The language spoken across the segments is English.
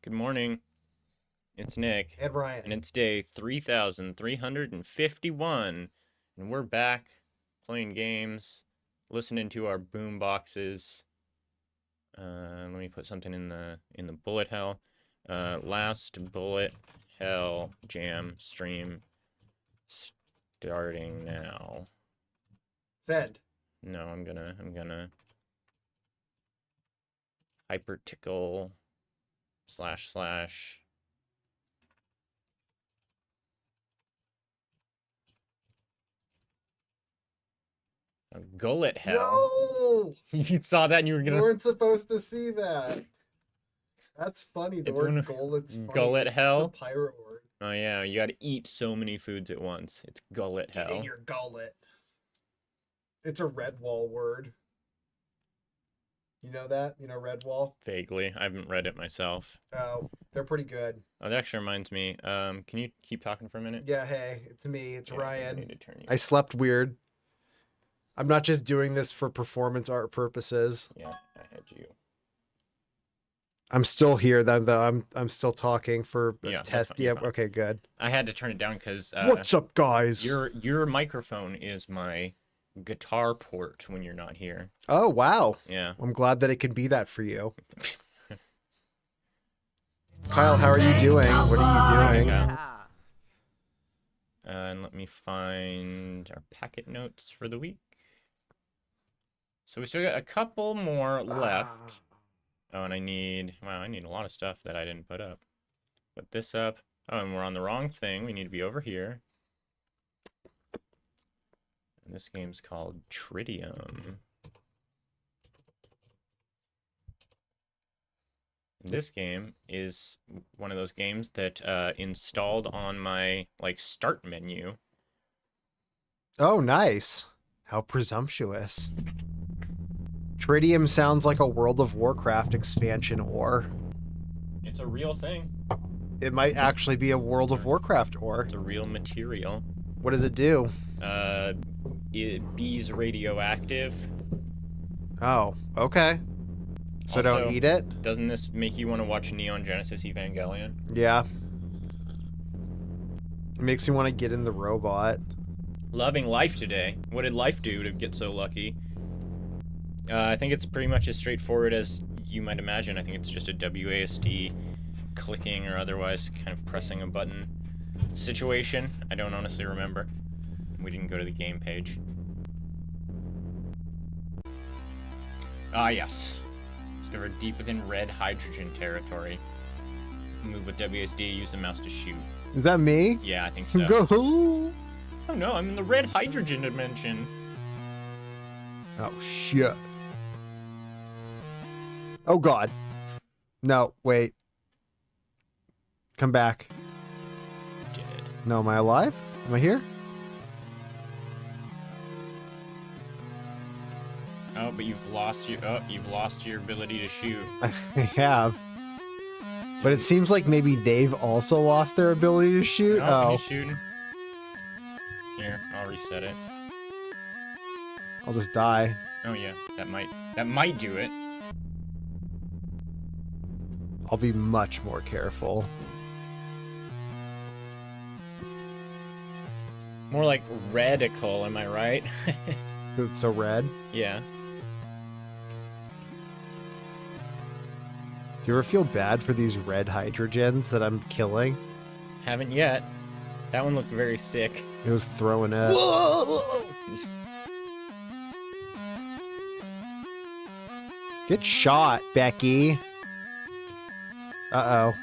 Good morning. It's Nick. And Ryan. And it's day 3,351. And we're back playing games, listening to our boom boxes. Let me put something in the bullet hell. Last bullet hell jam stream starting now. Send. No, I'm gonna hypertickle // gullet hell. No! You saw that and you were You gonna weren't supposed to see that. That's funny. The It's one word of- gullet's funny. gullet hell? It's a pirate word. Oh yeah, you gotta eat so many foods at once. It's gullet Get hell. in your gullet. It's a Redwall word. You know that? You know Redwall? Vaguely. I haven't read it myself. Oh, they're pretty good. Oh, that actually reminds me. Can you keep talking for a minute? Yeah, hey, it's me. It's Yeah, I Ryan. need to turn you. I slept weird. I'm not just doing this for performance art purposes. Yeah, I had you. I'm still here though. I'm still talking for a Yeah, that's test. fine, you're Yeah, fine. okay, good. I had to turn it down because What's up, guys? your microphone is my guitar port when you're not here. Oh, wow. Yeah. I'm glad that it can be that for you. Kyle, how are you doing? What are you doing? And let me find our packet notes for the week. So we still got a couple more left. Oh, and I need a lot of stuff that I didn't put up. Put this up. Oh, and we're on the wrong thing. We need to be over here. And this game's called Tridium. This game is one of those games that installed on my start menu. Oh, nice. How presumptuous. Tridium sounds like a World of Warcraft expansion ore. It's a real thing. It might actually be a World of Warcraft ore. It's a real material. What does it do? Bees radioactive. Oh, okay. So Also, don't eat it? Doesn't this make you want to watch Neon Genesis Evangelion? Yeah. It makes me want to get in the robot. Loving life today. What did life do to get so lucky? I think it's pretty much as straightforward as you might imagine. I think it's just a WASD clicking or otherwise kind of pressing a button situation. I don't honestly remember. We didn't go to the game page. Ah, yes. Discovered deep within red hydrogen territory. Move with WASD, use the mouse to shoot. Is that me? Yeah, I think so. Go. Oh no, I'm in the red hydrogen dimension. Oh, shit. Oh, God. No, wait. Come back. Dead. No, am I alive? Am I here? Oh, but you've lost your ability to shoot. I have. But it seems like maybe they've also lost their ability to shoot. No, Oh, he's shooting. Here, I'll reset it. I'll just die. Oh yeah, that might do it. I'll be much more careful. More like radical, am I right? 'Cause it's so red. Yeah. Do you ever feel bad for these red hydrogens that I'm killing? Haven't yet. That one looked very sick. It was throwing up. Get shot, Becky. Uh-oh.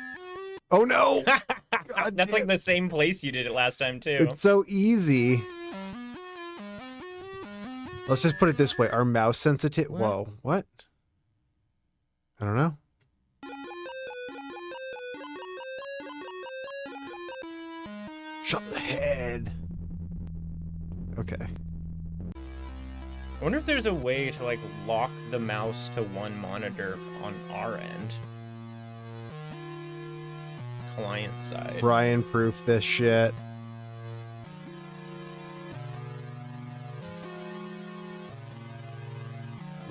Oh, no! God That's like damn. the same place you did it last time too. It's so easy. Let's just put it this way. Our mouse sensitivity... What? Whoa. What? I don't know. Shot in the head. Okay. I wonder if there's a way to lock the mouse to one monitor on our end. Client side. Ryan proof this shit.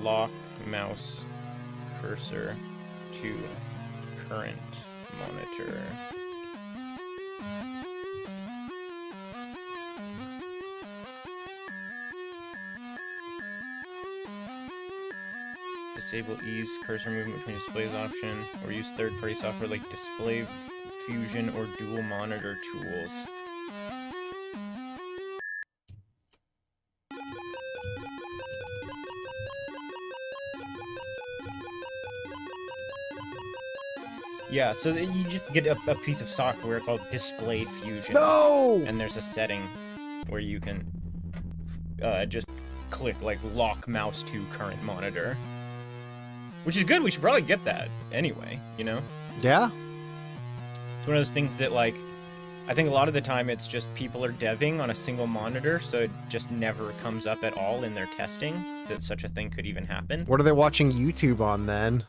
Lock mouse cursor to current monitor. Disable ease cursor movement between displays option, or use third-party software like Display Fusion or dual monitor tools. Yeah, so that you just get a piece of software called Display Fusion. No! And there's a setting where you can just click like lock mouse to current monitor. Which is good, we should probably get that anyway, you know? Yeah? It's one of those things that, like, I think a lot of the time it's just people are deving on a single monitor, so it just never comes up at all in their testing that such a thing could even happen. What are they watching YouTube on then?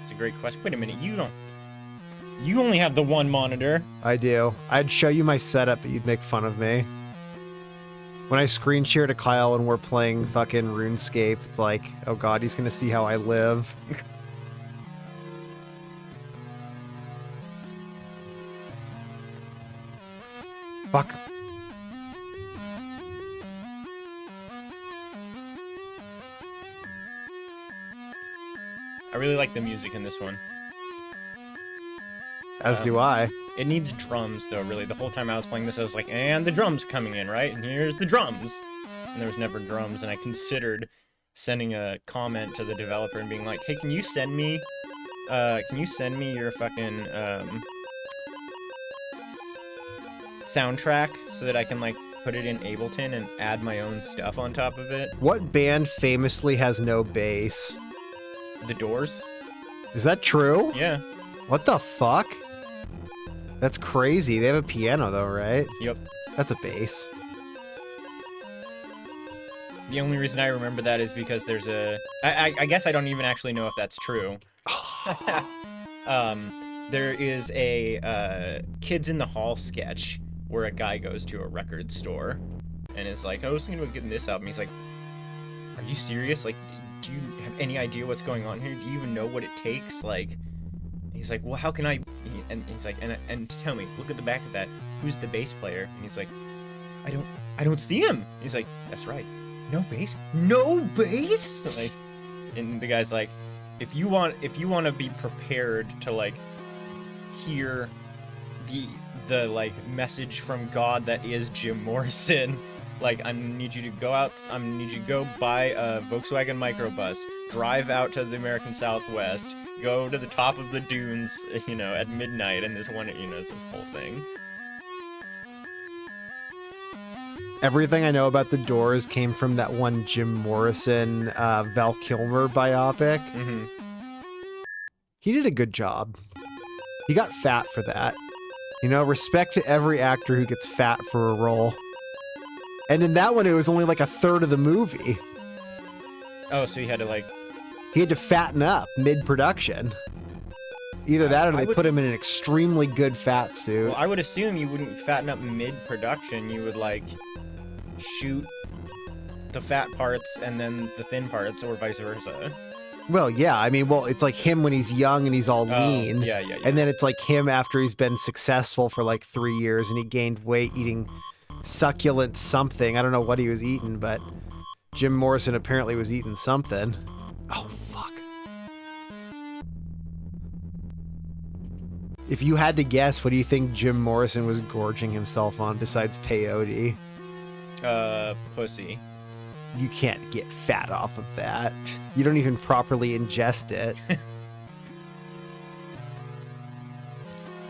It's a great question. Wait a minute, you only have the one monitor. I do. I'd show you my setup, but you'd make fun of me. When I screen share to Kyle when we're playing fucking RuneScape, it's like, oh god, he's gonna see how I live. Fuck. I really like the music in this one. As do I. It needs drums, though, really. The whole time I was playing this, I was like, and the drums coming in, right? And here's the drums. And there was never drums, and I considered sending a comment to the developer and being like, hey, can you send me your fucking, soundtrack so that I can, like, put it in Ableton and add my own stuff on top of it? What band famously has no bass? The Doors? Is that true? Yeah. What the fuck? That's crazy. They have a piano though, right? Yep. That's a bass. The only reason I remember that is because there's a... I guess I don't even actually know if that's true. There is a Kids in the Hall sketch where a guy goes to a record store and is like, I was thinking about getting this album. He's like, are you serious? Like, do you have any idea what's going on here? Do you even know what it takes? Like, he's like, well, how can I... And he's like, and tell me, look at the back of that. Who's the bass player? And he's like, I don't see him. He's like, that's right. No bass? No bass? Like, and the guy's like, if you want to be prepared to like hear the like message from God that is Jim Morrison, like I need you to go buy a Volkswagen microbus, drive out to the American Southwest, go to the top of the dunes, you know, at midnight, and this whole thing. Everything I know about the Doors came from that one Jim Morrison, Val Kilmer biopic. Mm-hmm. He did a good job. He got fat for that. You know, respect to every actor who gets fat for a role. And in that one, it was only like a third of the movie. Oh, so you had to like... He had to fatten up mid-production. Either that or they put him in an extremely good fat suit. Well, I would assume you wouldn't fatten up mid-production. You would, like, shoot the fat parts and then the thin parts, or vice versa. Well, yeah. I mean, it's like him when he's young and he's all lean. Yeah. And then it's like him after he's been successful for like 3 years and he gained weight eating succulent something. I don't know what he was eating, but Jim Morrison apparently was eating something. Oh, fuck. If you had to guess, what do you think Jim Morrison was gorging himself on besides peyote? Pussy. You can't get fat off of that. You don't even properly ingest it.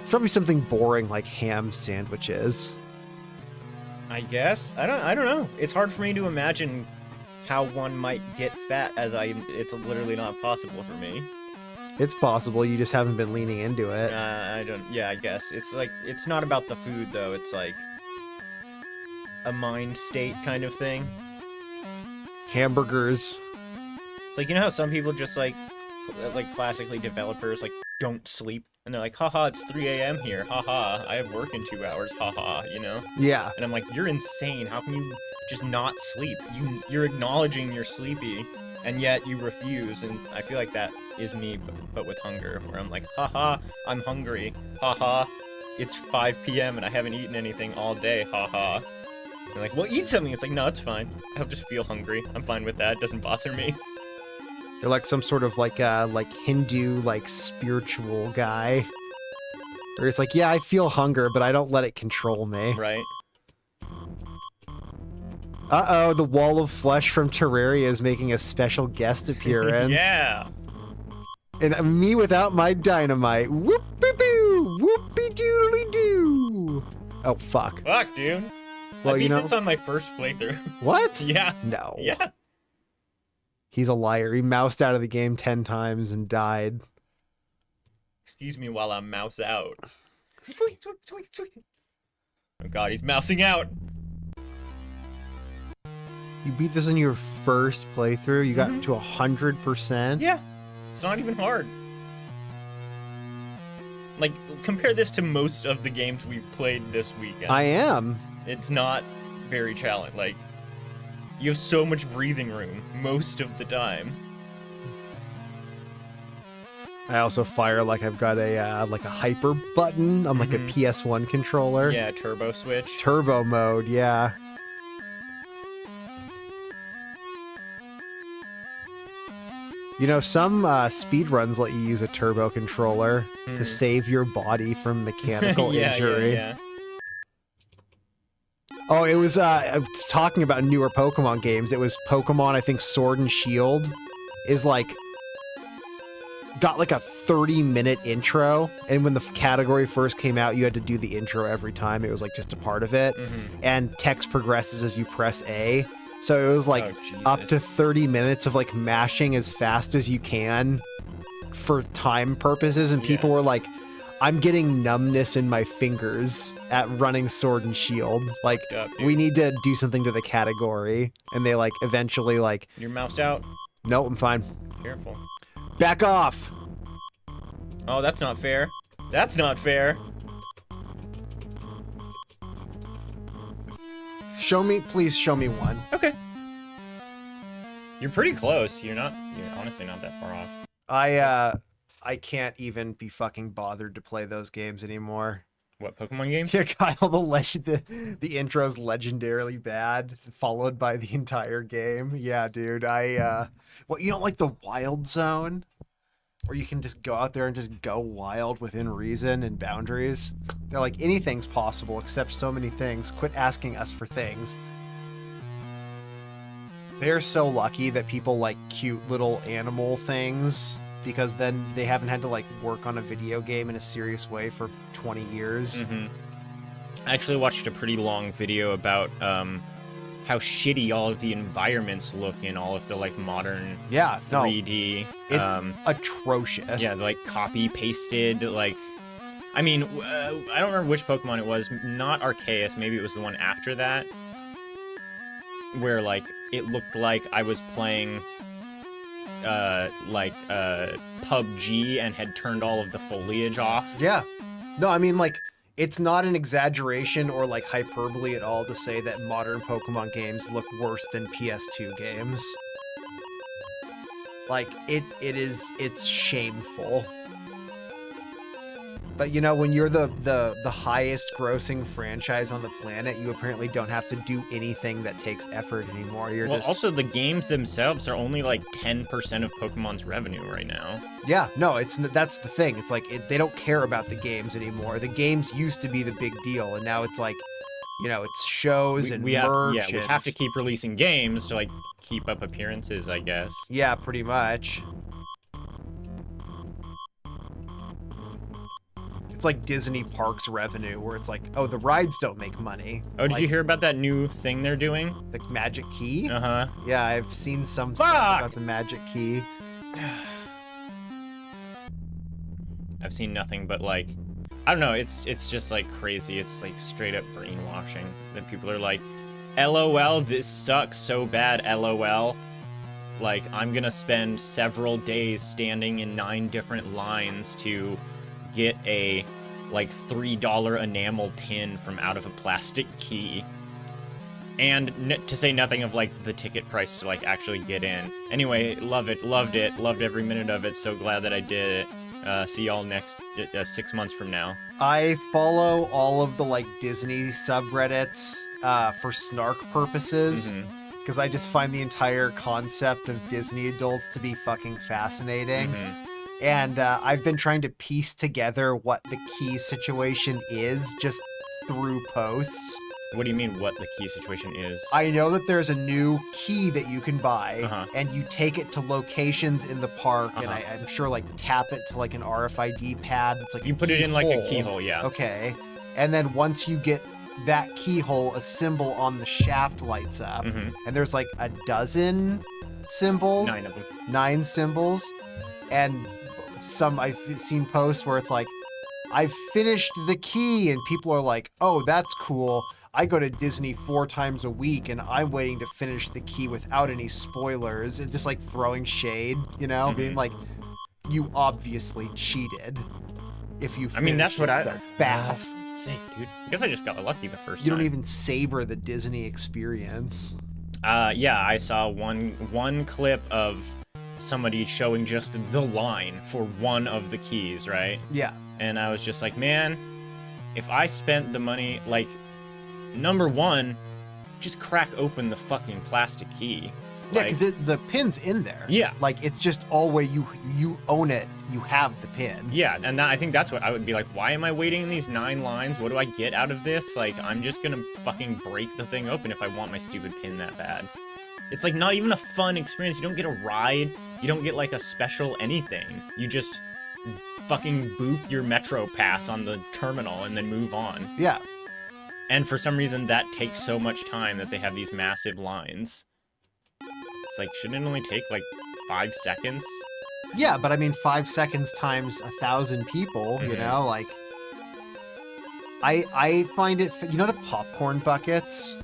Probably something boring like ham sandwiches. I guess. I don't know. It's hard for me to imagine how one might get fat it's literally not possible for me. It's possible, you just haven't been leaning into it. I guess. It's like, it's not about the food though, it's like a mind state kind of thing. Hamburgers. It's like, you know how some people just like classically developers like don't sleep and they're like, haha, it's 3 a.m. here, haha, I have work in 2 hours, haha, you know? Yeah. And I'm like, you're insane, how can you just not sleep? You're acknowledging you're sleepy and yet you refuse, and I feel like that is me, but with hunger, where I'm like, haha, I'm hungry, haha, it's 5 p.m. and I haven't eaten anything all day, haha. You're like, well, eat something. It's like, no, it's fine. I'll just feel hungry. I'm fine with that. It doesn't bother me. You're like some sort of like Hindu like spiritual guy. Where it's like, yeah, I feel hunger, but I don't let it control me. Right? Uh-oh, the wall of flesh from Terraria is making a special guest appearance. Yeah! And me without my dynamite. Whoop-de-doo! Whoopie-doodly-doo! Oh, fuck. Fuck, dude. Well, I beat you know... this on my first playthrough. What? Yeah. No. Yeah. He's a liar. He moused out of the game 10 times and died. Excuse me while I mouse out. Oh god, he's mousing out! You beat this in your first playthrough? You got to 100%? Yeah. It's not even hard. Like, compare this to most of the games we've played this weekend. I am. It's not very challenging. Like, you have so much breathing room most of the time. I also fire like I've got a hyper button on like a PS1 controller. Yeah, turbo switch. Turbo mode, yeah. You know, some speedruns let you use a turbo controller to save your body from mechanical injury. Yeah. Oh, it was talking about newer Pokemon games. It was Pokemon, I think Sword and Shield is like got like a 30-minute intro, and when the category first came out, you had to do the intro every time. It was like just a part of it. And text progresses as you press A. So it was like up to 30 minutes of like mashing as fast as you can for time purposes, and people were like, I'm getting numbness in my fingers at running Sword and Shield. Like, we need to do something to the category. And they like eventually like... You're moused out? No, I'm fine. Careful. Back off! Oh, that's not fair. That's not fair. Please show me one. Okay. You're pretty close. You're honestly not that far off. I can't even be fucking bothered to play those games anymore. What, Pokemon games? Yeah, Kyle, the intro's legendarily bad, followed by the entire game. Yeah, dude, well, you don't like the Wild Zone? Where you can just go out there and just go wild within reason and boundaries? They're like, anything's possible except so many things. Quit asking us for things. They're so lucky that people like cute little animal things, because then they haven't had to like work on a video game in a serious way for 20 years. I actually watched a pretty long video about how shitty all of the environments look in all of the like modern 3D. It's atrocious. Yeah, like copy pasted. Like, I mean, I don't remember which Pokemon it was. Not Arceus. Maybe it was the one after that, where like it looked like I was playing PUBG and had turned all of the foliage off. Yeah. No, I mean, like, it's not an exaggeration or like hyperbole at all to say that modern Pokemon games look worse than PS2 games. Like, it's shameful. But you know, when you're the highest grossing franchise on the planet, you apparently don't have to do anything that takes effort anymore. You're just... also the games themselves are only like 10% of Pokemon's revenue right now. Yeah, no, that's the thing. It's like they don't care about the games anymore. The games used to be the big deal, and now it's like, you know, it's shows and merch. We have to keep releasing games to like keep up appearances, I guess. Yeah, pretty much. It's like Disney Parks revenue, where it's like, oh, the rides don't make money. Oh, did you hear about that new thing they're doing? The Magic Key? Uh-huh. Yeah, I've seen some stuff about the Magic Key. I've seen nothing but like, I don't know, it's just like crazy. It's like straight up brainwashing. That people are like, LOL, this sucks so bad, LOL. Like, I'm gonna spend several days standing in 9 different lines to get a like $3 enamel pin from out of a plastic key. And to say nothing of like the ticket price to like actually get in. Anyway, loved it, loved every minute of it. So glad that I did it. See y'all next 6 months from now. I follow all of the like Disney subreddits for snark purposes because I just find the entire concept of Disney adults to be fucking fascinating. And I've been trying to piece together what the key situation is just through posts. What do you mean what the key situation is? I know that there's a new key that you can buy, and you take it to locations in the park, and I'm sure like tap it to like an RFID pad. It's like you put it in like a keyhole, yeah. Okay, and then once you get that keyhole, a symbol on the shaft lights up, and there's like a dozen symbols, 9 of them, 9 symbols, and I've seen posts where it's like, I've finished the key, and people are like, oh, that's cool. I go to Disney 4 times a week, and I'm waiting to finish the key without any spoilers, and just like throwing shade, you know, being like, you obviously cheated. If you, I mean, that's what I fast. Sick, dude. I guess I just got lucky the first time. You don't even savor the Disney experience. Yeah, I saw one clip of somebody showing just the line for one of the keys, right? Yeah. And I was just like, man, if I spent the money, like, number one, just crack open the fucking plastic key. Yeah, because the pin's in there. Yeah. Like, it's just always you own it. You have the pin. Yeah, and I think that's what I would be like, why am I waiting in these 9 lines? What do I get out of this? Like, I'm just gonna fucking break the thing open if I want my stupid pin that bad. It's like not even a fun experience. You don't get a ride. You don't get like a special anything. You just fucking boop your Metro pass on the terminal and then move on. Yeah. And for some reason, that takes so much time that they have these massive lines. It's like, shouldn't it only take, like, 5 seconds? Yeah, but I mean, 5 seconds times 1,000 people, you know, like... I find it... You know the popcorn buckets?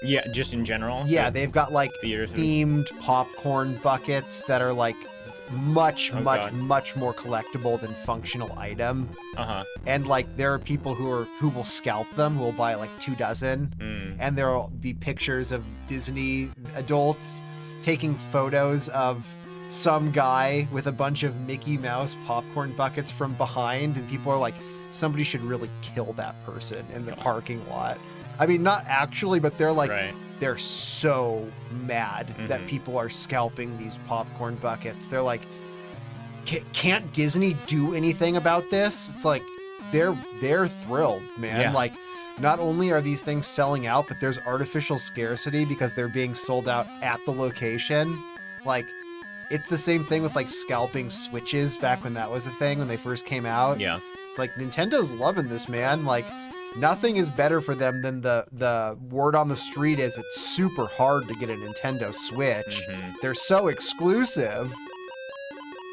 Yeah, just in general? Yeah, they've got, like, themed popcorn buckets that are, like, much more collectible than functional item. And like there are people who will scalp them, who will buy like 2 dozen, and there'll be pictures of Disney adults taking photos of some guy with a bunch of Mickey Mouse popcorn buckets from behind, and people are like, somebody should really kill that person in the parking lot. I mean, not actually, but they're like, they're so mad that people are scalping these popcorn buckets. They're like, can't Disney do anything about this? It's like, they're thrilled, man. Yeah. Like, not only are these things selling out, but there's artificial scarcity because they're being sold out at the location. Like, it's the same thing with like scalping Switches back when that was a thing, when they first came out. Yeah. It's like, Nintendo's loving this, man. Like, nothing is better for them than the word on the street is it's super hard to get a Nintendo Switch. They're so exclusive.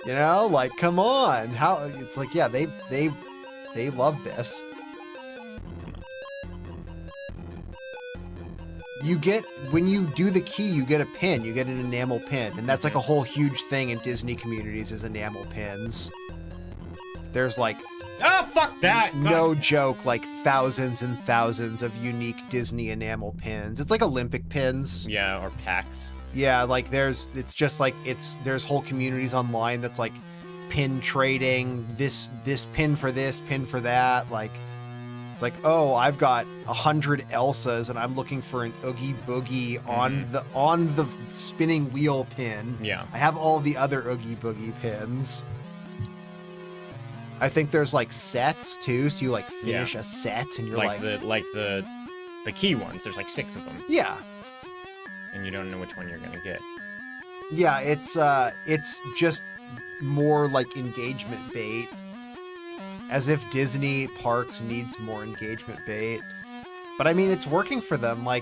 You know, like, come on. How it's like, yeah, they love this. You get, when you do the key, you get a pin. You get an enamel pin, and that's like a whole huge thing in Disney communities is enamel pins. There's like, oh, fuck that! No joke, like thousands and thousands of unique Disney enamel pins. It's like Olympic pins. Yeah, or packs. Yeah, like there's whole communities online that's like pin trading, this pin for this, pin for that. Like, it's like, oh, I've got 100 Elsas and I'm looking for an Oogie Boogie on the spinning wheel pin. Yeah. I have all the other Oogie Boogie pins. I think there's like sets too, so you like finish a set and you're like the key ones. There's like 6 of them. Yeah. And you don't know which one you're gonna get. Yeah, it's just more like engagement bait. As if Disney parks needs more engagement bait. But I mean, it's working for them. Like,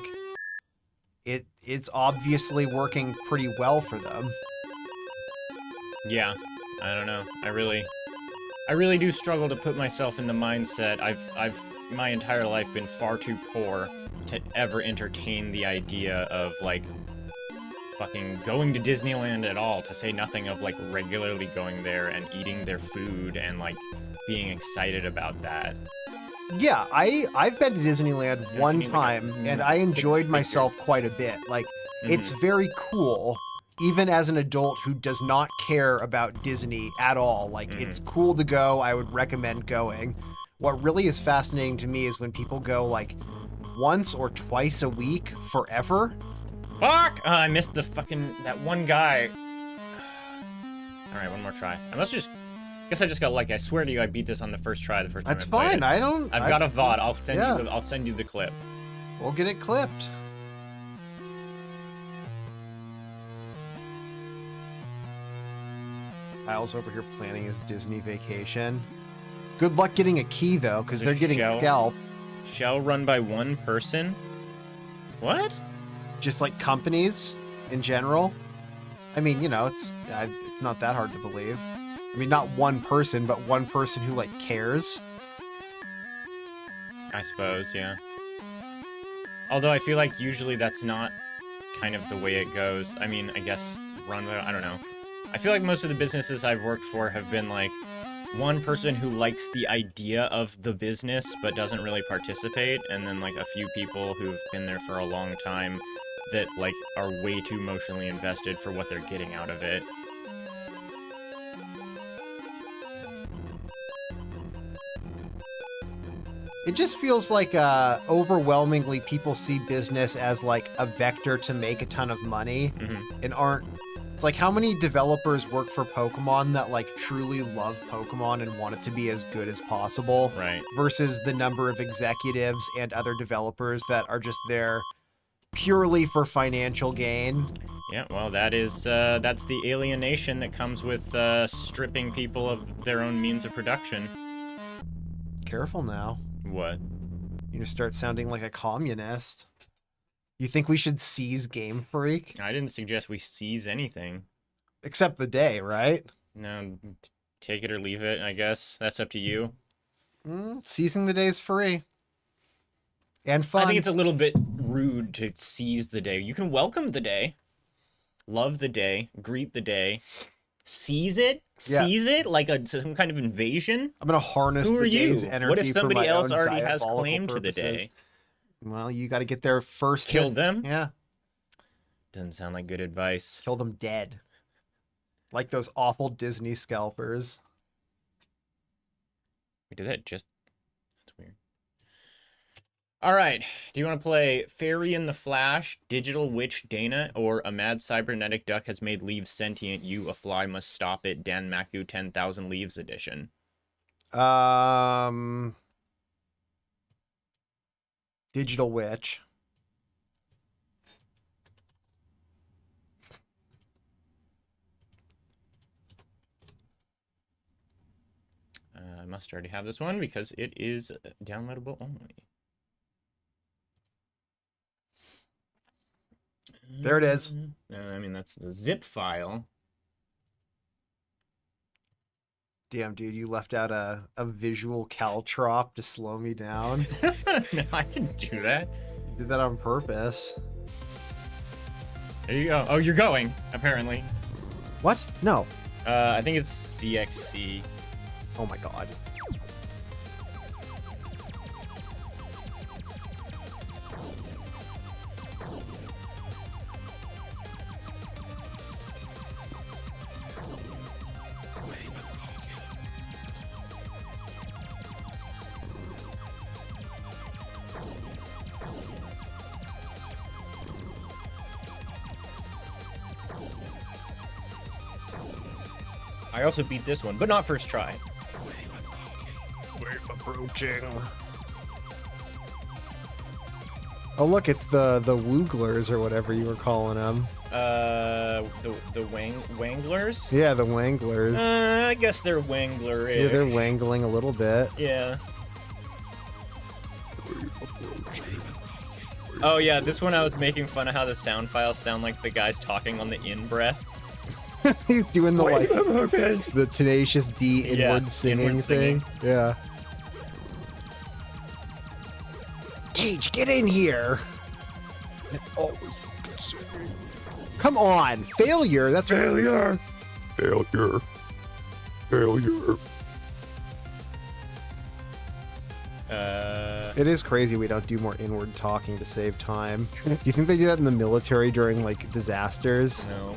it's obviously working pretty well for them. Yeah, I don't know. I really do struggle to put myself in the mindset. I've my entire life been far too poor to ever entertain the idea of like fucking going to Disneyland at all, to say nothing of like regularly going there and eating their food and like being excited about that. Yeah, I've been to Disneyland Yeah, one you need, like, time, a and I enjoyed six-figure- myself quite a bit. Like, it's Mhm. very cool, even as an adult who does not care about Disney at all. Like, it's cool to go. I would recommend going. What really is fascinating to me is when people go, like, once or twice a week forever. Fuck! I missed that one guy. Alright, one more try. Guess I just got lucky. I swear to you, I beat this on the first try the first time That's I played fine. it. I've got a VOD. Yeah. I'll send you the clip. We'll get it clipped. Kyle's over here planning his Disney vacation. Good luck getting a key, though, because The they're getting shell. scalped. Shell run by one person? What? Just like companies in general. I mean, you know, it's not that hard to believe. I mean, not one person, but one person who, like, cares. I suppose, yeah. Although I feel like usually that's not kind of the way it goes. I mean, I guess I don't know. I feel like most of the businesses I've worked for have been like one person who likes the idea of the business but doesn't really participate, and then like a few people who've been there for a long time that like are way too emotionally invested for what they're getting out of it. It just feels like overwhelmingly people see business as like a vector to make a ton of money and aren't. It's like how many developers work for Pokemon that like truly love Pokemon and want it to be as good as possible, Right. versus the number of executives and other developers that are just there purely for financial gain. Yeah, well, that's the alienation that comes with stripping people of their own means of production. Careful now. What? You're gonna start sounding like a communist. You think we should seize Game Freak? I didn't suggest we seize anything. Except the day, right? No, take it or leave it, I guess. That's up to you. Seizing the day is free. And fun. I think it's a little bit rude to seize the day. You can welcome the day, love the day, greet the day, seize it? Yeah. Seize it like some kind of invasion? I'm gonna harness Who the are day's you? energy What if for somebody my else own already has diabolical claim to the purposes. day? Well, you got to get there first. Kill them? Yeah, Doesn't sound like good advice. kill them dead. Like those awful Disney scalpers. We did that just... That's weird. Alright, do you want to play Fairy in the Flash, Digital Witch Dana, or A Mad Cybernetic Duck Has Made Leaves Sentient, You, a Fly Must Stop It, Dan Maku 10,000 Leaves Edition? Digital Witch. I must already have this one because it is downloadable only. There it is. I mean, that's the zip file. Damn, dude, you left out a visual caltrop to slow me down. No, I didn't do that. You did that on purpose. There you go. Oh, you're going, apparently. What? No. I think it's CXC. Oh my god. I also beat this one, but not first try. We're approaching. Oh look, it's the Wooglers or whatever you were calling them. The Wanglers? Yeah, the Wanglers. I guess they're Wangler. Yeah, they're wangling a little bit. Yeah. Oh yeah, this one I was making fun of how the sound files sound like the guys talking on the in-breath. He's doing the like the Tenacious D inward singing inward thing. singing. Yeah. Gage, get in here. Always fucking singing. Come on, failure. That's failure. Failure. Failure. It is crazy we don't do more inward talking to save time. Do you think they do that in the military during like disasters? No.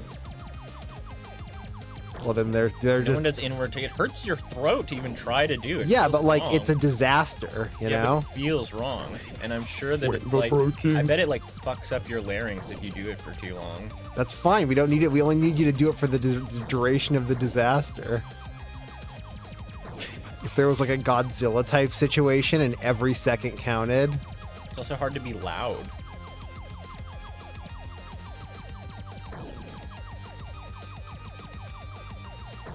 Well, then they're No just one does inward. It hurts your throat to even try to do it. yeah, Feels but like wrong. it's a disaster, you Yeah, know. but it feels wrong, and I'm sure that Wait, it, the like protein. I bet it like fucks up your larynx if you do it for too long. That's fine. We don't need it. We only need you to do it for the duration of the disaster. If there was like a Godzilla type situation and every second counted, It's also hard to be loud.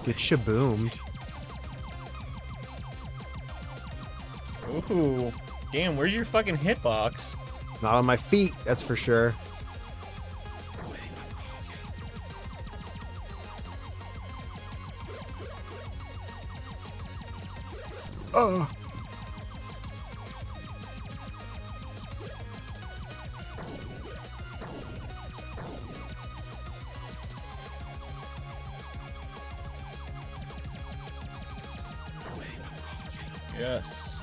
get shaboomed. Ooh, damn! Where's your fucking hitbox? Not on my feet, that's for sure. Oh. Yes.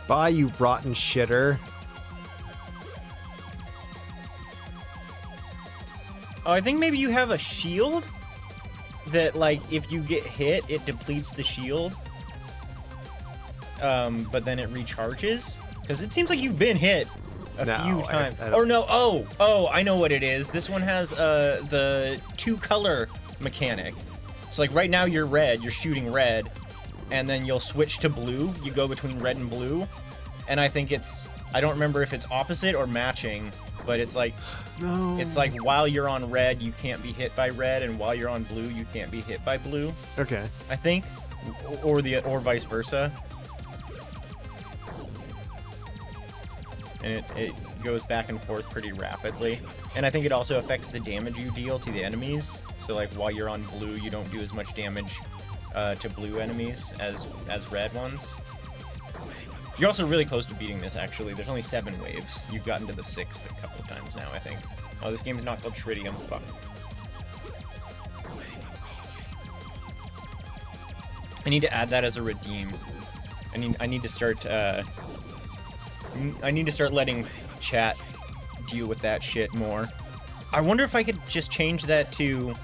Bye, you rotten shitter. Oh, I think maybe you have a shield that, like, if you get hit, it depletes the shield. But then it recharges. Because it seems like you've been hit a No, few times. I don't- Or no, oh, I know what it is. This one has the two-color mechanic. So, like, right now you're red, you're shooting red, and then you'll switch to blue. You go between red and blue. And I think it's, I don't remember if it's opposite or matching, but it's like, No. it's like while you're on red, you can't be hit by red, and while you're on blue, you can't be hit by blue. Okay. I think, or vice versa. And it goes back and forth pretty rapidly. And I think it also affects the damage you deal to the enemies. So like while you're on blue, you don't do as much damage to blue enemies as red ones. You're also really close to beating this, actually. There's only 7 waves. You've gotten to the 6th a couple of times now, I think. Oh, this game's not called Tritium. Fuck. I need to add that as a redeem. I need to start, I need to start letting chat deal with that shit more. I wonder if I could just change that to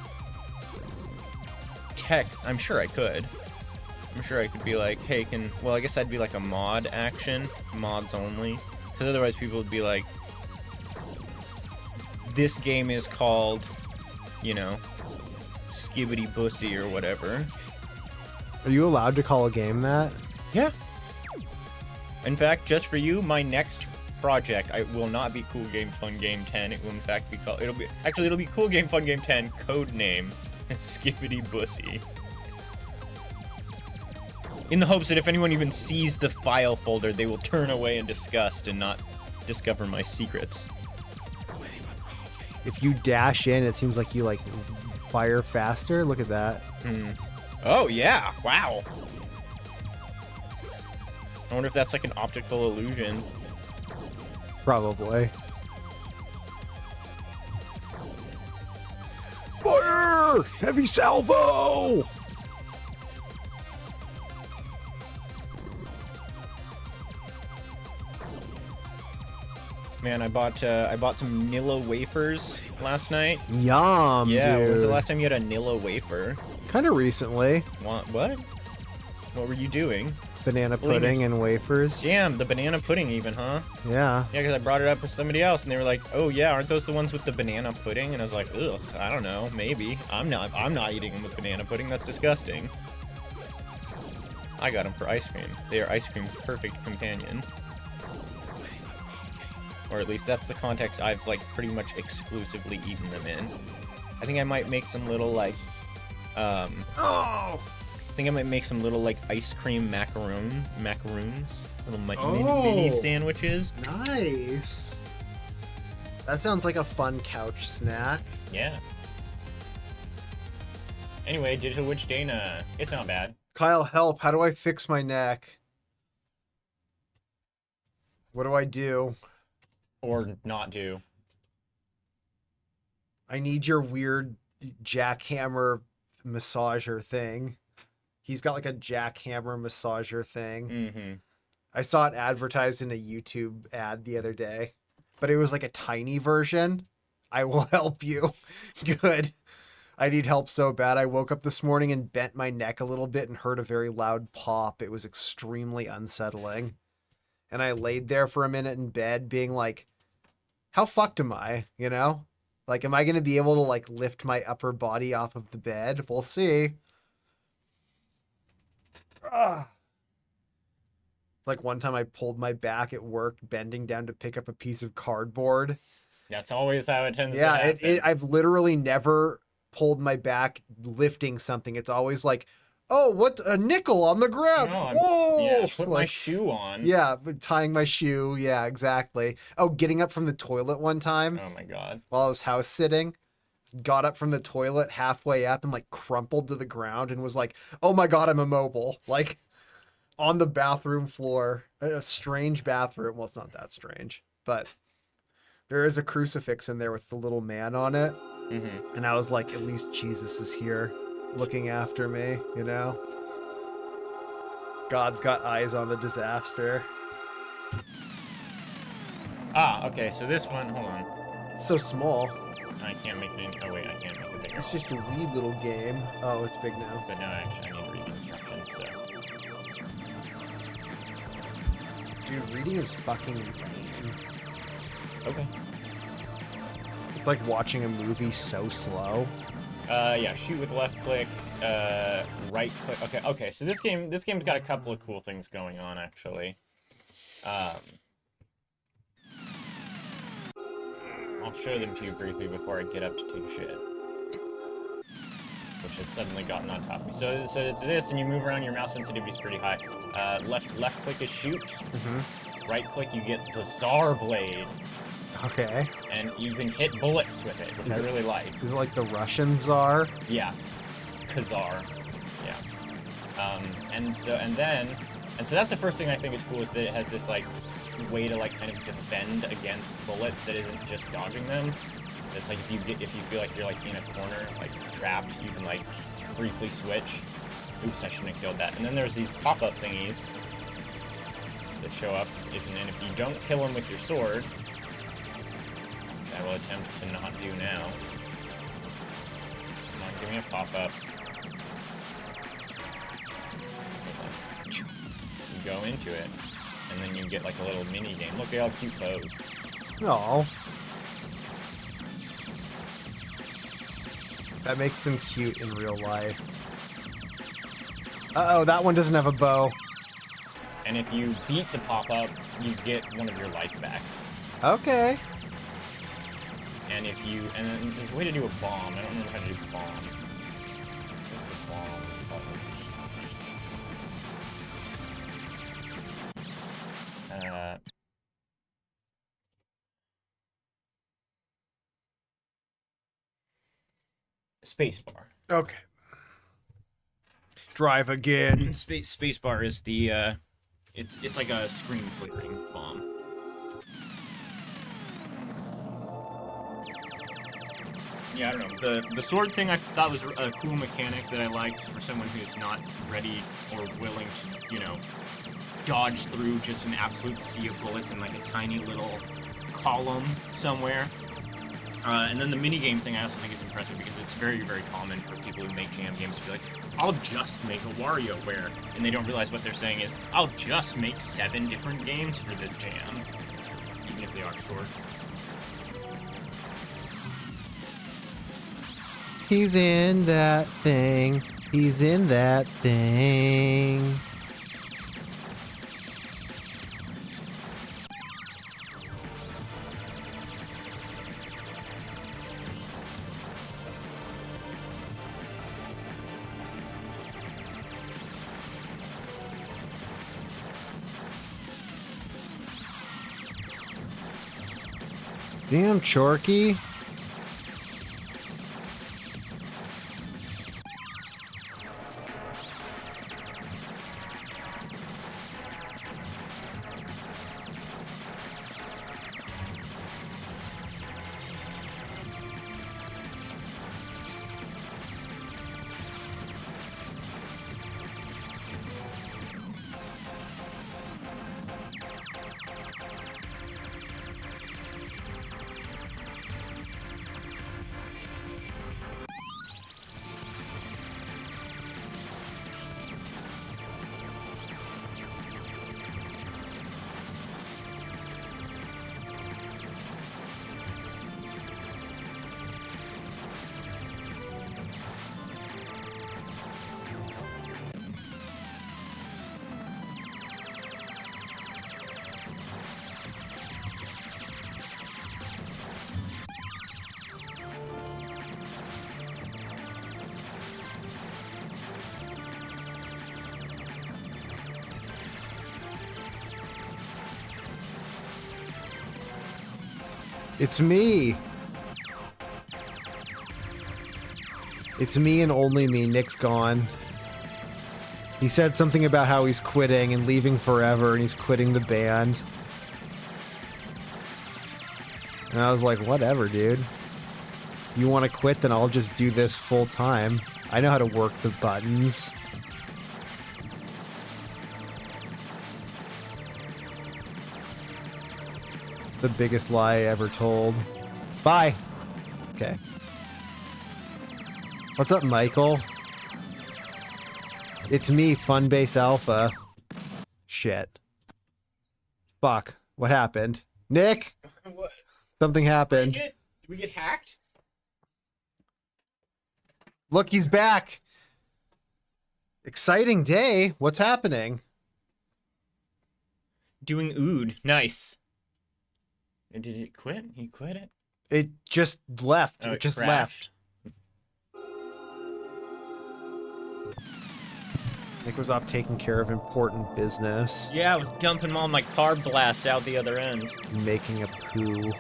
text. I'm sure I could. I'm sure I could be like, hey, well, I guess that'd be like a mod action, mods only. Because otherwise people would be like, this game is called, you know, Skibbity Bussy or whatever. Are you allowed to call a game that? Yeah. In fact, just for you, my next project, I will not be Cool Game Fun Game 10. It will in fact be called, it'll be Cool Game Fun Game 10, code name, Skibbity Bussy. In the hopes that if anyone even sees the file folder, they will turn away in disgust and not discover my secrets. If you dash in, it seems like you like fire faster. Look at that. Oh, yeah. Wow. I wonder if that's like an optical illusion. Probably. Fire! Heavy salvo! Man, I bought some Nilla wafers last night. Yum, Yeah, dude. when was the last time you had a Nilla wafer? Kind of recently. What? What were you doing? Banana Explain it. pudding and wafers. Damn, the banana pudding even, huh? Yeah. Yeah, because I brought it up with somebody else, and they were like, "Oh yeah, aren't those the ones with the banana pudding?" And I was like, "Ugh, I don't know, maybe. I'm not eating them with banana pudding. That's disgusting." I got them for ice cream. They are ice cream's perfect companion. Or at least that's the context I've like pretty much exclusively eaten them in. I think I might make some little like, I think I might make some little like ice cream macaroons, little mini sandwiches. Nice. That sounds like a fun couch snack. Yeah. Anyway, Digital Witch Dana, it's not bad. Kyle, help. How do I fix my neck? What do I do? Or not do. I need your weird jackhammer massager thing. He's got like a jackhammer massager thing. Mm-hmm. I saw it advertised in a YouTube ad the other day, but it was like a tiny version. I will help you. Good. I need help so bad. I woke up this morning and bent my neck a little bit and heard a very loud pop. It was extremely unsettling. And I laid there for a minute in bed being like, how fucked am I? You know? Like, am I going to be able to like lift my upper body off of the bed? We'll see. Ugh. Like one time I pulled my back at work, bending down to pick up a piece of cardboard. That's always how it tends to Yeah, happen. I've literally never pulled my back lifting something. It's always like, oh, what a nickel on the ground. No, Whoa! yeah, put my Like, shoe on. yeah, but tying my shoe. Yeah, exactly. Oh, getting up from the toilet one time Oh my god. while I was house sitting. Got up from the toilet halfway up and like crumpled to the ground and was like, oh my god, I'm immobile. Like on the bathroom floor. A strange bathroom. Well, it's not that strange, but there is a crucifix in there with the little man on it. Mm-hmm. And I was like, at least Jesus is here looking after me, you know? God's got eyes on the disaster. Ah, okay, so this one, hold on. It's so small. I can't make it, oh wait, I can't make it bigger. It's just a wee little game. Oh, it's big now. But now actually I need to read the instructions, so. Dude, reading is fucking lame. Okay. It's like watching a movie so slow. Yeah, shoot with left click, right click. Okay, so this game's got a couple of cool things going on, actually. I'll show them to you briefly before I get up to take a shit. Which has suddenly gotten on top of me. So it's this, and you move around, your mouse sensitivity is pretty high. Left click is shoot. Mm-hmm. Right click, you get the Tsar blade. Okay. And you can hit bullets with it, which I really like. Is it like the Russian Tsar? Yeah. Khazar. Yeah. And so that's the first thing I think is cool, is that it has this like way to like kind of defend against bullets that isn't just dodging them. It's like if you feel like you're like in a corner, like trapped, you can like briefly switch. Oops, I shouldn't have killed that. And then there's these pop-up thingies that show up, and if you don't kill them with your sword, which I will attempt to not do now. Come on, give me a pop-up. You go into it, and then you get like a little mini game. Look at all cute pose. No. That makes them cute in real life. Uh-oh, that one doesn't have a bow. And if you beat the pop-up, you get one of your life back. Okay. And then there's a way to do a bomb. I don't remember how to do the bomb. What's the bomb button? Spacebar. Okay. Drive again. Spacebar is the it's like a screen clearing bomb. Yeah, I don't know. The sword thing I thought was a cool mechanic that I liked for someone who's not ready or willing to, you know, dodge through just an absolute sea of bullets in like a tiny little column somewhere. And then the minigame thing I also think is impressive because it's very, very common for people who make jam games to be like, I'll just make a WarioWare. And they don't realize what they're saying is, I'll just make 7 different games for this jam. Even if they are short. He's in that thing. He's in that thing. Damn, Chorky. It's me. It's me and only me. Nick's gone. He said something about how he's quitting and leaving forever, and he's quitting the band. And I was like, whatever, dude. You want to quit, then I'll just do this full time. I know how to work the buttons. It's the biggest lie I ever told. Bye. Okay. What's up, Michael? It's me, Funbase Alpha. Shit. Fuck. What happened? Nick? What? Something happened. Did we get hacked? Look, he's back. Exciting day. What's happening? Doing ood. Nice. And did it quit? He quit it? It just left. Oh, it just crashed. left. Nick was off taking care of important business. Yeah, I was dumping all my carb blast out the other end. He's making a poo.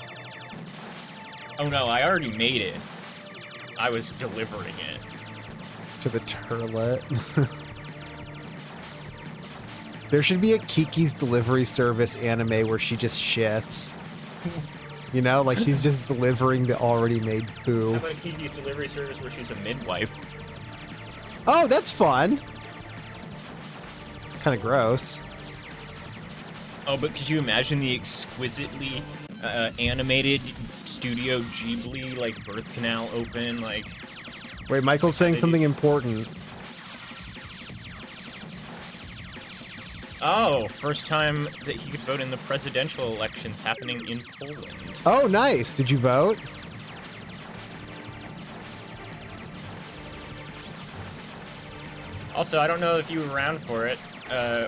Oh no, I already made it. I was delivering it. To the turlet. There should be a Kiki's Delivery Service anime where she just shits. You know, like she's just delivering the already made poo. How about Kiki's Delivery Service where she's a midwife? Oh, that's fun. Kind of gross. Oh, but could you imagine the exquisitely animated Studio Ghibli, like, birth canal open, like... Wait, Michael's saying something important. Oh, first time that he could vote in the presidential elections happening in Poland. Oh, nice. Did you vote? Also, I don't know if you were around for it,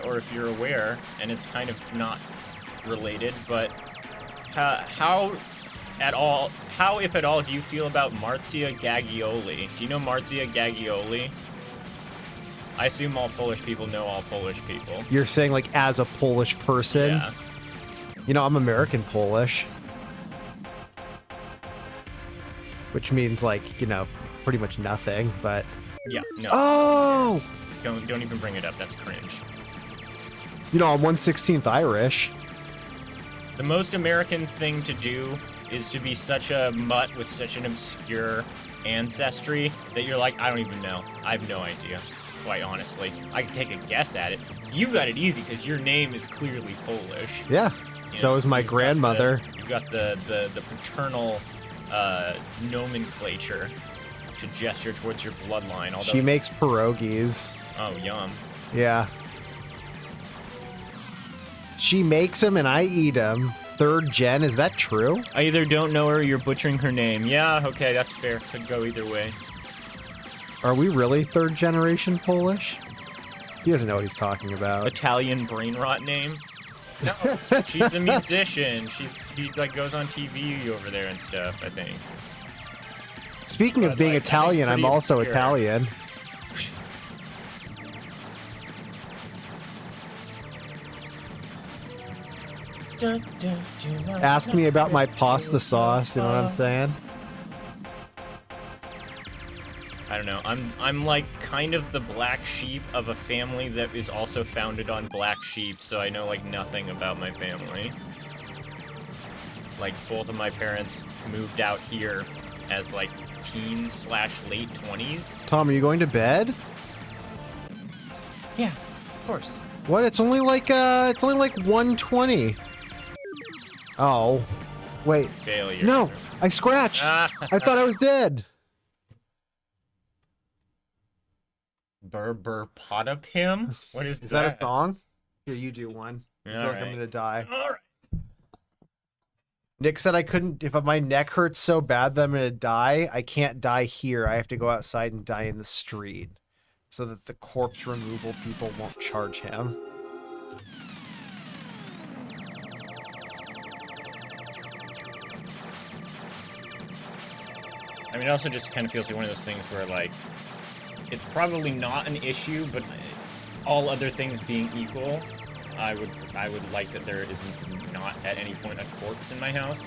or if you're aware, and it's kind of not related, but how, if at all, do you feel about Marzia Gagioli? Do you know Marzia Gagioli? I assume all Polish people know all Polish people. You're saying, like, as a Polish person? Yeah. You know, I'm American Polish. Which means, like, you know, pretty much nothing, but... Yeah, no. Oh! Don't even bring it up, that's cringe. You know, I'm 1/16th Irish. The most American thing to do is to be such a mutt with such an obscure ancestry that you're like, I don't even know. I have no idea, quite honestly. I can take a guess at it. You got it easy because your name is clearly Polish. Yeah, You so know, is my you've got grandmother. You've got the paternal nomenclature to gesture towards your bloodline. Although, She makes pierogies. oh, yum. Yeah. She makes them and I eat them. Third gen, is that true? I either don't know her or you're butchering her name. Yeah, okay, that's fair. Could go either way. Are we really third generation Polish? He doesn't know what he's talking about. Italian brain rot name? No, she's a musician. She like goes on TV over there and stuff, I think. Speaking of But, being like, Italian, I think I'm pretty also obscure. Italian. Ask me about my pasta sauce, you know what I'm saying? I don't know. I'm like kind of the black sheep of a family that is also founded on black sheep, so I know like nothing about my family. Like both of my parents moved out here as like teens / late 20s. Tom, are you going to bed? Yeah, of course. What? It's only like 1:20. Oh. Wait. Failure. No, I scratched. I thought I was dead. Berber Potapim? What is Is that a song? Here, you do one. I All feel like right. I'm gonna die. All right. Nick said I couldn't, if my neck hurts so bad that I'm gonna die, I can't die here. I have to go outside and die in the street so that the corpse removal people won't charge him. I mean, it also just kind of feels like one of those things where, like, it's probably not an issue, but all other things being equal, I would like that there is not at any point a corpse in my house.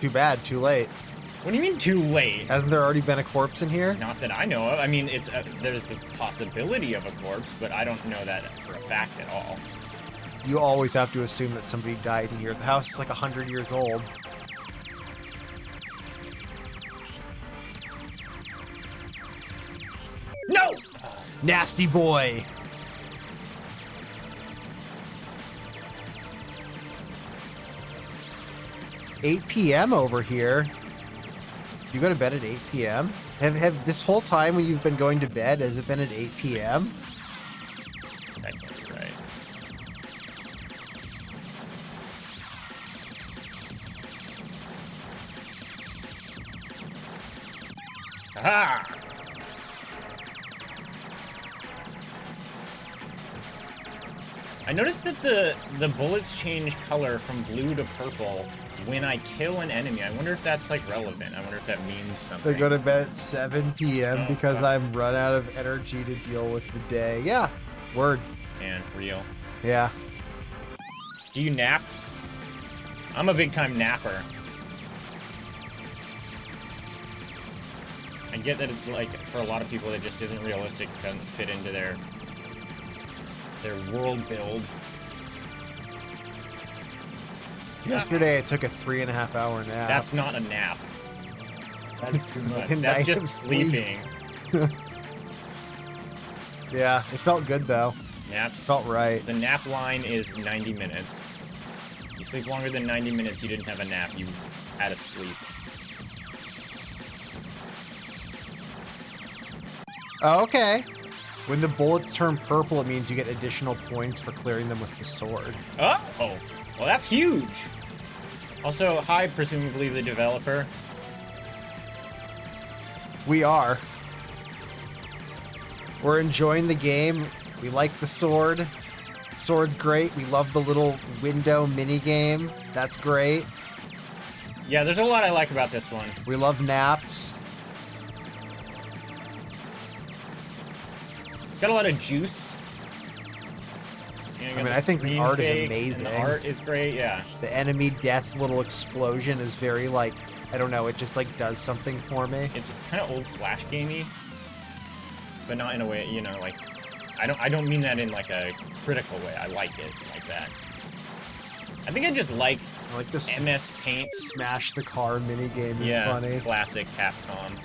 Too bad, too late. What do you mean too late? Hasn't there already been a corpse in here? Not that I know of. I mean, it's there's the possibility of a corpse, but I don't know that for a fact at all. You always have to assume that somebody died in here. The house is like 100 years old. No! Nasty boy! $8 p.m. over here. You go to bed at 8 p.m.? Have this whole time when you've been going to bed, has it been at 8 p.m.? Technically right. Aha! I noticed that the bullets change color from blue to purple when I kill an enemy. I wonder if that's like relevant. I wonder if that means something. They go to bed at 7 p.m. because I'm run out of energy to deal with the day. Yeah, word. Man, real. Yeah. Do you nap? I'm a big time napper. I get that it's like for a lot of people it just isn't realistic, doesn't fit into their world build. Yesterday I took a 3.5 hour nap. That's not a nap. That's too much. A That's night just of sleep. sleeping. Yeah, it felt good though. Naps. Felt right. The nap line is 90 minutes. You sleep longer than 90 minutes, you didn't have a nap. You had a sleep. Oh, okay. When the bullets turn purple, it means you get additional points for clearing them with the sword. Oh! Well, that's huge! Also, hi, presumably the developer. We are. We're enjoying the game. We like the sword. The sword's great. We love the little window mini game. That's great. Yeah, there's a lot I like about this one. We love naps. It's got a lot of juice. I mean, I think the art is amazing. The art is great, yeah. The enemy death little explosion is very, like, I don't know, it just, like, does something for me. It's kind of old Flash gamey, but not in a way, you know, like, I don't mean that in, like, a critical way. I like it like that. I think I just like this MS Paint. Smash the car minigame is Yeah, funny. classic Capcom.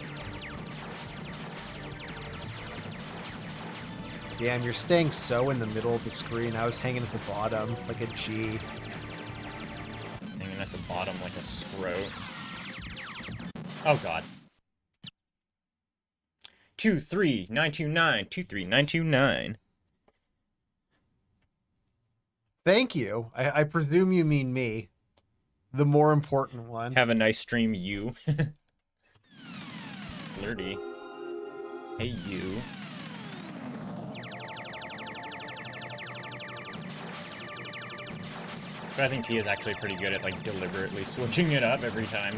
Yeah, and you're staying so in the middle of the screen. I was hanging at the bottom, like a G. Hanging at the bottom like a scrote. Oh god. 23929, 23929. Thank you. I presume you mean me. The more important one. Have a nice stream, you. Flirty. Hey, you. But I think T is actually pretty good at, like, deliberately switching it up every time.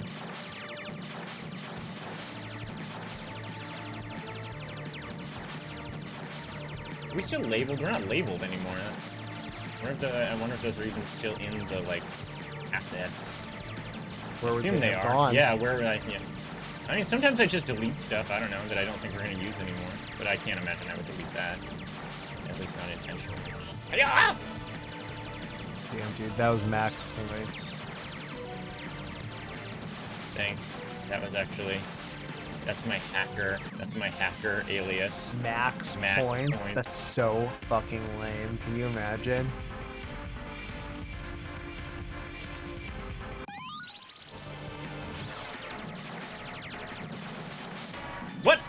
Are we still labeled? We're not labeled anymore. I wonder if those are even still in the, like, assets. Where would Assume they they have are. gone? Yeah, yeah. I mean, sometimes I just delete stuff, I don't know, that I don't think we're going to use anymore. But I can't imagine I would delete that. At least not intentionally. Yeah! Damn, dude, that was max points. Thanks. That was actually... That's my hacker alias. Max points? That's so fucking lame. Can you imagine? What?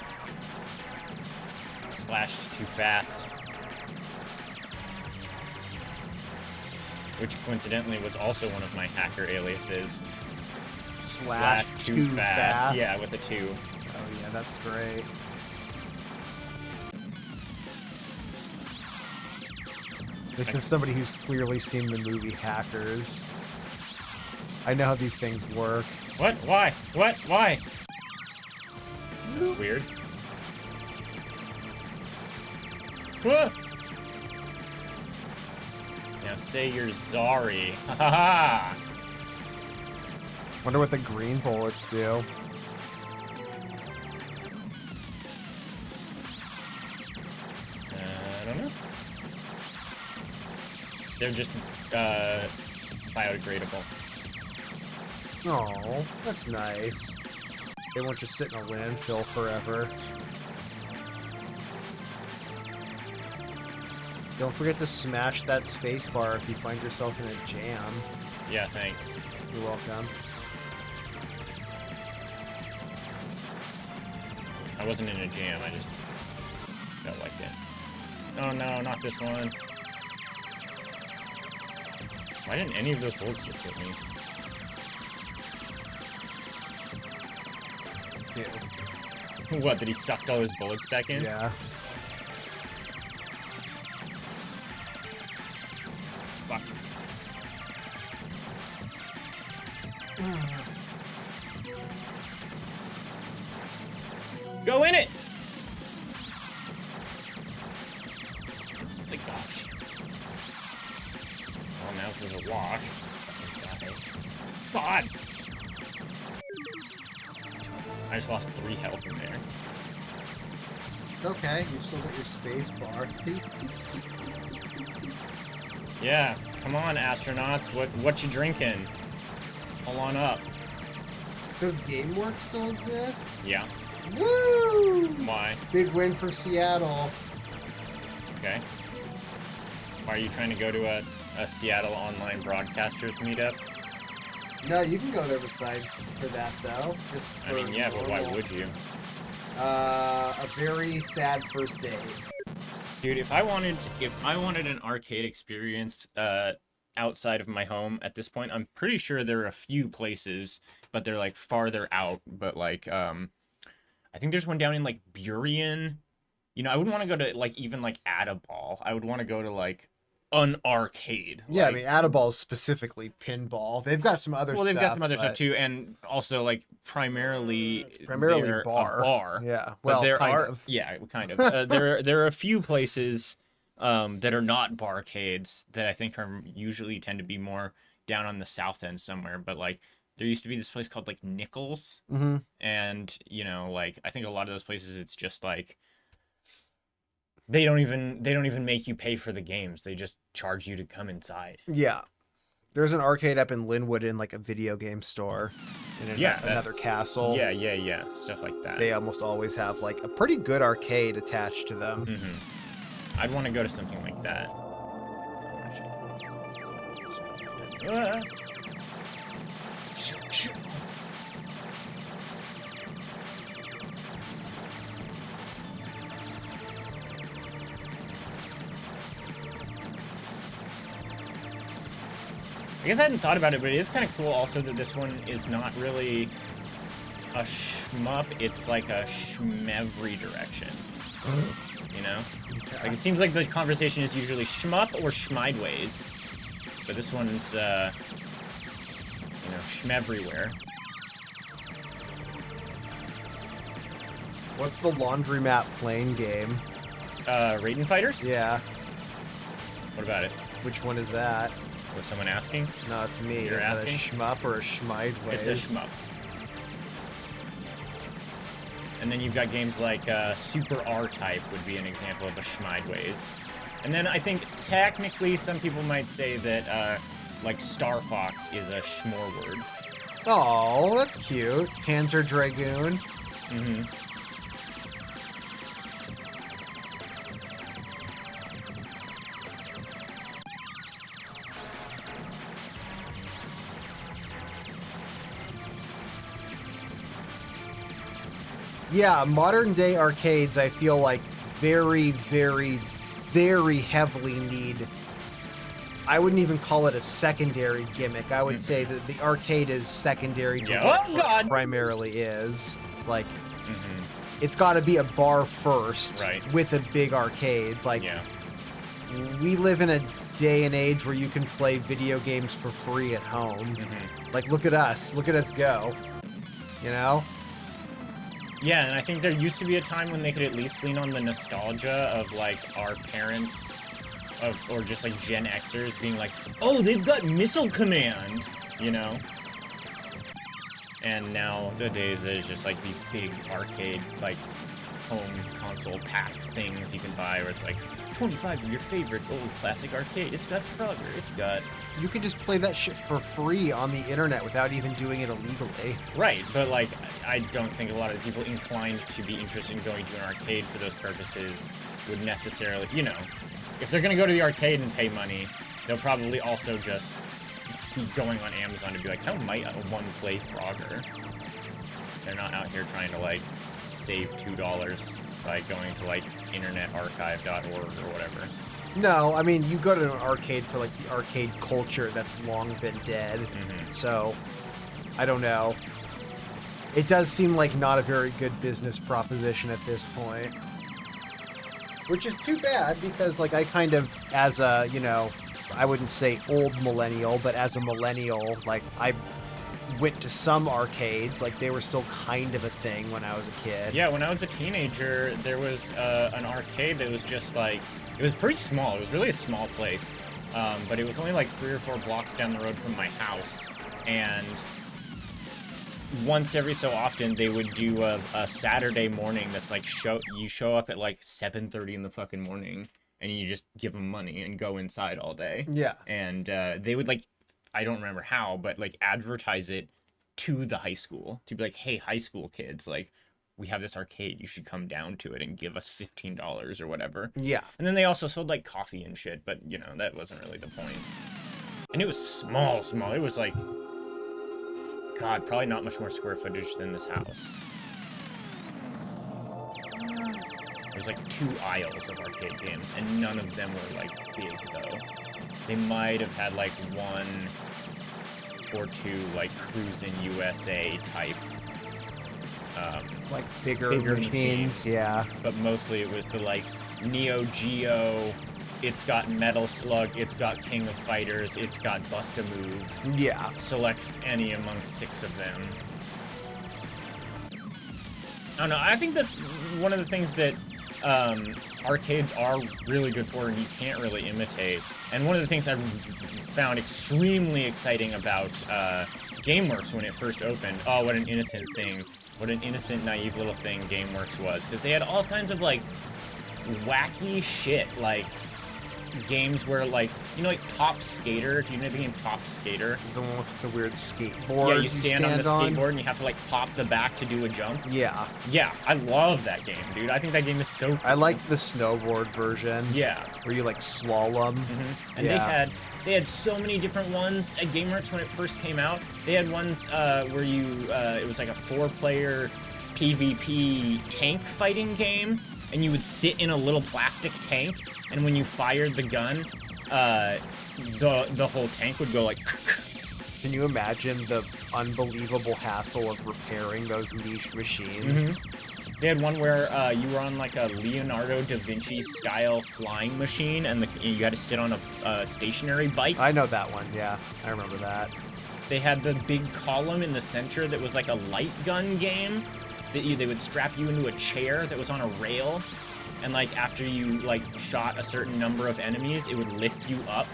Slashed too fast. Which coincidentally was also one of my hacker aliases. Slash too fast? Yeah, with a 2. Oh yeah, that's great. This is somebody who's clearly seen the movie Hackers. I know how these things work. What? Why? What? Why? That's weird. What? Now say you're Zari. Ha ha ha! Wonder what the green bullets do. I don't know. They're just biodegradable. Oh, that's nice. They won't just sit in a landfill forever. Don't forget to smash that space bar if you find yourself in a jam. Yeah, thanks. You're welcome. I wasn't in a jam, I just felt like it. Oh no, not this one. Why didn't any of those bullets just hit me? Ew. What, did he suck all his bullets back in? Yeah. Fuck. Go in it! It's the gosh. Well, now this is a wash. God! I just lost 3 health in there. Okay, you've still got your space bar. Yeah, come on, astronauts. What you drinking? Hold on up. Does GameWorks still exist? Yeah. Woo! Why? Big win for Seattle. Okay. Why are you trying to go to a Seattle online broadcasters meetup? No, you can go there besides for that though. Just for I mean, yeah, but why would you? A very sad first date. Dude, if I wanted an arcade experience outside of my home at this point, I'm pretty sure there are a few places, but they're like farther out. But like, I think there's one down in like Burien. You know, I wouldn't want to go to like even like Adaball. I would want to go to like an arcade. Yeah, like, I mean, Adaball's specifically pinball. They've got some other stuff. well, they've got some other but stuff too, and also like primarily they're bar. a bar. Yeah, But well, there kind are, of. yeah, kind of. There are a few places that are not barcades that I think are usually tend to be more down on the south end somewhere. But like there used to be this place called like Nichols, Mm-hmm. and you know, like I think a lot of those places it's just like they don't even make you pay for the games. They just charge you to come inside. Yeah. There's an arcade up in Linwood in like a video game store in another that's- castle. Yeah, stuff like that. They almost always have like a pretty good arcade attached to them. I'd want to go to something like that. Ah. I guess I hadn't thought about it, but it is kind of cool also that this one is not really a shmup, it's like a shmevry direction. You know? Like, it seems like the conversation is usually shmup or schmideways. But this one's, you know, shmeverywhere. What's the laundromat plane game? Raiden Fighters? Yeah. What about it? Which one is that? Was someone asking? No, it's me. You're Is that asking? a shmup or a schmideways? It's a shmup. And then you've got games like Super R-Type would be an example of a schmideways. And then I think technically some people might say that like Star Fox is a schmorword. Oh, that's cute. Panzer Dragoon. Mm-hmm. Yeah, modern day arcades, I feel like very, very, very heavily need. I wouldn't even call it a secondary gimmick. I would say that the arcade is secondary to Yeah. what Oh, God! it primarily is. Like, Mm-hmm. it's got to be a bar first Right. with a big arcade. Like, Yeah. we live in a day and age where you can play video games for free at home. Mm-hmm. Like, look at us. Look at us go. You know? Yeah, and I think there used to be a time when they could at least lean on the nostalgia of like our parents or just like Gen Xers being like, oh, they've got Missile Command, you know? And nowadays there's just like these big arcade like home console pack things you can buy where it's like 25 of your favorite old classic arcade. It's got Frogger, it's got... You can just play that shit for free on the internet without even doing it illegally. Right, but like, I don't think a lot of the people inclined to be interested in going to an arcade for those purposes would necessarily, you know, if they're gonna go to the arcade and pay money, they'll probably also just keep going on Amazon to be like, how might one play Frogger? They're not out here trying to like save $2 by going to like internetarchive.org or whatever. No, I mean, you go to an arcade for like the arcade culture that's long been dead. So, I don't know. It does seem like not a very good business proposition at this point. Which is too bad because like I kind of, as a, you know, I wouldn't say old millennial, but as a millennial, like I went to some arcades, like they were still kind of a thing when I was a kid. Yeah, when I was a teenager, there was an arcade that was just like, it was pretty small. It was really a small place, but it was only like 3 or 4 blocks down the road from my house. And once every so often, they would do a Saturday morning that's like you show up at like 7:30 in the fucking morning, and you just give them money and go inside all day. Yeah. And they would like, I don't remember how, but like advertise it to the high school to be like, hey, high school kids, like we have this arcade, you should come down to it and give us $15 or whatever. Yeah. And then they also sold like coffee and shit, but you know, that wasn't really the point. And it was small. It was like, God, probably not much more square footage than this house. There's like 2 aisles of arcade games, and none of them were like big though. They might have had like 1 or 2 like Cruisin' USA type Like bigger machines, games. yeah. But mostly it was the like Neo Geo, it's got Metal Slug, it's got King of Fighters, it's got Bust-A-Move. Yeah. Select any among 6 of them. I don't know, I think that one of the things that arcades are really good for and you can't really imitate, and one of the things I found extremely exciting about GameWorks when it first opened, oh, what an innocent thing, what an innocent, naive little thing GameWorks was, because they had all kinds of, like, wacky shit, like, games where, like, you know, like Top Skater, do you know the game Top Skater? The one with the weird skateboard. Yeah, you stand on the skateboard and you have to, like, pop the back to do a jump. Yeah. Yeah, I love that game, dude. I think that game is so cool. I like the snowboard version. Yeah. Where you, like, slalom. And they had so many different ones at GameWorks when it first came out. They had ones where you, it was like a 4-player PvP tank fighting game, and you would sit in a little plastic tank, and when you fired the gun, the whole tank would go like... Can you imagine the unbelievable hassle of repairing those niche machines? They had one where you were on like a Leonardo da Vinci style flying machine, and you had to sit on a stationary bike. I know that one, yeah. I remember that. They had the big column in the center that was like a light gun game. They would strap you into a chair that was on a rail, and like after you like shot a certain number of enemies, it would lift you up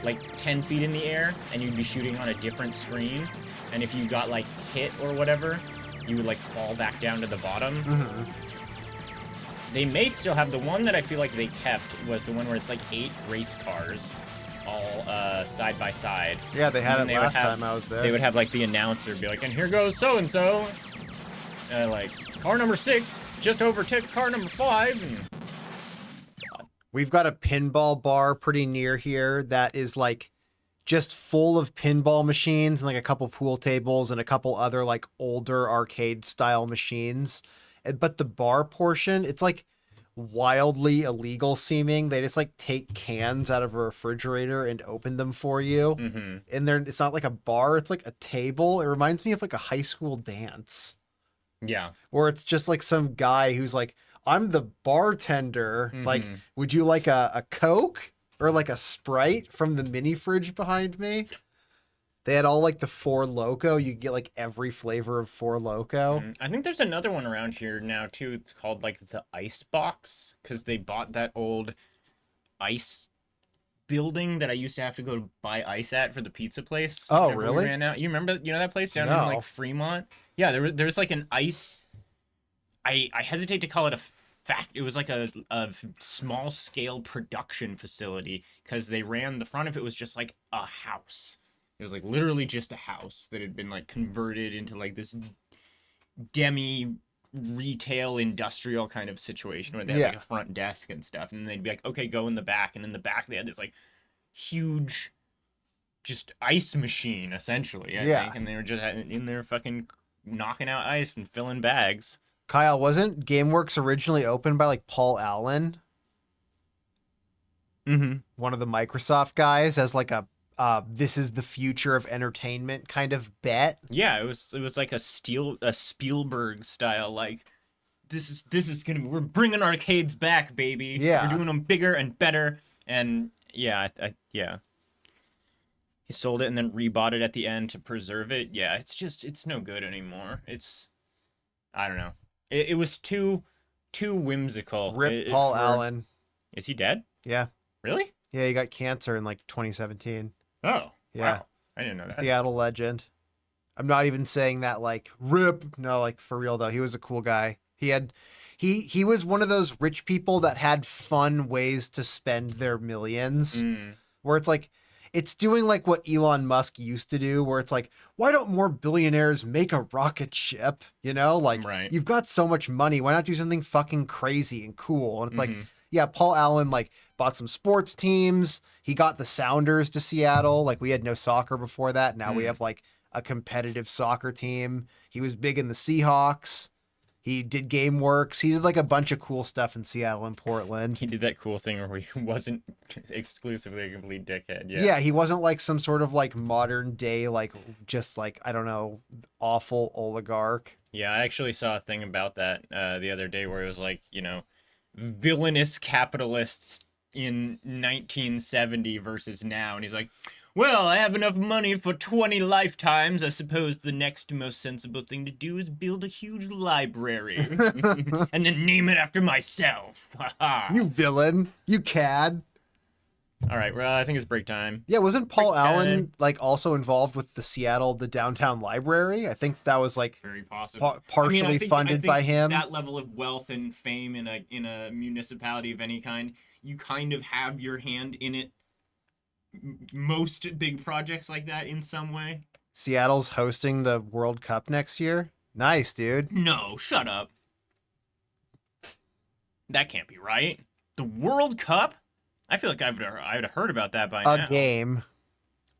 like 10 feet in the air, and you'd be shooting on a different screen. And if you got like hit or whatever, you would like fall back down to the bottom. They may still have the one that I feel like they kept was the one where it's like 8 race cars all side by side. Yeah, they had it last time I was there. They would have like the announcer be like, and here goes so and so. Like, car number 6 just overtook car number 5. And... We've got a pinball bar pretty near here that is like just full of pinball machines and like a couple pool tables and a couple other like older arcade style machines. But the bar portion, it's like wildly illegal seeming. They just like take cans out of a refrigerator and open them for you. And it's not like a bar, it's like a table. It reminds me of like a high school dance. Yeah. Or it's just like some guy who's like, I'm the bartender. Like, would you like a Coke or like a Sprite from the mini fridge behind me? They had all like the Four Loko. You get like every flavor of Four Loko. I think there's another one around here now too. It's called like the Ice Box, because they bought that old ice building that I used to have to go to buy ice at for the pizza place. Oh, whenever we really? ran out. You remember, that place down in No. like Fremont? Yeah, there's like an ice. I hesitate to call it a fact. It was like a small scale production facility because they ran the front of it was just like a house. It was like literally just a house that had been like converted into like this demi retail industrial kind of situation where they had like Yeah. a front desk and stuff, and they'd be like, okay, go in the back, and in the back they had this like huge just ice machine essentially, I Yeah. think, and they were just in there fucking knocking out ice and filling bags. Kyle, wasn't GameWorks originally opened by like Paul Allen, Mm-hmm. one of the Microsoft guys, as like a this is the future of entertainment kind of bet? Yeah, it was like a Spielberg style, like this is gonna we're bringing arcades back, baby. Yeah. We're doing them bigger and better, and yeah, yeah. He sold it and then rebought it at the end to preserve it. Yeah, it's no good anymore. I don't know. It was too whimsical. Rip Paul Allen. Is he dead? Yeah. Really? Yeah, he got cancer in like 2017. Oh, Yeah. wow. I didn't know that. Seattle legend. I'm not even saying that like rip. No, like for real though. He was a cool guy. He was one of those rich people that had fun ways to spend their millions. Mm. Where it's like it's doing like what Elon Musk used to do, where it's like, why don't more billionaires make a rocket ship? You know, like Right. you've got so much money. Why not do something fucking crazy and cool? And it's like, Mhm. yeah, Paul Allen like bought some sports teams. He got the Sounders to Seattle. Like we had no soccer before that. Now we Mm. have like a competitive soccer team. He was big in the Seahawks. He did GameWorks. He did like a bunch of cool stuff in Seattle and Portland. He did that cool thing where he wasn't exclusively a complete dickhead. Yeah. Yeah, he wasn't like some sort of like modern day, like just like, I don't know, awful oligarch. Yeah, I actually saw a thing about that the other day where it was like, villainous capitalists in 1970 versus now. And he's like, well, I have enough money for 20 lifetimes. I suppose the next most sensible thing to do is build a huge library and then name it after myself. You villain. You cad. All right, well, I think it's break time. Yeah, wasn't Paul Break Allen time. like also involved with the downtown library? I think that was like Very possible. partially I think funded by him. That level of wealth and fame in a municipality of any kind, you kind of have your hand in it. Most big projects like that in some way. Seattle's hosting the World Cup next year. Nice, dude. No, shut up. That can't be right. The World Cup? I feel like I'd have heard about that by now. A game.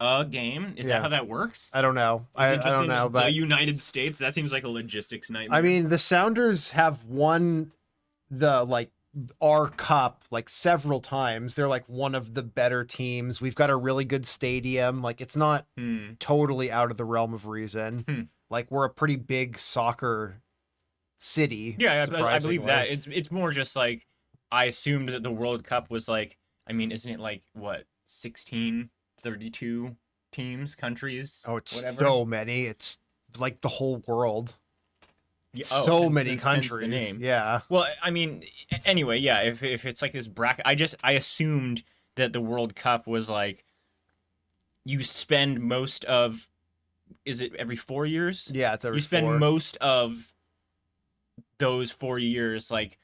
A game? Is Yeah. that how that works? I don't know. Is I it just don't in know, the but United States? That seems like a logistics nightmare. I mean, the Sounders have won the like our cup like several times. They're like one of the better teams. We've got a really good stadium. Like it's not totally out of the realm of reason. Hmm. Like we're a pretty big soccer city. Yeah, I surprisingly. believe that. It's more just like I assumed that the World Cup was like, I mean, isn't it like what, 16, 32 teams, countries? Oh, it's whatever? so many. It's like the whole world. Yeah, So hence many hence countries. The name. Yeah. Well, I mean, anyway, yeah. If it's like this bracket, I assumed that the World Cup was like you spend most of, is it every 4 years? Yeah, it's every You spend 4. most of those 4 years like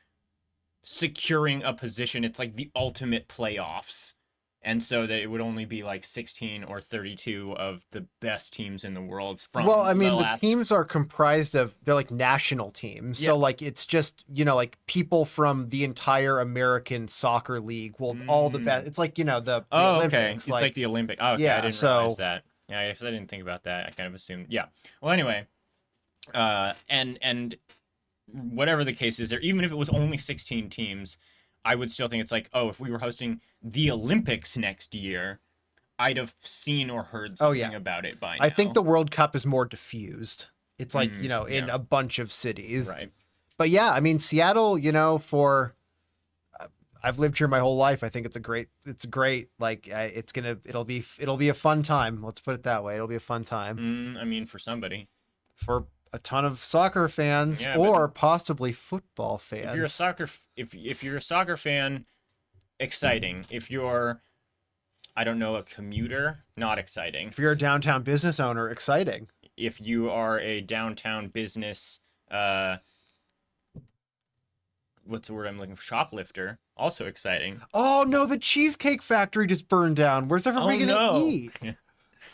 securing a position. It's like the ultimate playoffs. And so that it would only be like 16 or 32 of the best teams in the world from Well, I mean, the last- teams are comprised of, they're like national teams. So, Yeah. like, it's just, like people from the entire American Soccer League will all the best. It's like, the Oh, Olympics. okay. It's like the Olympic. Oh, okay. Yeah, I didn't so- realize that. Yeah, I guess I didn't think about that. I kind of assumed. Yeah. Well, anyway, and whatever the case is, there, even if it was only 16 teams, I would still think it's like, oh, if we were hosting the Olympics next year, I'd have seen or heard Oh, something yeah. about it by now. I think the World Cup is more diffused. It's like, in yeah. a bunch of cities. Right. But yeah, I mean, Seattle, for I've lived here my whole life. I think it's great. Like it'll be a fun time. Let's put it that way. It'll be a fun time I mean, for somebody. for a ton of soccer fans Yeah, or possibly football fans. If you're a soccer, if you're a soccer fan, exciting. If you're I don't know, a commuter, not exciting. If you're a downtown business owner, exciting. If you are a downtown business, what's the word I'm looking for? Shoplifter, also exciting. Oh no, the Cheesecake Factory just burned down. Where's everybody gonna eat?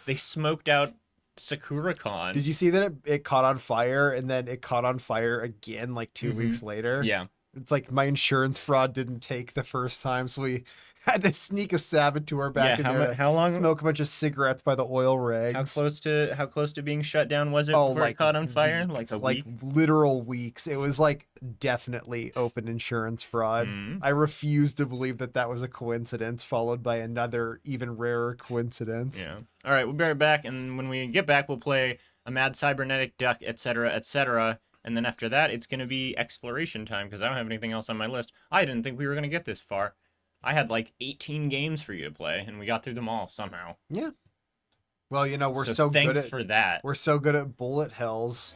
They smoked out SakuraCon. Did you see that it caught on fire and then it caught on fire again like 2 weeks later? Yeah. It's like my insurance fraud didn't take the first time, so we had to sneak a saboteur back in there. How long? Smoke a bunch of cigarettes by the oil rigs. How close to being shut down was it before it caught on fire? Weeks, Like a week? Literal weeks. It was like definitely open insurance fraud. I refuse to believe that was a coincidence followed by another even rarer coincidence. Yeah. All right, we'll be right back, and when we get back, we'll play a Mad Cybernetic Duck, etc., etc. And then after that, it's going to be exploration time because I don't have anything else on my list. I didn't think we were going to get this far. I had like 18 games for you to play, and we got through them all somehow. Yeah. Well, you know, we're so good thanks for that. We're so good at bullet hells.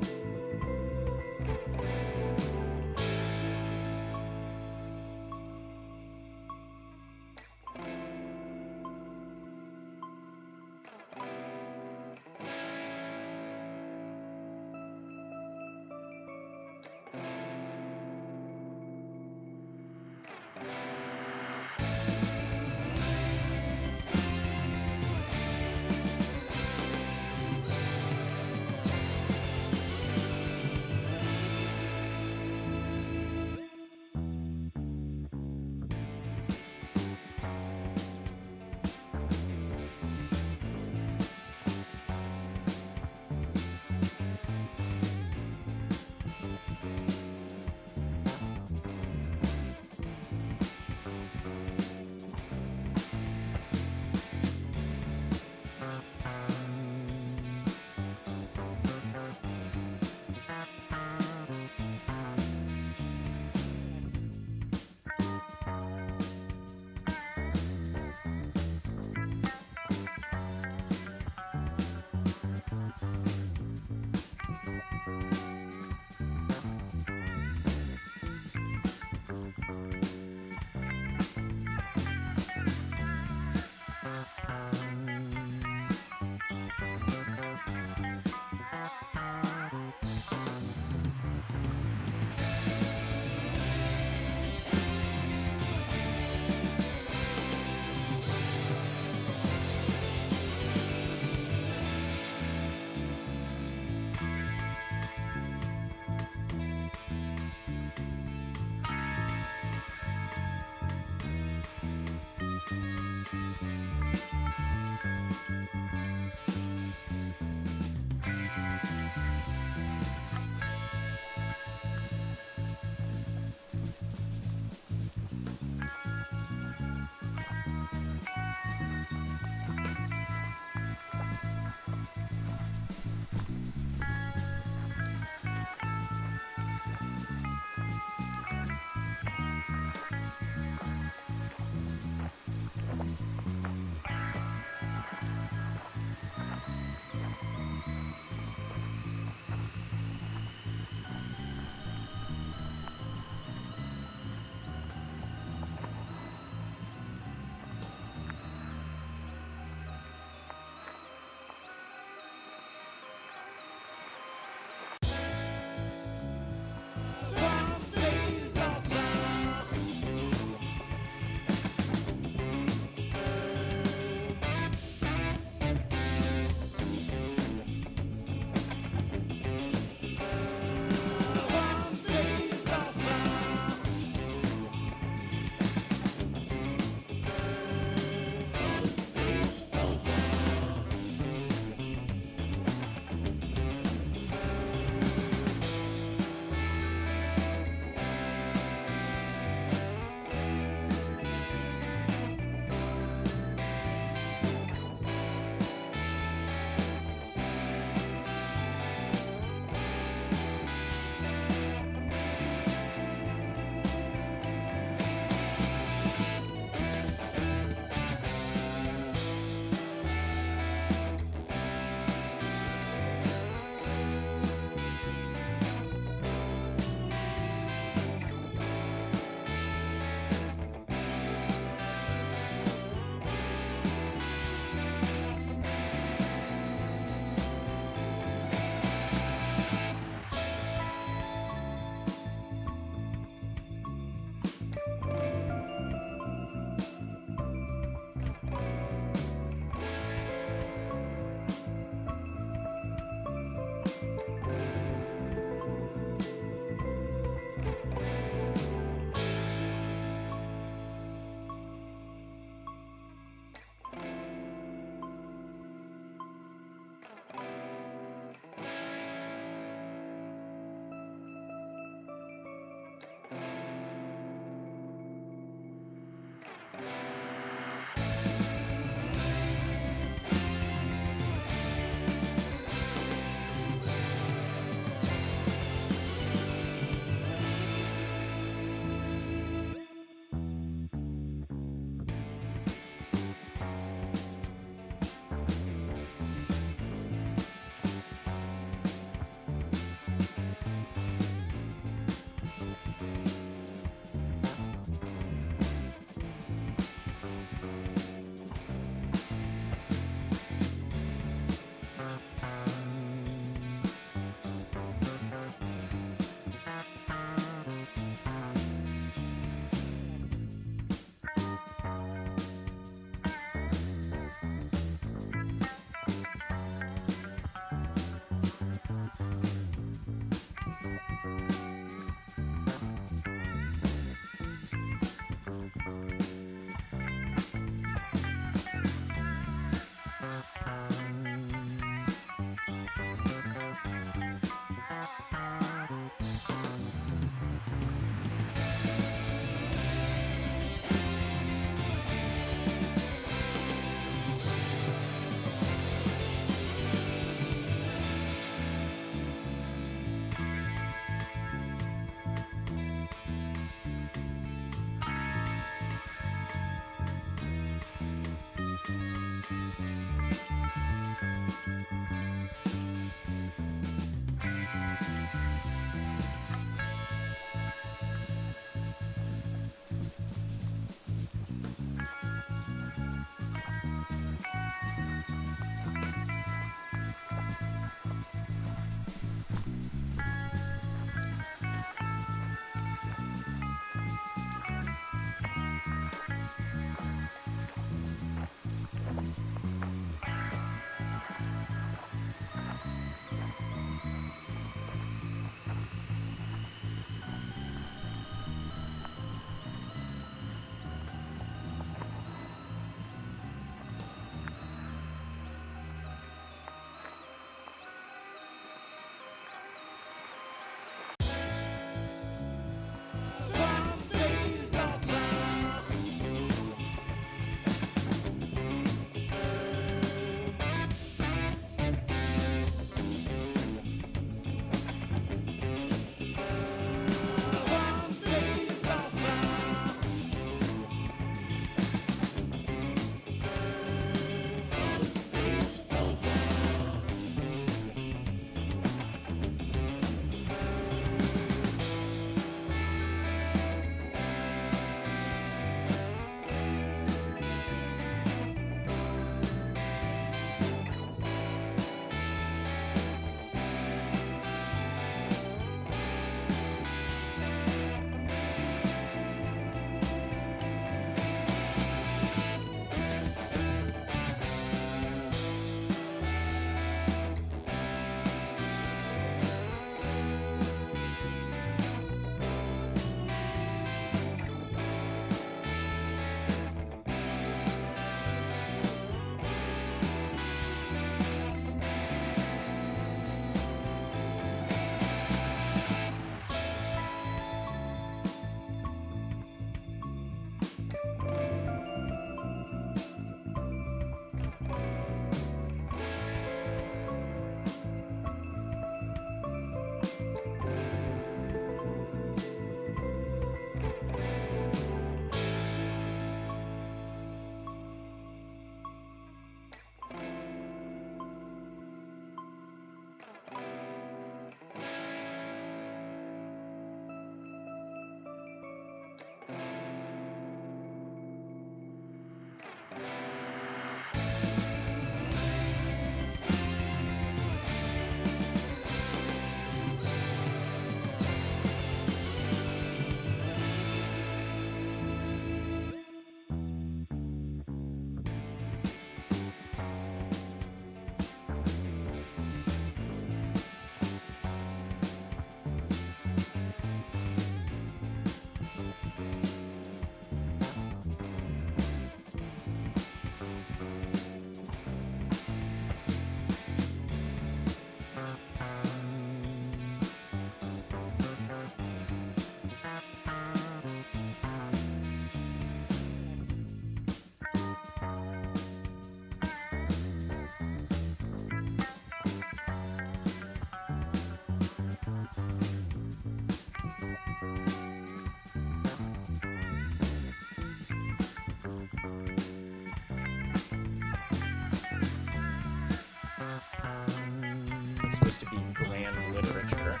supposed to be grand literature.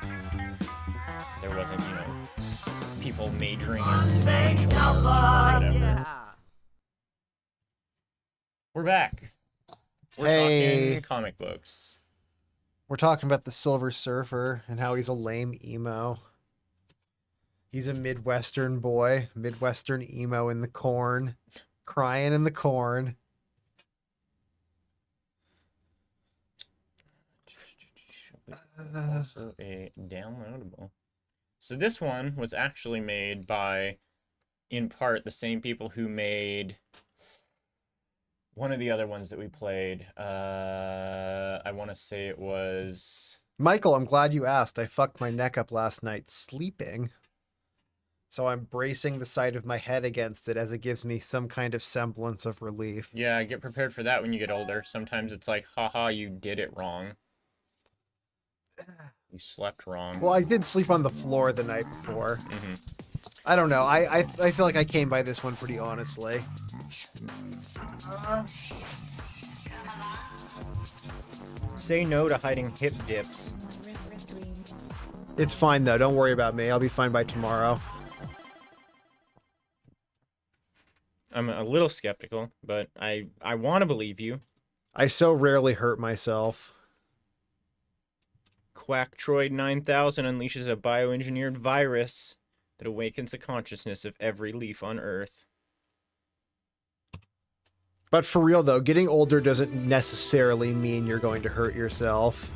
There wasn't, people majoring in Spanish or whatever. We're back. We're talking comic books. We're talking about the Silver Surfer and how he's a lame emo. He's a Midwestern boy, Midwestern emo in the corn, crying in the corn. Also a downloadable. So this one was actually made by, in part, the same people who made one of the other ones that we played. I want to say it was... Michael, I'm glad you asked. I fucked my neck up last night sleeping. So I'm bracing the side of my head against it as it gives me some kind of semblance of relief. Yeah, get prepared for that when you get older. Sometimes it's like, haha, you did it wrong. You slept wrong. Well, I did sleep on the floor the night before. Mm-hmm. I don't know. I feel like I came by this one pretty honestly. Say no to hiding hip dips. It's fine, though. Don't worry about me. I'll be fine by tomorrow. I'm a little skeptical, but I want to believe you. I so rarely hurt myself. Quacktroid 9000 unleashes a bioengineered virus that awakens the consciousness of every leaf on Earth. But for real, though, getting older doesn't necessarily mean you're going to hurt yourself.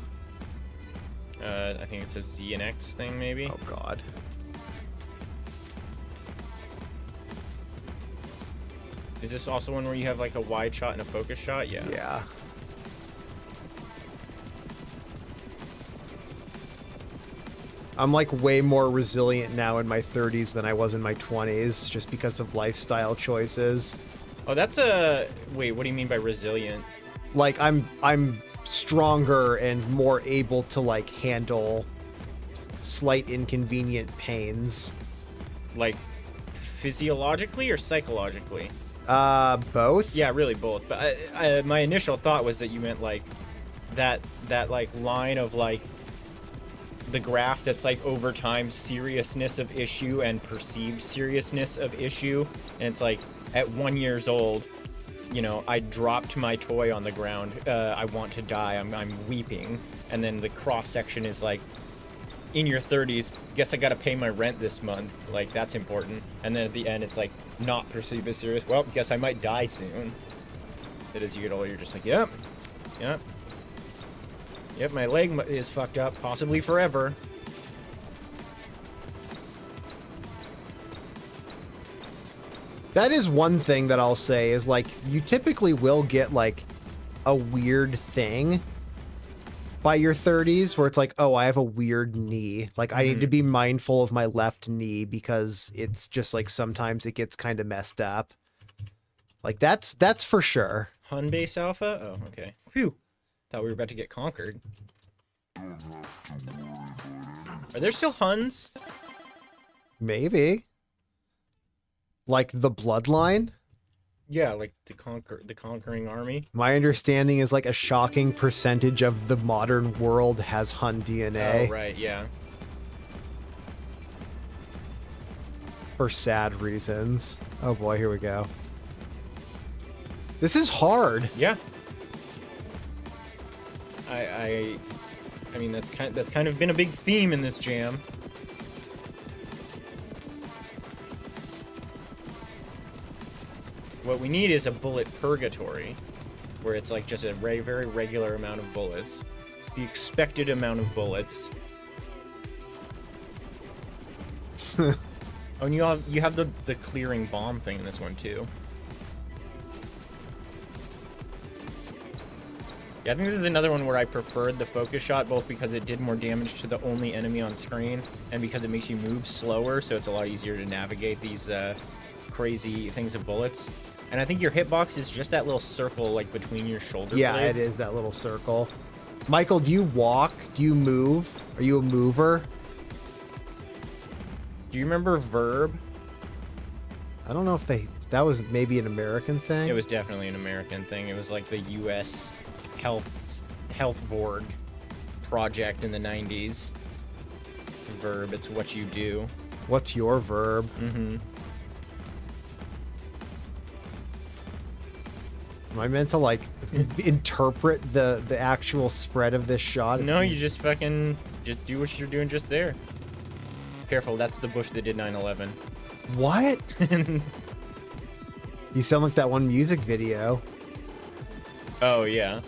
I think it's a Z and X thing, maybe? Oh, God. Is this also one where you have like a wide shot and a focus shot? Yeah. Yeah. I'm like way more resilient now in my 30s than I was in my 20s just because of lifestyle choices. Oh, that's a... Wait, what do you mean by resilient? Like I'm stronger and more able to like handle slight inconvenient pains. Like physiologically or psychologically? Both? Yeah, really both. But my initial thought was that you meant like that like line of like the graph that's like over time seriousness of issue and perceived seriousness of issue, and it's like at 1 year old, I dropped my toy on the ground. I want to die. I'm weeping, and then the cross section is like in your 30s. Guess I got to pay my rent this month. Like that's important. And then at the end, it's like not perceived as serious. Well, guess I might die soon. That as you get older, you're just like, yep. Yep, my leg is fucked up, possibly forever. That is one thing that I'll say is like you typically will get like a weird thing by your 30s where it's like, oh, I have a weird knee. Like I need to be mindful of my left knee because it's just like sometimes it gets kind of messed up. Like that's for sure. Hun base alpha? Oh, okay. Phew. Thought we were about to get conquered. Are there still Huns? Maybe. Like the bloodline? Yeah, like the conquering army. My understanding is like a shocking percentage of the modern world has Hun DNA. Oh, right, yeah. For sad reasons. Oh boy, here we go. This is hard. Yeah. I mean that's kind of been a big theme in this jam. What we need is a bullet purgatory, where it's like just a very regular amount of bullets, the expected amount of bullets. Oh, and you have the clearing bomb thing in this one too. Yeah, I think this is another one where I preferred the focus shot, both because it did more damage to the only enemy on screen, and because it makes you move slower, so it's a lot easier to navigate these crazy things of bullets. And I think your hitbox is just that little circle, like, between your shoulder Yeah, blades. it is that little circle. Michael, do you walk? Do you move? Are you a mover? Do you remember Verb? I don't know if that was maybe an American thing. It was definitely an American thing. It was like the U.S. health board project in the 90s. Verb, it's what you do. What's your verb? Mm-hmm. Am I meant to like interpret the actual spread of this shot? No, you just fucking just do what you're doing just there. Careful, that's the bush that did 9/11. What? You sound like that one music video. Oh yeah.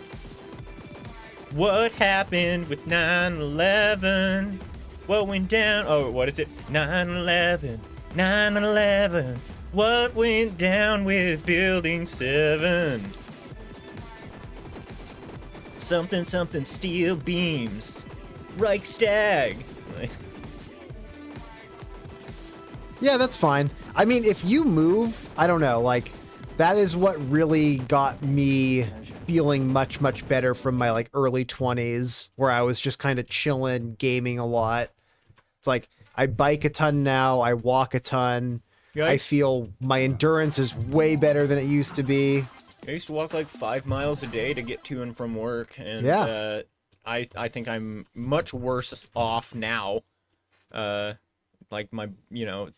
What happened with 9/11? What went down? Oh, what is it? 9/11. 9/11. What went down with Building 7? Something, something, steel beams. Reichstag. Yeah, that's fine. I mean, if you move, I don't know, like, that is what really got me feeling much, much better from my, like, early 20s, where I was just kind of chilling, gaming a lot. It's like, I bike a ton now, I walk a ton. I feel my endurance is way better than it used to be. I used to walk like 5 miles a day to get to and from work, and Yeah. I think I'm much worse off now. Like my,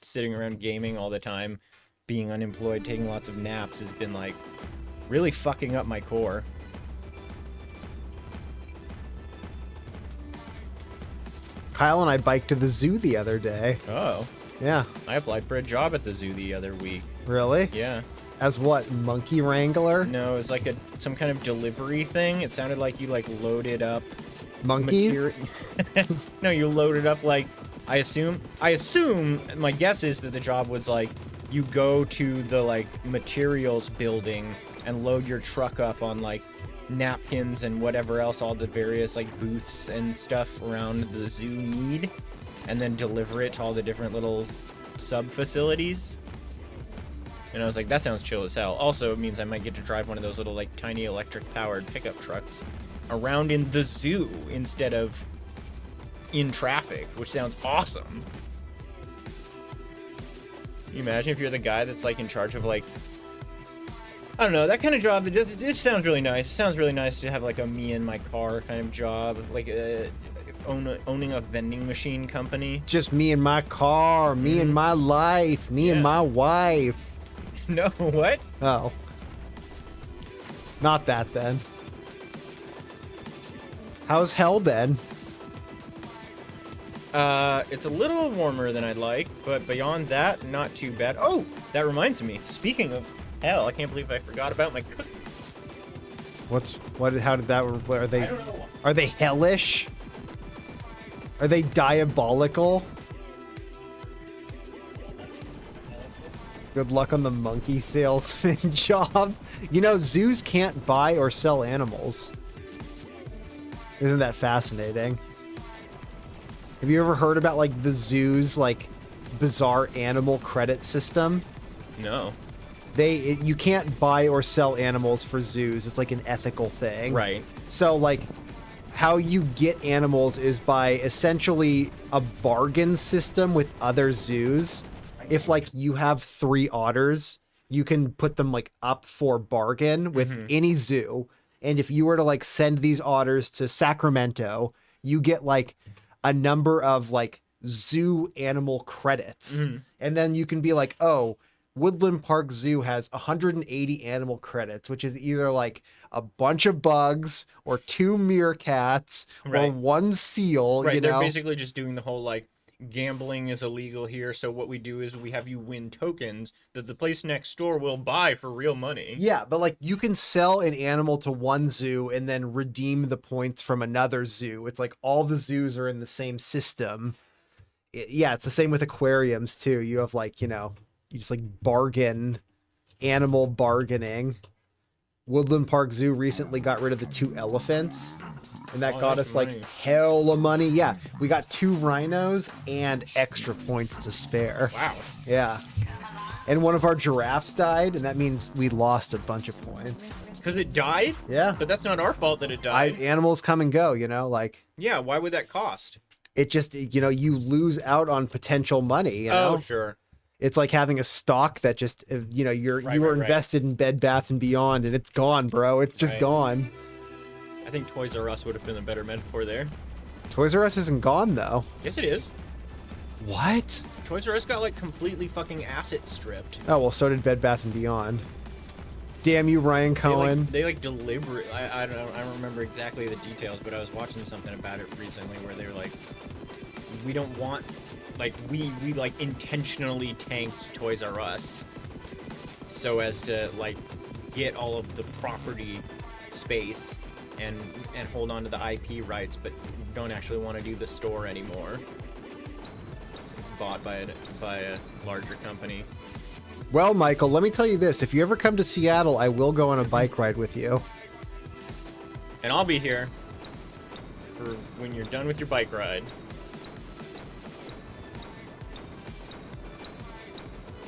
sitting around gaming all the time, being unemployed, taking lots of naps has been like really fucking up my core. Kyle and I biked to the zoo the other day. Oh, Yeah. I applied for a job at the zoo the other week. Really? Yeah. As what, monkey wrangler? No, it was like some kind of delivery thing. It sounded like you like loaded up Monkeys? No, you loaded up like I assume my guess is that the job was like you go to the like materials building and load your truck up on like napkins and whatever else all the various like booths and stuff around the zoo need, and then deliver it to all the different little sub facilities. And I was like, that sounds chill as hell. Also, it means I might get to drive one of those little like tiny electric powered pickup trucks around in the zoo instead of in traffic, which sounds awesome. Can you imagine if you're the guy that's like in charge of like, I don't know, that kind of job? It sounds really nice. It sounds really nice to have like a me and my car kind of job, like owning a vending machine company. Just me and my car, me and my life, me and my wife. No, what? Oh. Not that then. How's hell been? It's a little warmer than I'd like, but beyond that, not too bad. Oh, that reminds me. Speaking of hell, I can't believe I forgot about my cookie. How did that, are I don't know. are they hellish? Are they diabolical? Good luck on the monkey salesman job. You know, zoos can't buy or sell animals. Isn't that fascinating? Have you ever heard about like the zoo's like bizarre animal credit system? No. You can't buy or sell animals for zoos. It's like an ethical thing. Right. So like how you get animals is by essentially a bargain system with other zoos. If like you have 3 otters, you can put them like up for bargain with any zoo. And if you were to like send these otters to Sacramento, you get like a number of like zoo animal credits. And then you can be like, oh, Woodland Park Zoo has 180 animal credits, which is either like a bunch of bugs or 2 meerkats or 1 seal. Right, you know? they're basically just doing the whole like gambling is illegal here, so what we do is we have you win tokens that the place next door will buy for real money. Yeah, but like you can sell an animal to one zoo and then redeem the points from another zoo. It's like all the zoos are in the same system. Yeah, it's the same with aquariums too. You have like, you just like bargain, animal bargaining. Woodland Park Zoo recently got rid of the 2 elephants. And that got us like hell of money. Yeah, we got 2 rhinos and extra points to spare. Wow. Yeah. And one of our giraffes died, and that means we lost a bunch of points. Because it died? Yeah. But that's not our fault that it died. Animals come and go, like. Yeah, why would that cost? It just, you lose out on potential money, you know? Oh, sure. It's like having a stock that just, you were invested in Bed Bath & Beyond, and it's gone, bro. It's just gone. I think Toys R Us would have been a better metaphor there. Toys R Us isn't gone though. Yes, it is. What? Toys R Us got like completely fucking asset stripped. Oh well, so did Bed Bath and Beyond. Damn you, Ryan Cohen. They like deliberate. I don't know. I don't remember exactly the details, but I was watching something about it recently where they were like, we don't want, like we like intentionally tanked Toys R Us so as to like get all of the property space and hold on to the IP rights, but don't actually want to do the store anymore. Bought by a larger company. Well, Michael, let me tell you this. If you ever come to Seattle, I will go on a bike ride with you. And I'll be here for when you're done with your bike ride.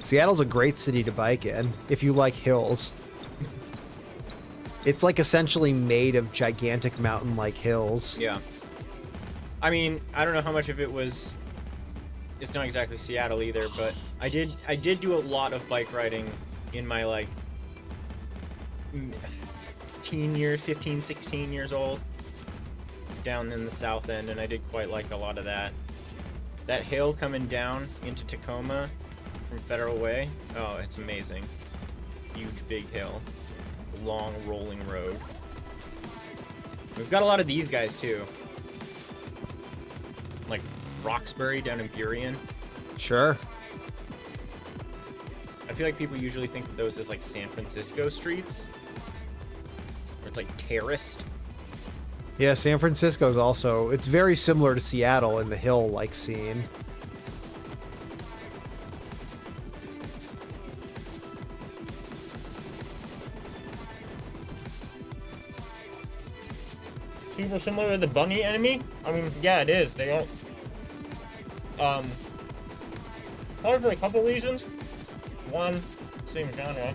Seattle's a great city to bike in, if you like hills. It's like essentially made of gigantic mountain-like hills. Yeah. I mean, I don't know how much of it was... It's not exactly Seattle either, but I did do a lot of bike riding in my, like, teen years, 15, 16 years old, down in the south end, and I did quite like a lot of that. That hill coming down into Tacoma from Federal Way, oh, it's amazing. Huge, big hill. Long, rolling road. We've got a lot of these guys, too. Like, Roxbury down in Burien. Sure. I feel like people usually think of those as like San Francisco streets. Or it's like terraced. Yeah, San Francisco's also... It's very similar to Seattle in the hill-like scene. Super similar to the Bunny Enemy? I mean, yeah, it is. They all... Probably for a couple reasons. One, same genre.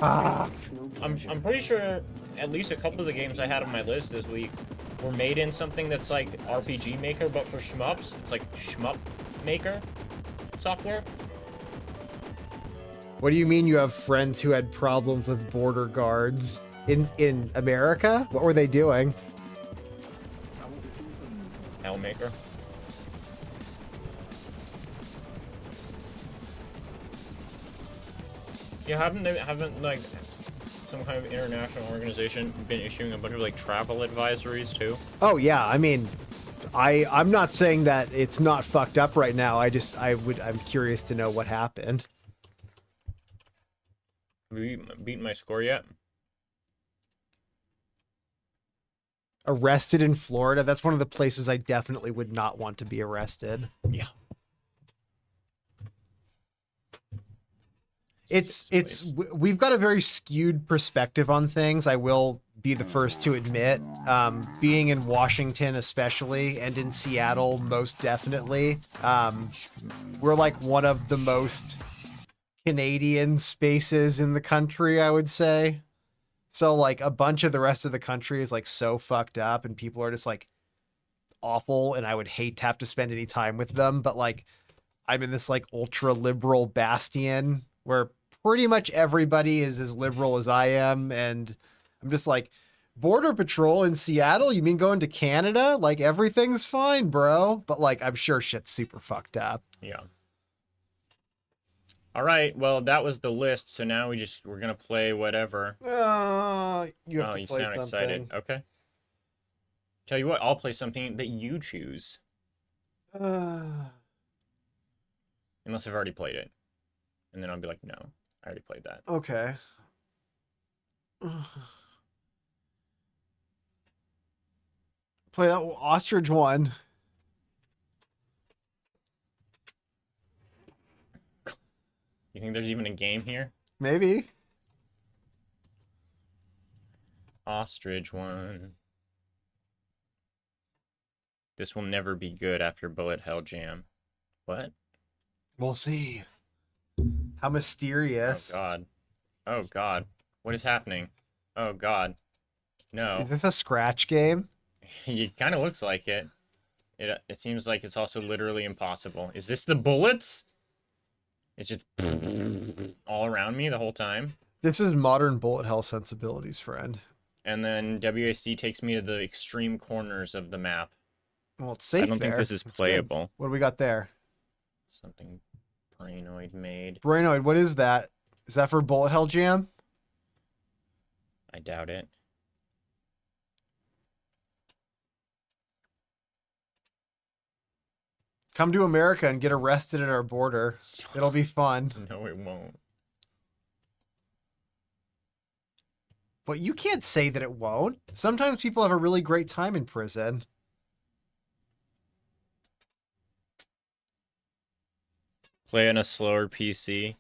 I'm pretty sure at least a couple of the games I had on my list this week were made in something that's like RPG Maker, but for shmups. It's like Shmup Maker software. What do you mean you have friends who had problems with border guards in America? What were they doing? Hellmaker. Yeah, haven't like some kind of international organization been issuing a bunch of like travel advisories too? Oh yeah, I mean, I'm not saying that it's not fucked up right now. I'm curious to know what happened. Have you beaten my score yet? Arrested in Florida. That's one of the places I definitely would not want to be arrested. Yeah. We've got a very skewed perspective on things. I will be the first to admit, being in Washington especially and in Seattle most definitely, we're like one of the most Canadian spaces in the country, I would say. So like a bunch of the rest of the country is like so fucked up and people are just like awful and I would hate to have to spend any time with them, but like I'm in this like ultra liberal bastion where pretty much everybody is as liberal as I am, and I'm just like, Border Patrol in Seattle? You mean going to Canada? Like, everything's fine, bro. But, like, I'm sure shit's super fucked up. Yeah. All right, well, that was the list, so now we're gonna play whatever. You have you to play sound something. excited. Okay. Tell you what, I'll play something that you choose. Unless I've already played it. And then I'll be like, no, I already played that. Okay. Play that Ostrich one. You think there's even a game here? Maybe. Ostrich one. This will never be good after Bullet Hell Jam. What? We'll see. How mysterious. Oh, God. Oh, God. What is happening? Oh, God. No. Is this a scratch game? It kind of looks like it. It seems like it's also literally impossible. Is this the bullets? It's just all around me the whole time. This is modern bullet hell sensibilities, friend. And then WASD takes me to the extreme corners of the map. Well, it's safe I don't think there. this is That's good. playable. What do we got there? Something Brainoid made. Brainoid, what is that? Is that for Bullet Hell Jam? I doubt it. Come to America and get arrested at our border. It'll be fun. No, it won't. But you can't say that it won't. Sometimes people have a really great time in prison. Play on a slower PC.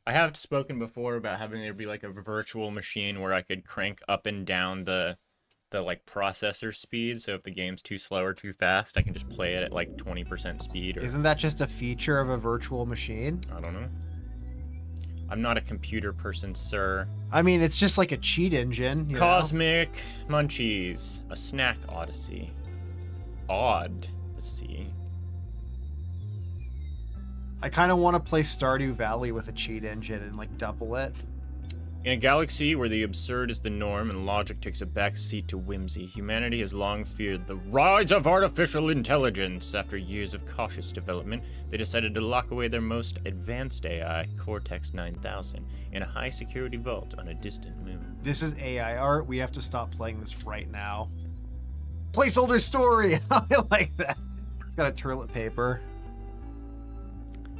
I have spoken before about having there be like a virtual machine where I could crank up and down the like processor speed. So if the game's too slow or too fast, I can just play it at like 20% speed. Or Isn't that just a feature of a virtual machine? I don't know. I'm not a computer person, sir. I mean, it's just like a cheat engine. You know? Cosmic Munchies, a snack odyssey. Odd to see. I kind of want to play Stardew Valley with a cheat engine and like double it. In a galaxy where the absurd is the norm and logic takes a back seat to whimsy, humanity has long feared the rise of artificial intelligence. After years of cautious development, they decided to lock away their most advanced AI, Cortex 9000, in a high-security vault on a distant moon. This is AI art. We have to stop playing this right now. Placeholder story. I like that. It's got a toilet paper.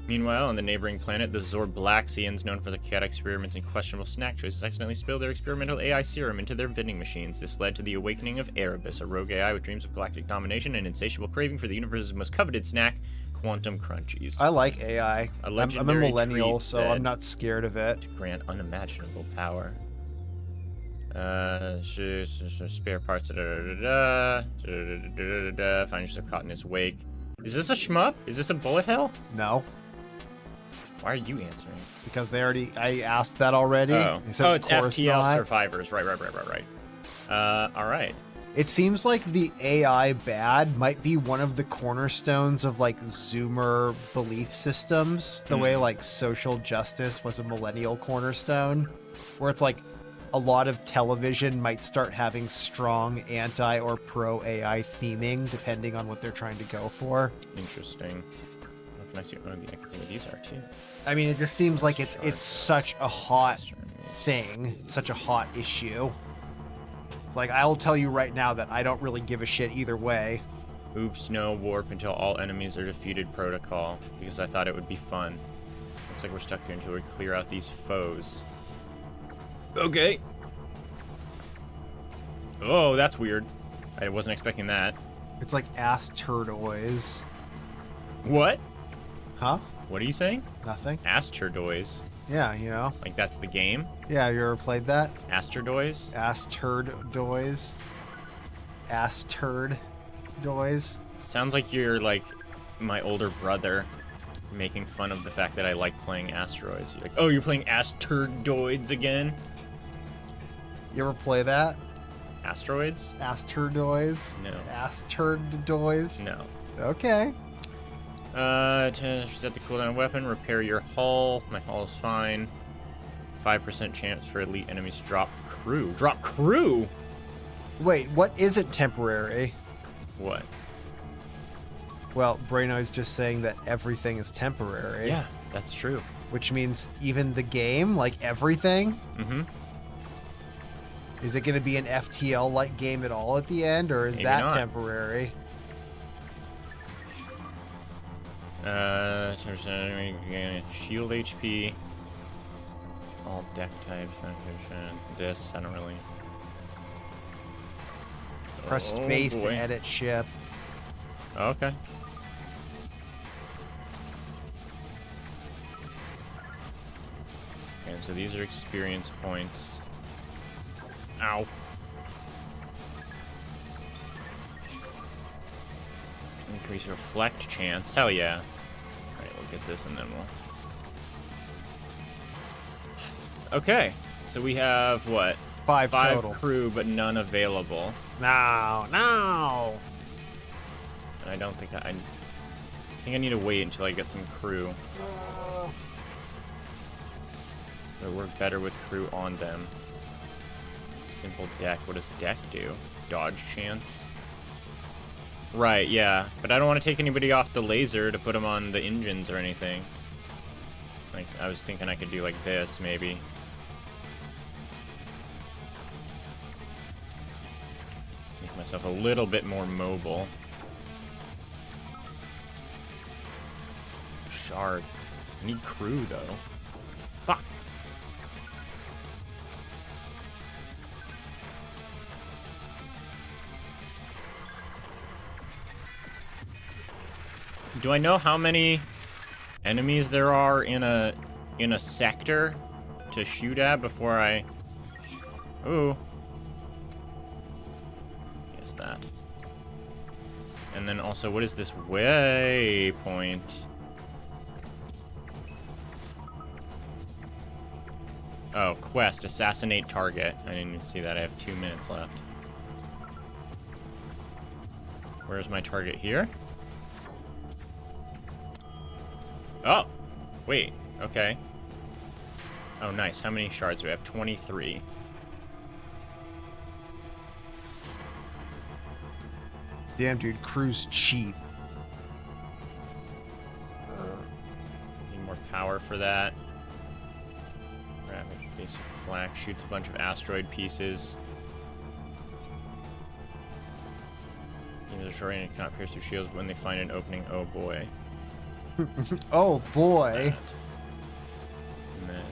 Meanwhile, on the neighboring planet, the Zorblaxians, known for their chaotic experiments and questionable snack choices, accidentally spilled their experimental AI serum into their vending machines. This led to the awakening of Erebus, a rogue AI with dreams of galactic domination and insatiable craving for the universe's most coveted snack, Quantum Crunchies. I like AI. A I'm a legendary millennial, treat so said I'm not scared of it. to grant unimaginable power. Spare parts. Find yourself caught in his wake. Is this a shmup? Is this a bullet hell? No, Why are you answering? because I asked that already. Oh, He said, it's "Of course FTL not." survivors. Right. All right. It seems like the AI bad might be one of the cornerstones of like Zoomer belief systems, the way like social justice was a millennial cornerstone, where it's like a lot of television might start having strong anti or pro AI theming depending on what they're trying to go for. Interesting. How can I see? Oh, I can see what these are too. I mean, it just seems like it's such a hot Sure. thing, such a hot issue. Like, I will tell you right now that I don't really give a shit either way. Oops, no warp until all enemies are defeated protocol, because I thought it would be fun. Looks like we're stuck here until we clear out these foes. Okay. Oh, that's weird. I wasn't expecting that. It's like ass turdoids. What? Huh? What are you saying? Nothing? Asturdoys. Yeah, you know. Like that's the game? Yeah, you ever played that? Asturdoys? Ass turdoids. Ass turd doys. Sounds like you're like my older brother making fun of the fact that I like playing asteroids. You're like, oh, you're playing Asturdoids again? You ever play that? Asteroids? Ass turdoids? No. Ass turdoids? No. Okay. To set the cooldown weapon, repair your hull. My hull is fine. 5% chance for elite enemies to drop crew. Drop crew? Wait, what isn't temporary? What? Well, Brainoid's just saying that everything is temporary. Yeah, that's true. Which means even the game, like everything? Mm-hmm. Is it going to be an FTL-like game at all at the end, or is Maybe that not. temporary? 10% shield HP. All deck types. This, I don't really. Press Oh, space boy. to edit ship. Okay. And so these are experience points. Ow. Increase reflect chance. Hell yeah. Alright, we'll get this and then we'll. Okay. So we have what? 5 5 total. crew, but none available. No, no. And I don't think I think I need to wait until I get some crew. It'll work better with crew on them. Simple deck. What does deck do? Dodge chance. Right, yeah. But I don't want to take anybody off the laser to put them on the engines or anything. Like, I was thinking I could do like this, maybe. Make myself a little bit more mobile. Shard. I need crew, though. Fuck. Do I know how many enemies there are in a sector to shoot at before I... Ooh. Yes, that. And then also, what is this waypoint? Oh, quest, assassinate target. I didn't even see that. I have 2 minutes left. Where's my target? Here? Oh! Wait, okay. Oh, nice. How many shards do we have? 23. Damn, dude, crew's cheap. Need more power for that. Rapid basic flak shoots a bunch of asteroid pieces. Even the short range cannot pierce through shields, but when they find an opening, oh boy. Oh boy. And then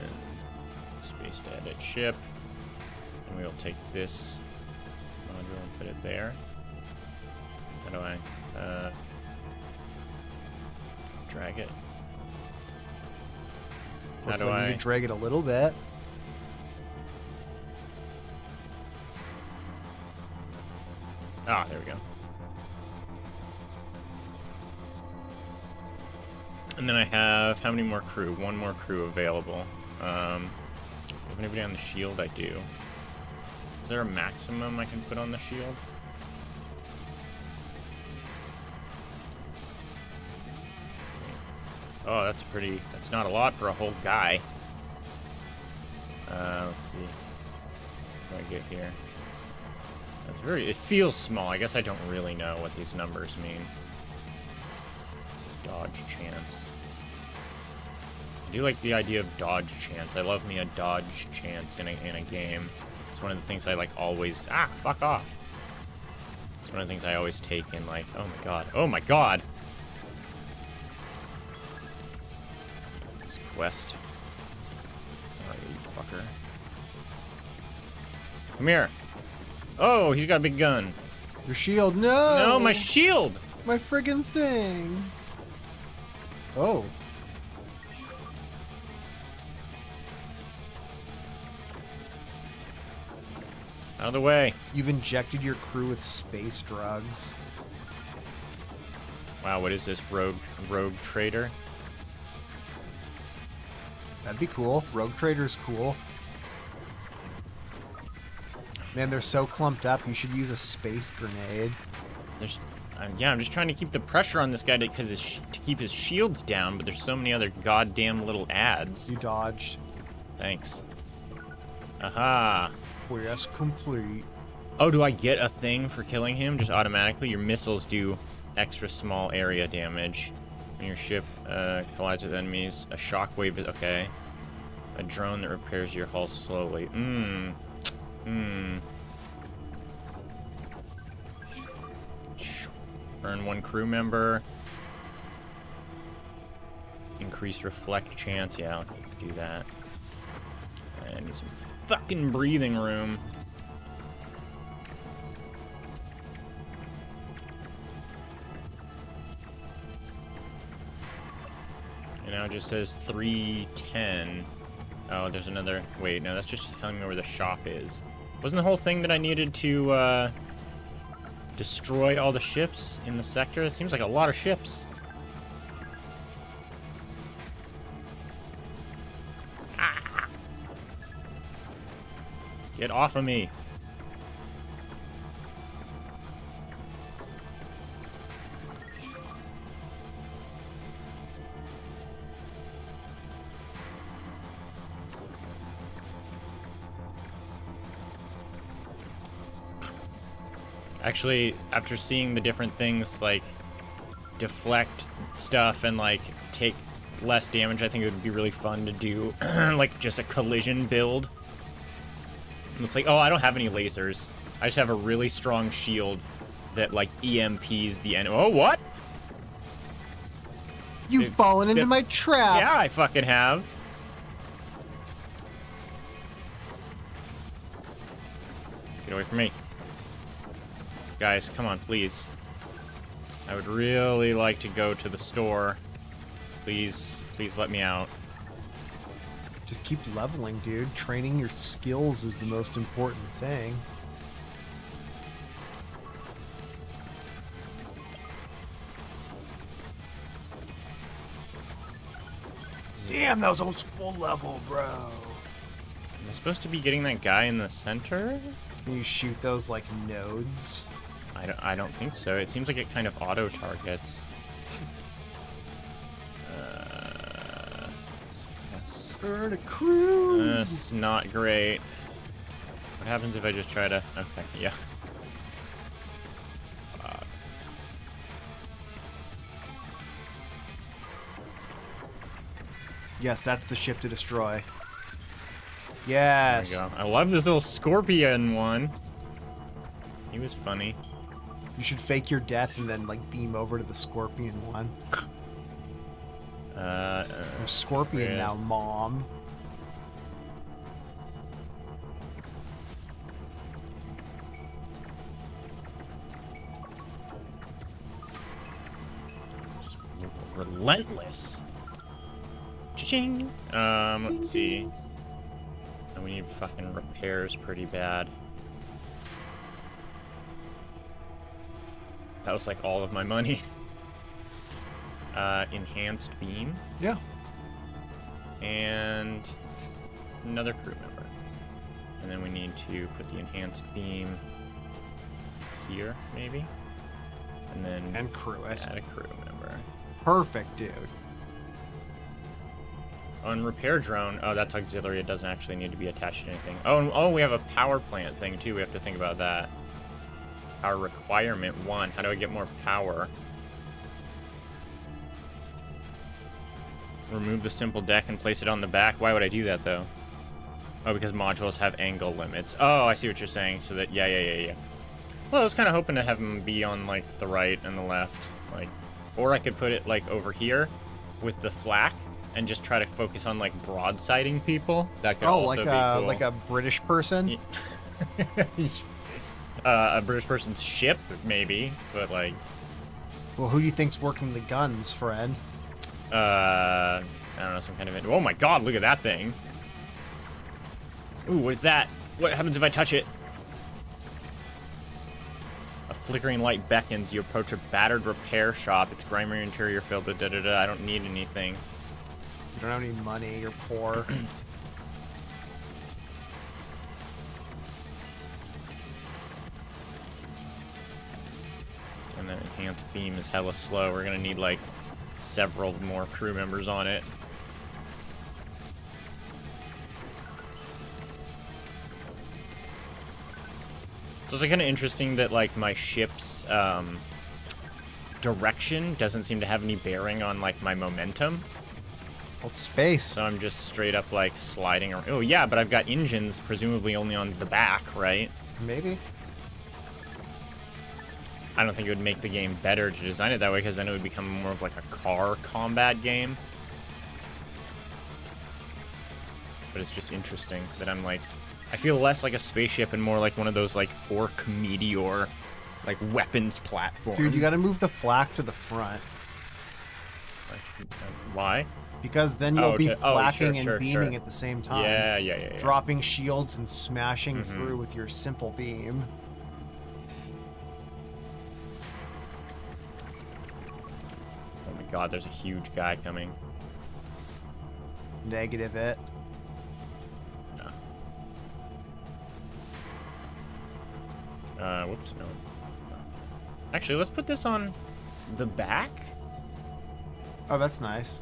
space to edit ship. And we'll take this module and put it there. How do I drag it? How Looks do like I you can drag it a little bit. Ah, there we go. And then I have how many more crew? One more crew available. Have anybody on the shield? I do. Is there a maximum I can put on the shield? Oh, that's pretty. That's not a lot for a whole guy. Let's see. What do I get here? That's very. It feels small. I guess I don't really know what these numbers mean. Dodge chance. I do like the idea of dodge chance. I love me a dodge chance in a game. It's one of the things I like always. Ah, fuck off. It's one of the things I always take in like. Oh my god. Oh my god. This quest. Alright, you fucker. Come here. Oh, he's got a big gun. Your shield, no! No, my shield! My friggin' thing! Oh. Out of the way. You've injected your crew with space drugs. Wow, what is this? Rogue trader? That'd be cool. Rogue Trader's cool. Man, they're so clumped up, you should use a space grenade. Yeah, I'm just trying to keep the pressure on this guy to keep his shields down, but there's so many other goddamn little ads. You dodged. Thanks. Aha. Quest complete. Oh, do I get a thing for killing him just automatically? Your missiles do extra small area damage. When your ship collides with enemies, a shockwave is okay. A drone that repairs your hull slowly. Earn one crew member. Increase reflect chance. Yeah, I'll do that. I need some fucking breathing room. And now it just says 310. Oh, there's another. Wait, no, that's just telling me where the shop is. Wasn't the whole thing that I needed to destroy all the ships in the sector? It seems like a lot of ships. Ah! Get off of me. Actually, after seeing the different things like deflect stuff and like take less damage, I think it would be really fun to do like just a collision build. And it's like, oh, I don't have any lasers. I just have a really strong shield that like EMPs the enemy. Oh, what? You've Dude, fallen into my trap. Yeah, I fucking have. Get away from me. Guys, come on, please. I would really like to go to the store. Please, please let me out. Just keep leveling, dude. Training your skills is the most important thing. Damn, that was almost full level, bro. Am I supposed to be getting that guy in the center? Can you shoot those like nodes? I don't think so. It seems like it kind of auto targets. Burn a crew. That's not great. What happens if I just try to? Okay, yeah. Yes, that's the ship to destroy. There Yes. we go. I love this little scorpion one. He was funny. You should fake your death and then like beam over to the scorpion one. I'm scorpion weird. now, mom. Relentless. Cha-ching. Let's see. And we need fucking repairs pretty bad. That was like all of my money. Enhanced beam. Yeah. And another crew member. And then we need to put the enhanced beam here, maybe. And then And crew it. add a crew member. Perfect, dude. On repair drone, oh, that's auxiliary. It doesn't actually need to be attached to anything. Oh, we have a power plant thing too. We have to think about that. Power requirement 1. How do I get more power? Remove the simple deck and place it on the back. Why would I do that though? Oh, because modules have angle limits. Oh, I see what you're saying. So that, yeah. Well, I was kind of hoping to have them be on like the right and the left, like, or I could put it like over here with the flak and just try to focus on like broadsiding people. That could also be cool. Like a British person. A British person's ship, maybe, but like, Well, who do you think's working the guns, friend? I don't know, some kind of. Oh my God! Look at that thing. Ooh, what is that? What happens if I touch it? A flickering light beckons. You approach a battered repair shop. Its grimy interior filled with da-da-da. I don't need anything. You don't have any money. You're poor. And then enhanced beam is hella slow. We're gonna need like several more crew members on it. So it's kind of interesting that like my ship's direction doesn't seem to have any bearing on like my momentum. Well, it's space. So I'm just straight up like sliding around. Oh yeah, but I've got engines presumably only on the back, right? Maybe. I don't think it would make the game better to design it that way, because then it would become more of like a car combat game. But it's just interesting that I'm like, I feel less like a spaceship and more like one of those like orc meteor, like weapons platform. Dude, you gotta move the flak to the front. Why? Because then you'll be sure, flacking and sure. beaming at the same time. Yeah. Dropping shields and smashing through with your simple beam. Oh my God, there's a huge guy coming. Negative it. Whoops, no. Actually, let's put this on the back. Oh, that's nice.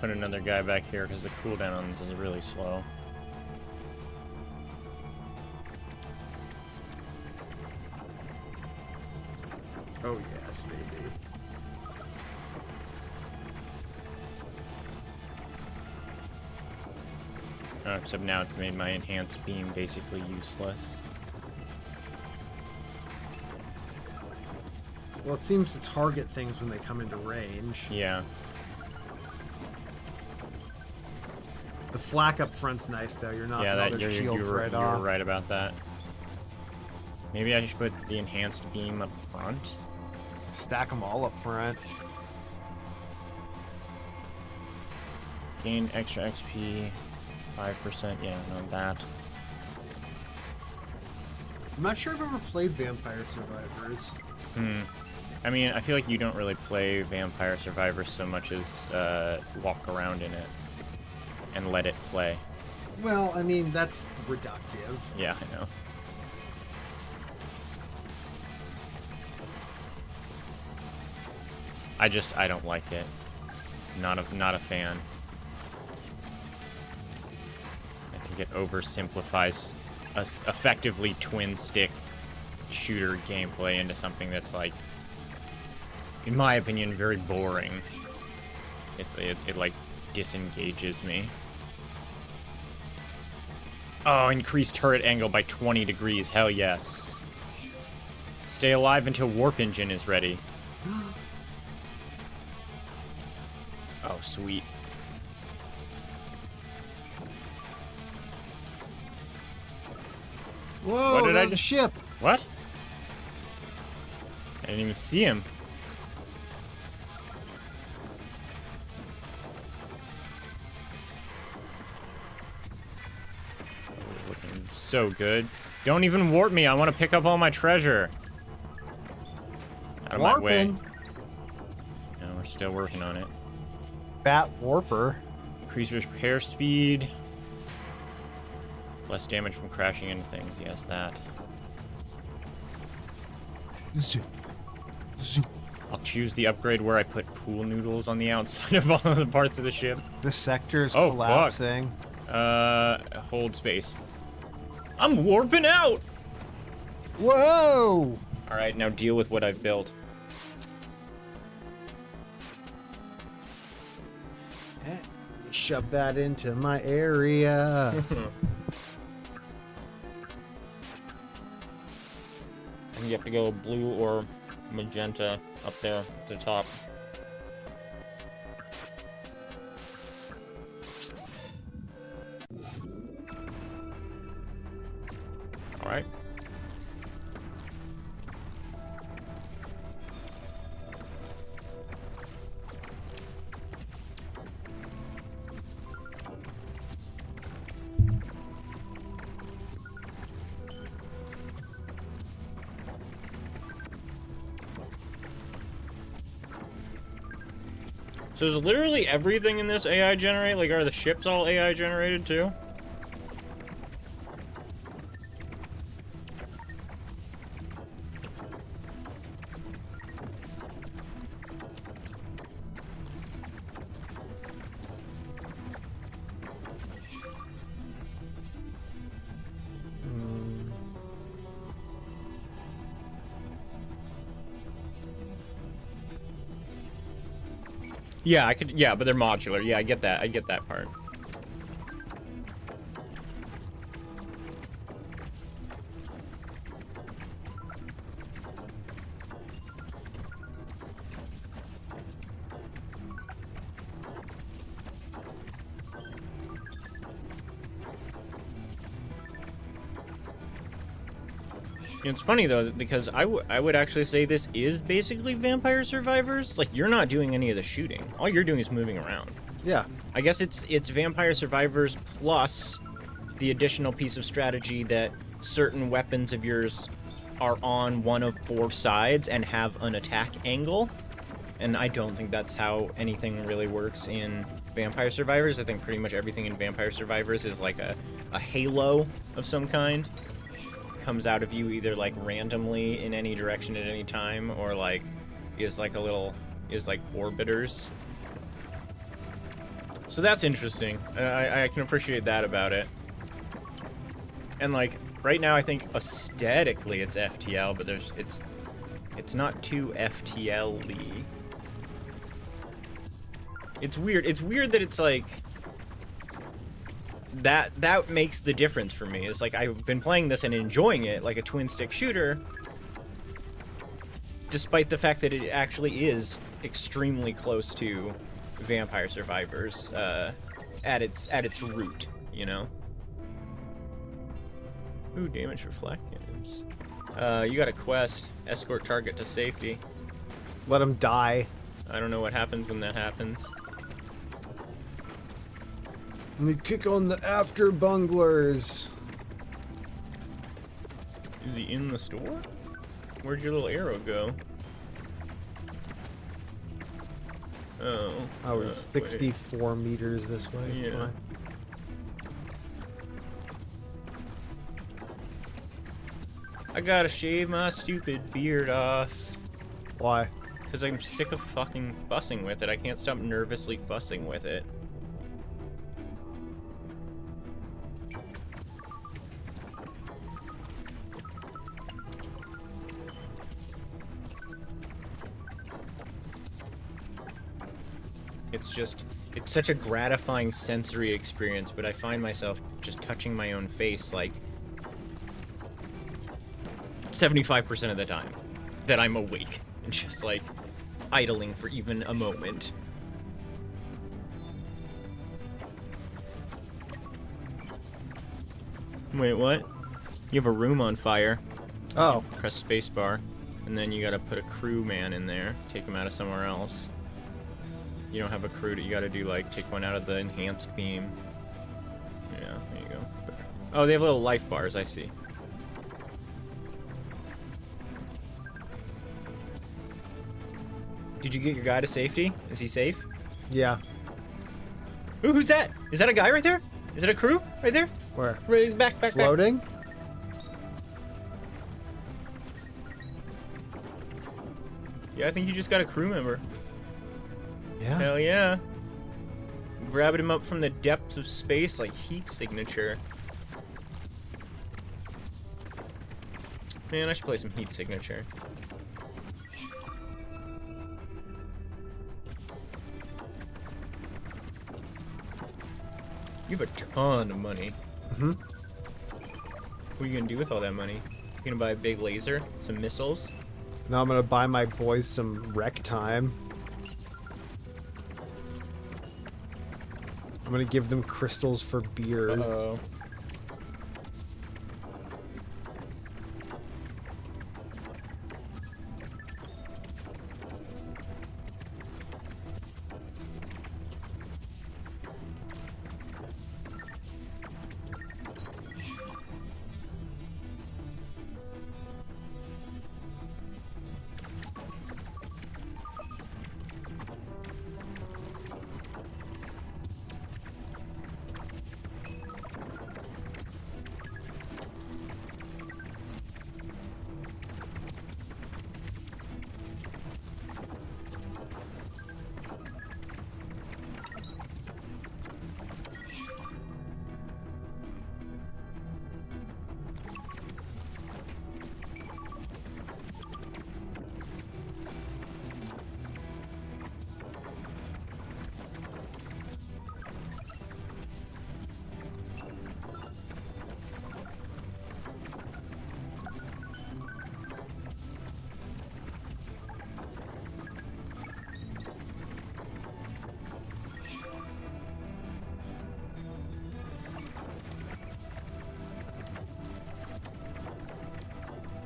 put another guy back here because the cooldown on this is really slow. Oh yes, baby. Except now it's made my enhanced beam basically useless. Well, it seems to target things when they come into range. Yeah. The flak up front's nice though. You're not Yeah, that shields you were right off. right about that. Maybe I should put the enhanced beam up front. Stack them all up front. Gain extra XP, 5%. Yeah, no, that. I'm not sure I've ever played Vampire Survivors. I mean, I feel like you don't really play Vampire Survivors so much as walk around in it and let it play. Well, I mean, that's reductive. Yeah, I know. I don't like it. Not a fan. I think it oversimplifies effectively twin stick shooter gameplay into something that's like, in my opinion, very boring. It like disengages me. Oh, increased turret angle by 20 degrees. Hell yes. Stay alive until warp engine is ready. Oh, sweet. Whoa, What did I that's a just- ship. What? I didn't even see him. Oh, looking so good. Don't even warp me. I want to pick up all my treasure. Out of my way. Warping. No, we're still working on it. Bat Warper. Increase repair speed. Less damage from crashing into things. Yes, that. Zoom. Zoom. I'll choose the upgrade where I put pool noodles on the outside of all of the parts of the ship. The sector is Oh, fuck. collapsing. Hold space. I'm warping out! Whoa! Alright, now deal with what I've built. Shove that into my area. I think you have to go blue or magenta up there at the top. Alright. So is literally everything in this AI generated? Like, are the ships all AI generated too? Yeah, I could. Yeah, but they're modular. Yeah, I get that. I get that part. It's funny though, because I would actually say this is basically Vampire Survivors. Like, you're not doing any of the shooting. All you're doing is moving around. Yeah. I guess it's Vampire Survivors plus the additional piece of strategy that certain weapons of yours are on one of 4 sides and have an attack angle. And I don't think that's how anything really works in Vampire Survivors. I think pretty much everything in Vampire Survivors is like a halo of some kind. Comes out of you either like randomly in any direction at any time, or like is like orbiters. So that's interesting. I can appreciate that about it. And like right now, I think aesthetically it's FTL, but it's not too FTL-y. It's weird. It's weird that it's like that makes the difference for me. It's like I've been playing this and enjoying it like a twin stick shooter, despite the fact that it actually is extremely close to Vampire Survivors at its root, you know. Ooh, damage reflections. You got a quest. Escort target to safety. Let him die. I don't know what happens when that happens. And they kick on the after bunglers. Is he in the store? Where'd your little arrow go? Oh. I was 64 meters this way. It's Yeah. fine. I gotta shave my stupid beard off. Why? Because I'm sick of fucking fussing with it. I can't stop nervously fussing with it. It's such a gratifying sensory experience, but I find myself just touching my own face like 75% of the time that I'm awake and just like idling for even a moment. Wait, what? You have a room on fire. Oh, Press spacebar, and then you gotta put a crewman in there, take him out of somewhere else. You don't have a crew, you gotta do like take one out of the enhanced beam. Yeah, there you go. Oh, they have little life bars, I see. Did you get your guy to safety? Is he safe? yeah. Ooh, who's that? Is that a guy right there? Is it a crew right there? Where? Right, back. Floating? Yeah, I think you just got a crew member. Yeah. Hell yeah. Grabbing him up from the depths of space like heat signature. Man, I should play some heat signature. You have a ton of money. Mm-hmm. What are you gonna do with all that money? You gonna buy a big laser? Some missiles? Now I'm gonna buy my boys some rec time. I'm gonna give them crystals for beers. Uh-oh.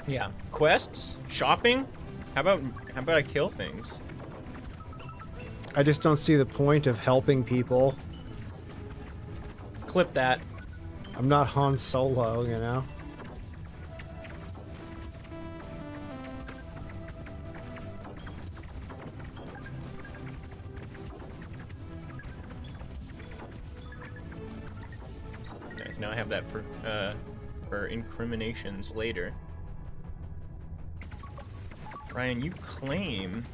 Yeah. Quests? Shopping? How about I kill things? I just don't see the point of helping people. Clip that. I'm not Han Solo, you know? Nice. Now I have that for incriminations later. Ryan, you claim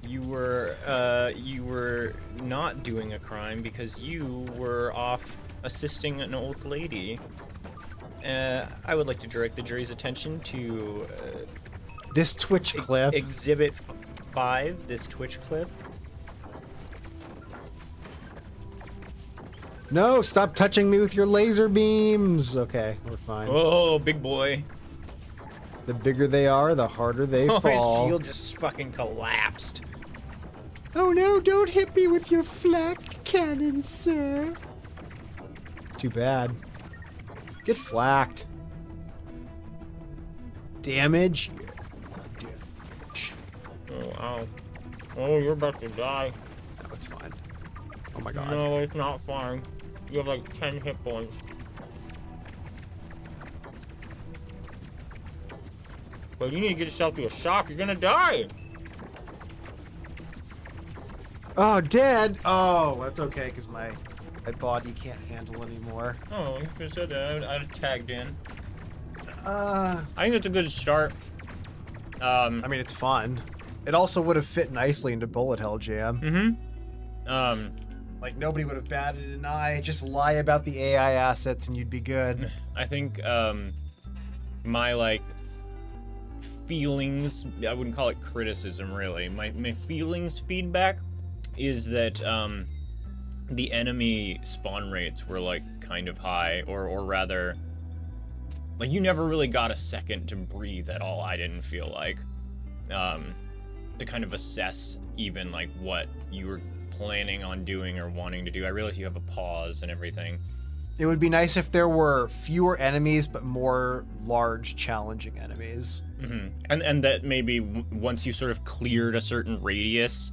you were not doing a crime because you were off assisting an old lady. I would like to direct the jury's attention to This Twitch clip. Exhibit 5, this Twitch clip. No, stop touching me with your laser beams. Okay, we're fine. Oh, big boy. The bigger they are, the harder they Oh, fall. his shield just fucking collapsed. Oh no, don't hit me with your flak cannon, sir. Too bad. Get flacked. Damage. Damage. Oh, wow. Oh, you're about to die. No, it's fine. Oh my god. No, it's not fine. You have like 10 hit points. But you need to get yourself to a shop. You're gonna die. Oh, dead. Oh, that's okay, because my body can't handle anymore. Oh, you could have said that. I'd have tagged in. I I think it's a good start. mean, it's fun. It also would have fit nicely into Bullet Hell Jam. Like, nobody would have batted an eye. Just lie about the AI assets and you'd be good. I think, my, like, feelings, I wouldn't call it criticism, really. My feelings feedback is that, the enemy spawn rates were, like, kind of high, or rather, like, you never really got a second to breathe at all, I didn't feel like. To kind of assess even, like, what you were planning on doing or wanting to do. I realize you have a pause and everything. It would be nice if there were fewer enemies, but more large, challenging enemies. And that maybe once you sort of cleared a certain radius,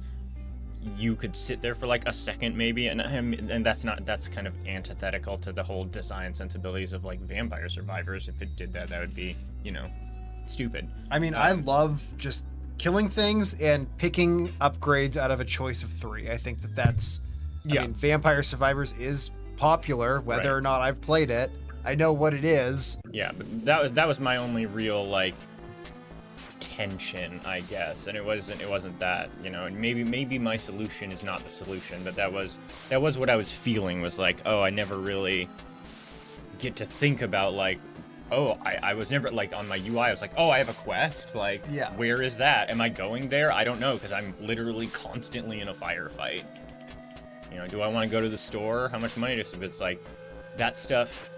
you could sit there for like a second maybe, and that's kind of antithetical to the whole design sensibilities of like Vampire Survivors. If it did that, that would be, you know, stupid. I mean, I love just killing things and picking upgrades out of a choice of 3. I think that's... Yeah. I mean, Vampire Survivors is popular, whether or not I've played it. I know what it is. Yeah, but that was my only real like tension, I guess, and it wasn't that, you know. And maybe my solution is not the solution, but that was what I was feeling, was like, oh, I never really get to think about like, oh, I was never like on my UI. I was like, oh, I have a quest. Like, Yeah. Where is that? Am I going there? I don't know, because I'm literally constantly in a firefight. You know, do I want to go to the store? How much money does it? It's like that stuff.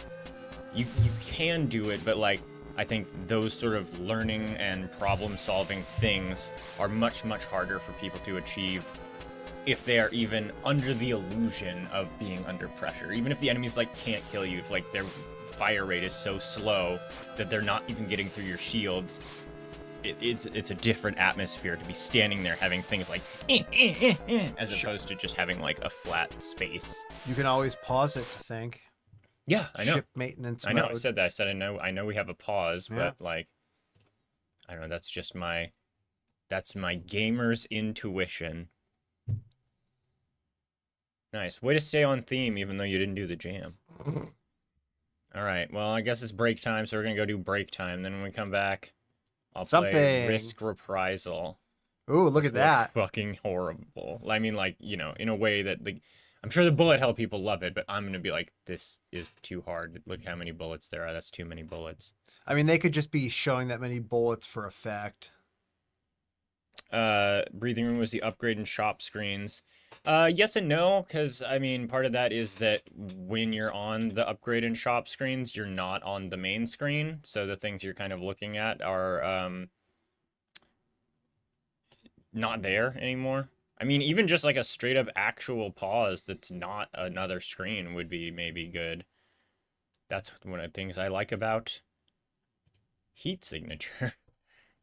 You can do it, but like I think those sort of learning and problem-solving things are much harder for people to achieve if they are even under the illusion of being under pressure. Even if the enemies like can't kill you, if like their fire rate is so slow that they're not even getting through your shields, it's a different atmosphere to be standing there having things like as opposed to just having like a flat space. You can always pause it to think. Yeah, I know. Ship maintenance I know. mode. I said that. I said I know we have a pause, Yeah. but like, I don't know. That's just that's my gamer's intuition. Nice. Way to stay on theme, even though you didn't do the jam. All right. Well, I guess it's break time, so we're gonna go do break time. Then when we come back, I'll play Something. Risk Reprisal. Ooh, look Which at that. looks fucking horrible. I mean, like, you know, in a way that I'm sure the bullet hell people love it, but I'm gonna be like, this is too hard. Look how many bullets there are. That's too many bullets. I mean, they could just be showing that many bullets for effect. Breathing room was the upgrade in shop screens. Yes and no, because I mean, part of that is that when you're on the upgrade in shop screens, you're not on the main screen, so the things you're kind of looking at are not there anymore. I mean, even just like a straight up actual pause that's not another screen would be maybe good. That's one of the things I like about Heat Signature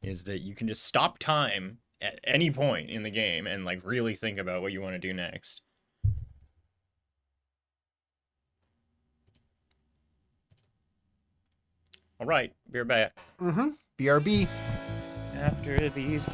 is that you can just stop time at any point in the game and like really think about what you want to do next. All right, we're back. BRB. After these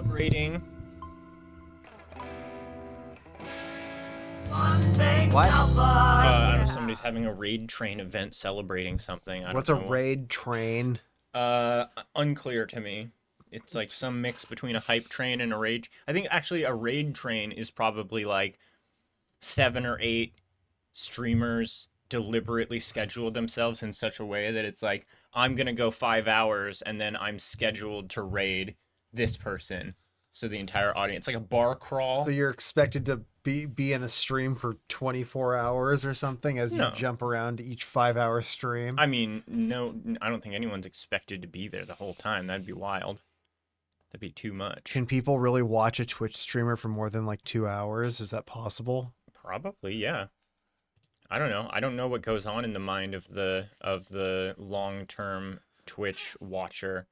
celebrating. What? I don't know, somebody's having a raid train event celebrating something. I don't What's a know. raid train? Unclear to me. It's like some mix between a hype train and a raid. I think actually a raid train is probably like 7 or 8 streamers deliberately scheduled themselves in such a way that it's like, I'm gonna go 5 hours and then I'm scheduled to raid this person. So the entire audience, like a bar crawl. So you're expected to be in a stream for 24 hours or something as you No. jump around each 5-hour stream? I mean, no, I don't think anyone's expected to be there the whole time. That'd be wild. That'd be too much. Can people really watch a Twitch streamer for more than like 2 hours? Is that possible? Probably, yeah. I don't know. I don't know what goes on in the mind of the long-term Twitch watcher.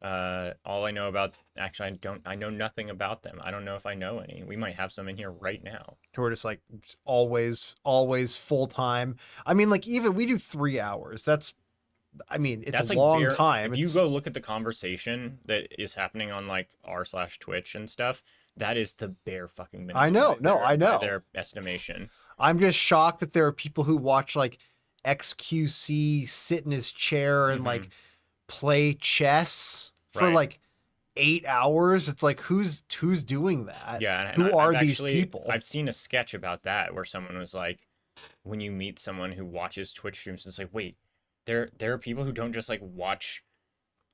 All I know about, actually, I know nothing about them. I don't know if I know any. We might have some in here right now. Who are just like always full time. I mean, like even we do 3 hours. It's That's a like long time. If you go look at the conversation that is happening on like r/Twitch and stuff, that is the bare fucking minimum. I know. by No, their- I know. by their estimation. I'm just shocked that there are people who watch like XQC sit in his chair and Mhm. like play chess for Right. like 8 hours. It's like who's doing that? Yeah. and Who I've are these actually- people? I've seen a sketch about that where someone was like, when you meet someone who watches Twitch streams, it's like, wait, there are people who don't just like watch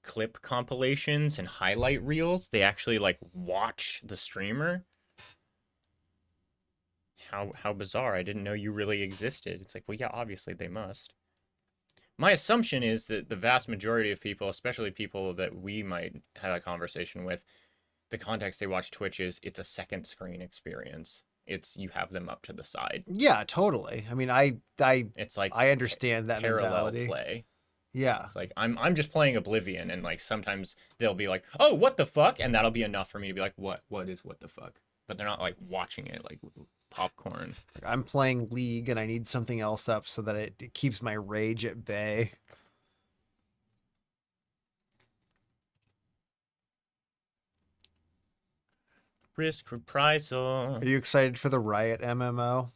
clip compilations and highlight reels. They actually like watch the streamer. How bizarre. I didn't know you really existed. It's like, well, yeah, obviously they must. My assumption is that the vast majority of people, especially people that we might have a conversation with, the context they watch Twitch is it's a second screen experience. It's you have them up to the side. Yeah, totally. I mean, It's like I understand that parallel mentality. play. Yeah. It's like I'm just playing Oblivion, and like sometimes they'll be like, "Oh, what the fuck?" and that'll be enough for me to be like, "What is what the fuck?" But they're not like watching it like popcorn. I'm playing League and I need something else up so that it keeps my rage at bay. Risk reprisal. Are you excited for the Riot MMO?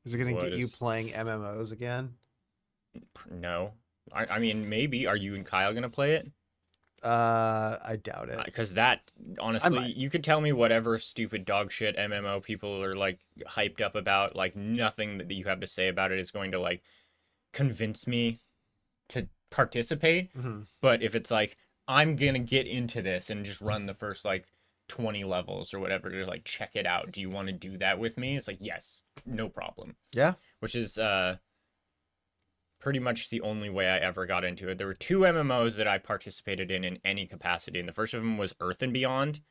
Is it going to What get you is- playing MMOs again? No, I mean maybe. Are you and Kyle gonna play it? I doubt it. Because that honestly, might. you could tell me whatever stupid dog shit MMO people are like hyped up about. Like nothing that you have to say about it is going to like convince me to participate. Mhm. But if it's like I'm gonna get into this and just run the first like 20 levels or whatever to like check it out, do you want to do that with me? It's like yes, no problem. Yeah. Which is pretty much the only way I ever got into it. There were 2 MMOs that I participated in any capacity, and the first of them was Earth and Beyond,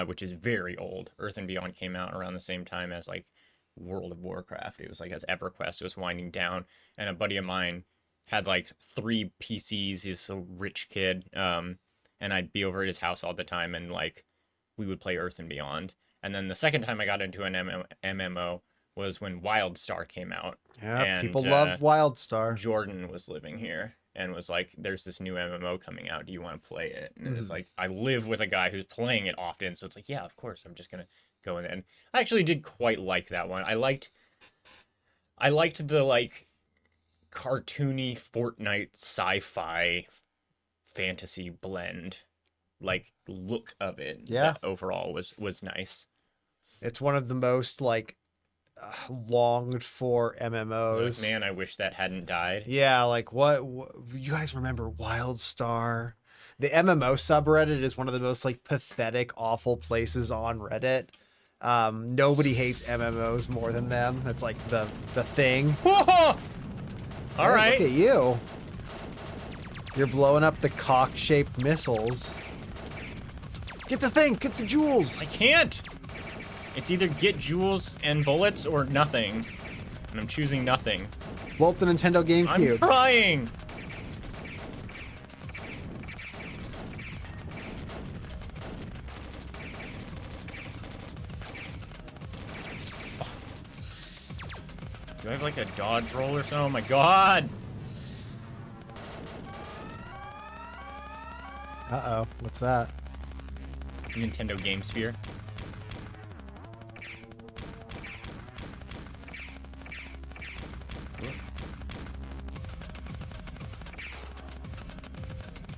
which is very old. Earth and Beyond came out around the same time as like World of Warcraft. It was like as EverQuest was winding down, and a buddy of mine had like 3 PCs. He's a rich kid, and I'd be over at his house all the time, and like we would play Earth and Beyond. And then the second time I got into an MMO was when WildStar came out. Yeah, And, people love WildStar. Jordan was living here and was like, there's this new MMO coming out. Do you want to play it? And it was Mhm. like, I live with a guy who's playing it often. So it's like, yeah, of course. I'm just going to go in. And I actually did quite like that one. I liked the like cartoony Fortnite sci-fi fantasy blend, like look of it. Yeah. That overall was nice. It's one of the most like longed for MMOs. Man, I wish that hadn't died. Yeah, like what you guys remember WildStar? The MMO subreddit is one of the most like pathetic, awful places on Reddit. Nobody hates MMOs more than them. It's like the thing. Whoa! All Hey, right. Look at you. You're blowing up the cock-shaped missiles. Get the thing. Get the jewels. I can't. It's either get jewels and bullets or nothing. And I'm choosing nothing. Blow up the Nintendo I'm GameCube. trying. Do I have like a dodge roll or something? Oh my god! Uh-oh. What's that? Nintendo Game Sphere.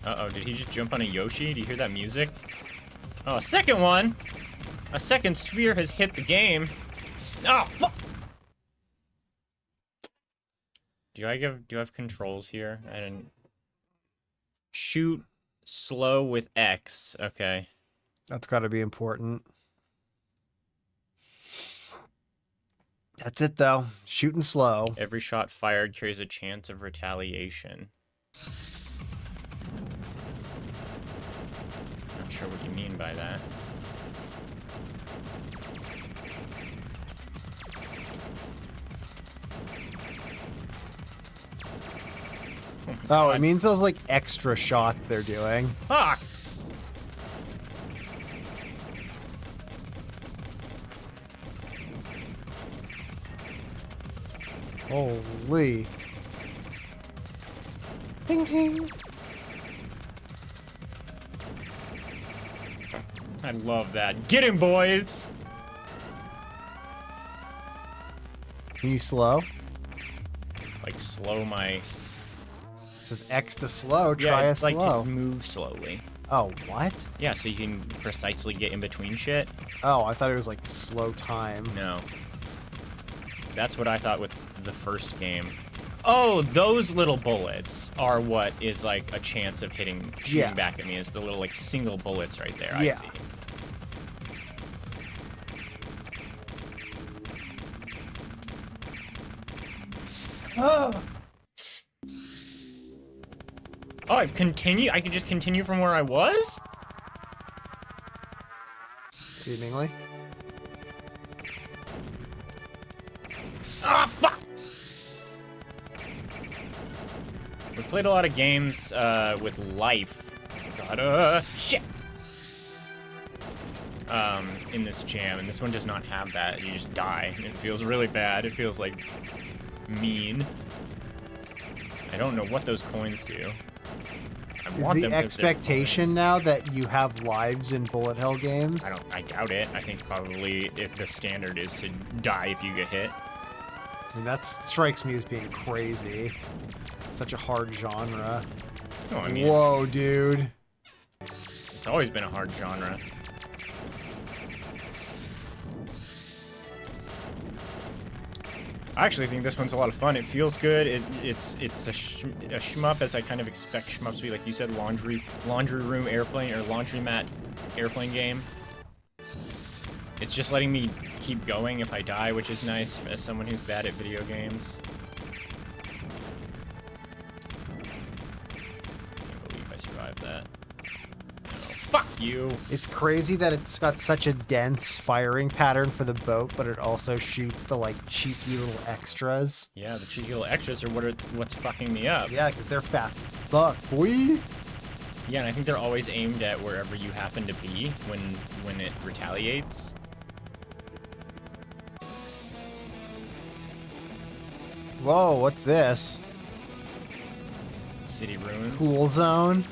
Uh-oh, did he just jump on a Yoshi? Do you hear that music? Oh, a second one! A second sphere has hit the game. Oh, fuck! Do I have controls here? I didn't... Shoot slow with X. Okay. That's got to be important. That's it, though. Shooting slow. Every shot fired carries a chance of retaliation. Not sure what you mean by that. Oh, it means those, like, extra shots they're doing. Fuck! Holy. Ding, ding. I love that. Get him, boys! Can you slow? Like, slow my... It says X to slow. Yeah, Try it's a like slow. move slowly. Oh, what? Yeah, so you can precisely get in between shit. Oh, I thought it was like slow time. No. That's what I thought with the first game. Oh, those little bullets are what is like a chance of shooting Yeah. back at me. Is the little like single bullets right there. Yeah. I see. Oh, I can just continue from where I was? Seemingly. Ah, fuck! We played a lot of games with life. God, shit! In this jam, and this one does not have that. You just die. It feels really bad. It feels like mean. I don't know what those coins do. I want The them 'cause they're expectation coins. now that you have lives in bullet hell games. I doubt it. I think probably if the standard is to die if you get hit. I mean, that strikes me as being crazy. Such a hard genre. No, I mean, Whoa, dude. it's always been a hard genre. I actually think this one's a lot of fun. It feels good. It's a shmup, as I kind of expect shmups to be. Like you said, laundry room airplane or laundromat airplane game. It's just letting me keep going if I die, which is nice as someone who's bad at video games. Can't believe I survived that. Oh, fuck you. It's crazy that it's got such a dense firing pattern for the boat, but it also shoots the, like, cheeky little extras. Yeah, the cheeky little extras are what's fucking me up. Yeah, because they're fast as fuck, boy. Yeah, and I think they're always aimed at wherever you happen to be when it retaliates. Whoa, what's this? City ruins. Pool zone?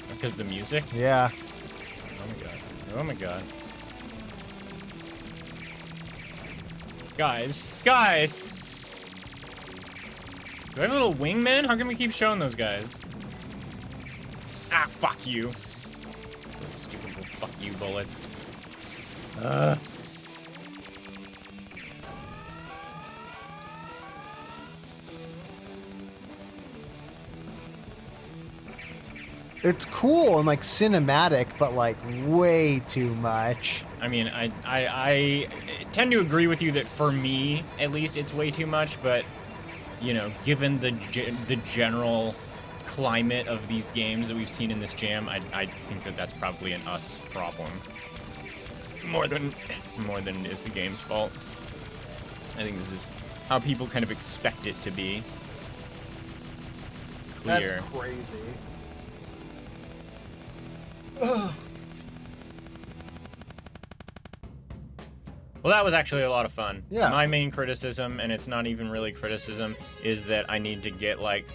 Because of the music. Yeah. Oh my god. Oh my god. Guys. Guys! Do I have a little wingman? How come we keep showing those guys? Ah, fuck you. Stupid little fuck you bullets. It's cool and, like, cinematic, but, like, way too much. I mean, I tend to agree with you that for me, at least, it's way too much, but, you know, given the general climate of these games that we've seen in this jam, I think that that's probably an us problem. More than it is the game's fault. I think this is how people kind of expect it to be. Clear. That's crazy. Well, that was actually a lot of fun. Yeah. My main criticism, and it's not even really criticism, is that I need to get, like,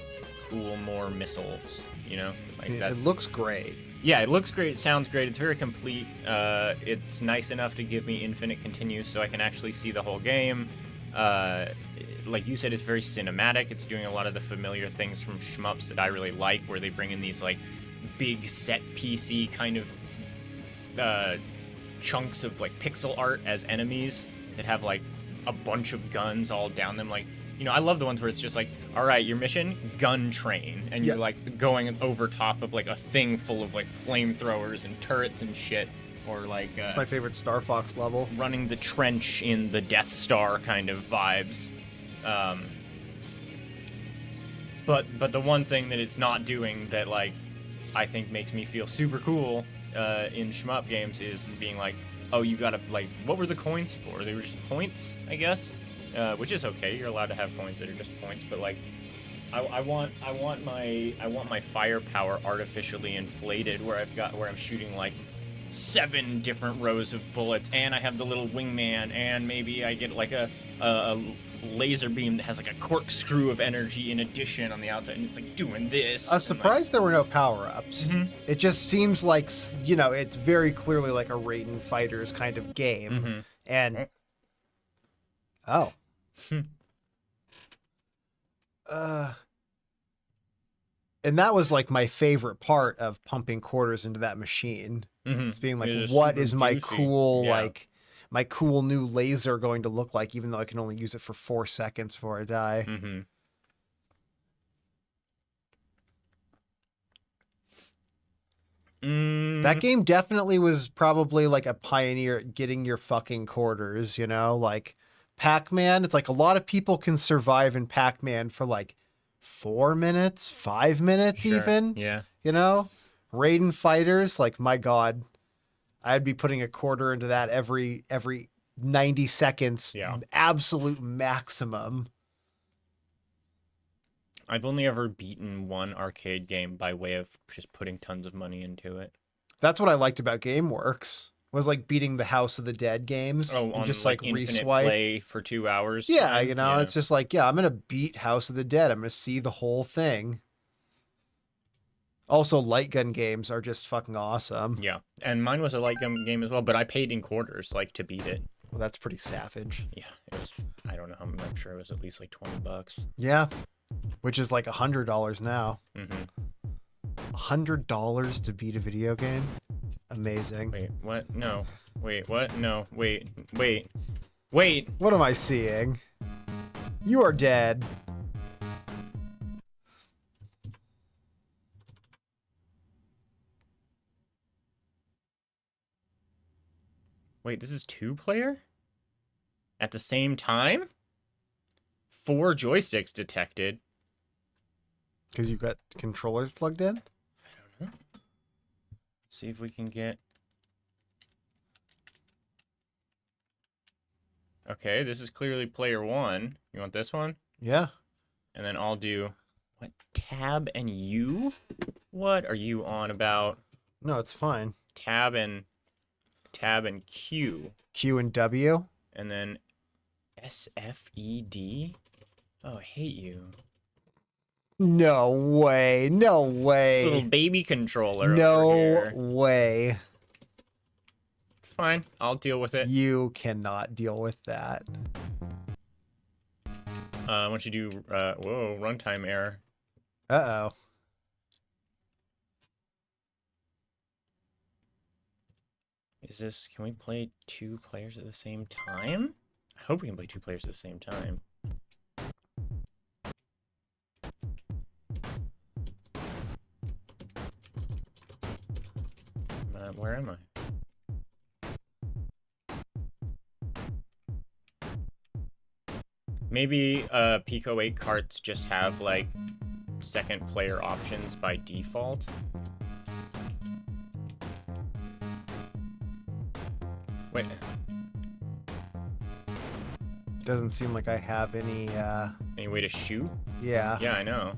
cool more missiles, you know? Like, It that's... looks great. Yeah, it looks great, it sounds great, it's very complete. It's nice enough to give me infinite continue so I can actually see the whole game. Like you said, it's very cinematic. It's doing a lot of the familiar things from shmups that I really like, where they bring in these like big set PC kind of chunks of like pixel art as enemies that have like a bunch of guns all down them. Like, you know, I love the ones where it's just like, all right, your mission, gun train, and you're like going over top of like a thing full of like flamethrowers and turrets and shit, or like It's my favorite Star Fox level. running the trench in the Death Star kind of vibes. But the one thing that it's not doing that like I think makes me feel super cool in shmup games is being like, oh, you gotta like, what were the coins for? They were just points, I guess, which is okay. You're allowed to have coins that are just points, but like, I want my firepower artificially inflated, where I'm shooting like 7 different rows of bullets, and I have the little wingman, and maybe I get like a laser beam that has like a corkscrew of energy in addition on the outside, and it's like doing this. I was surprised there were no power-ups. Mm-hmm. It just seems like, you know, it's very clearly like a Raiden Fighters kind of game. Mm-hmm. And oh. And that was like my favorite part of pumping quarters into that machine. Mm-hmm. It's being like, It is what super is my juicy. cool Yeah. like my cool new laser going to look like, even though I can only use it for 4 seconds before I die. Mm-hmm. That game definitely was probably like a pioneer at getting your fucking quarters, you know? Like Pac-Man, it's like a lot of people can survive in Pac-Man for like 4 minutes, 5 minutes Sure. even, Yeah. you know? Raiden Fighters, like my God, I'd be putting a quarter into that every 90 seconds, Yeah. absolute maximum. I've only ever beaten one arcade game by way of just putting tons of money into it. That's what I liked about GameWorks. Was like beating the House of the Dead games Oh, and on just like like infinite reswipe. play for 2 hours. Yeah, time? you know, Yeah. it's just like, yeah, I'm gonna beat House of the Dead. I'm gonna see the whole thing. Also, light gun games are just fucking awesome. Yeah, and mine was a light gun game as well, but I paid in quarters like to beat it. Well, that's pretty savage. Yeah, it was. I don't know how much. I'm sure it was at least like $20. Yeah, which is like $100 now. Mm-hmm. $100 to beat a video game? Amazing. Wait, what? No. Wait, what? No. Wait. Wait. What am I seeing? You are dead. Wait, this is 2-player? At the same time? 4 joysticks detected. Because you've got controllers plugged in? I don't know. Let's see if we can get... Okay, this is clearly player 1. You want this one? Yeah. And then I'll do... What? Tab and U? What are you on about? No, it's fine. Tab and Q. Q and W? And then SFED? Oh, I hate you. No way. No way. Little baby controller over No here. way. It's fine. I'll deal with it. You cannot deal with that. Why don't you do, whoa, runtime error. Uh-oh. Is this, can we play 2 players at the same time? I hope we can play 2 players at the same time. Where am I? Maybe Pico 8 carts just have like second player options by default. Wait, Doesn't seem like I have any, any way to shoot? yeah. Yeah, I know.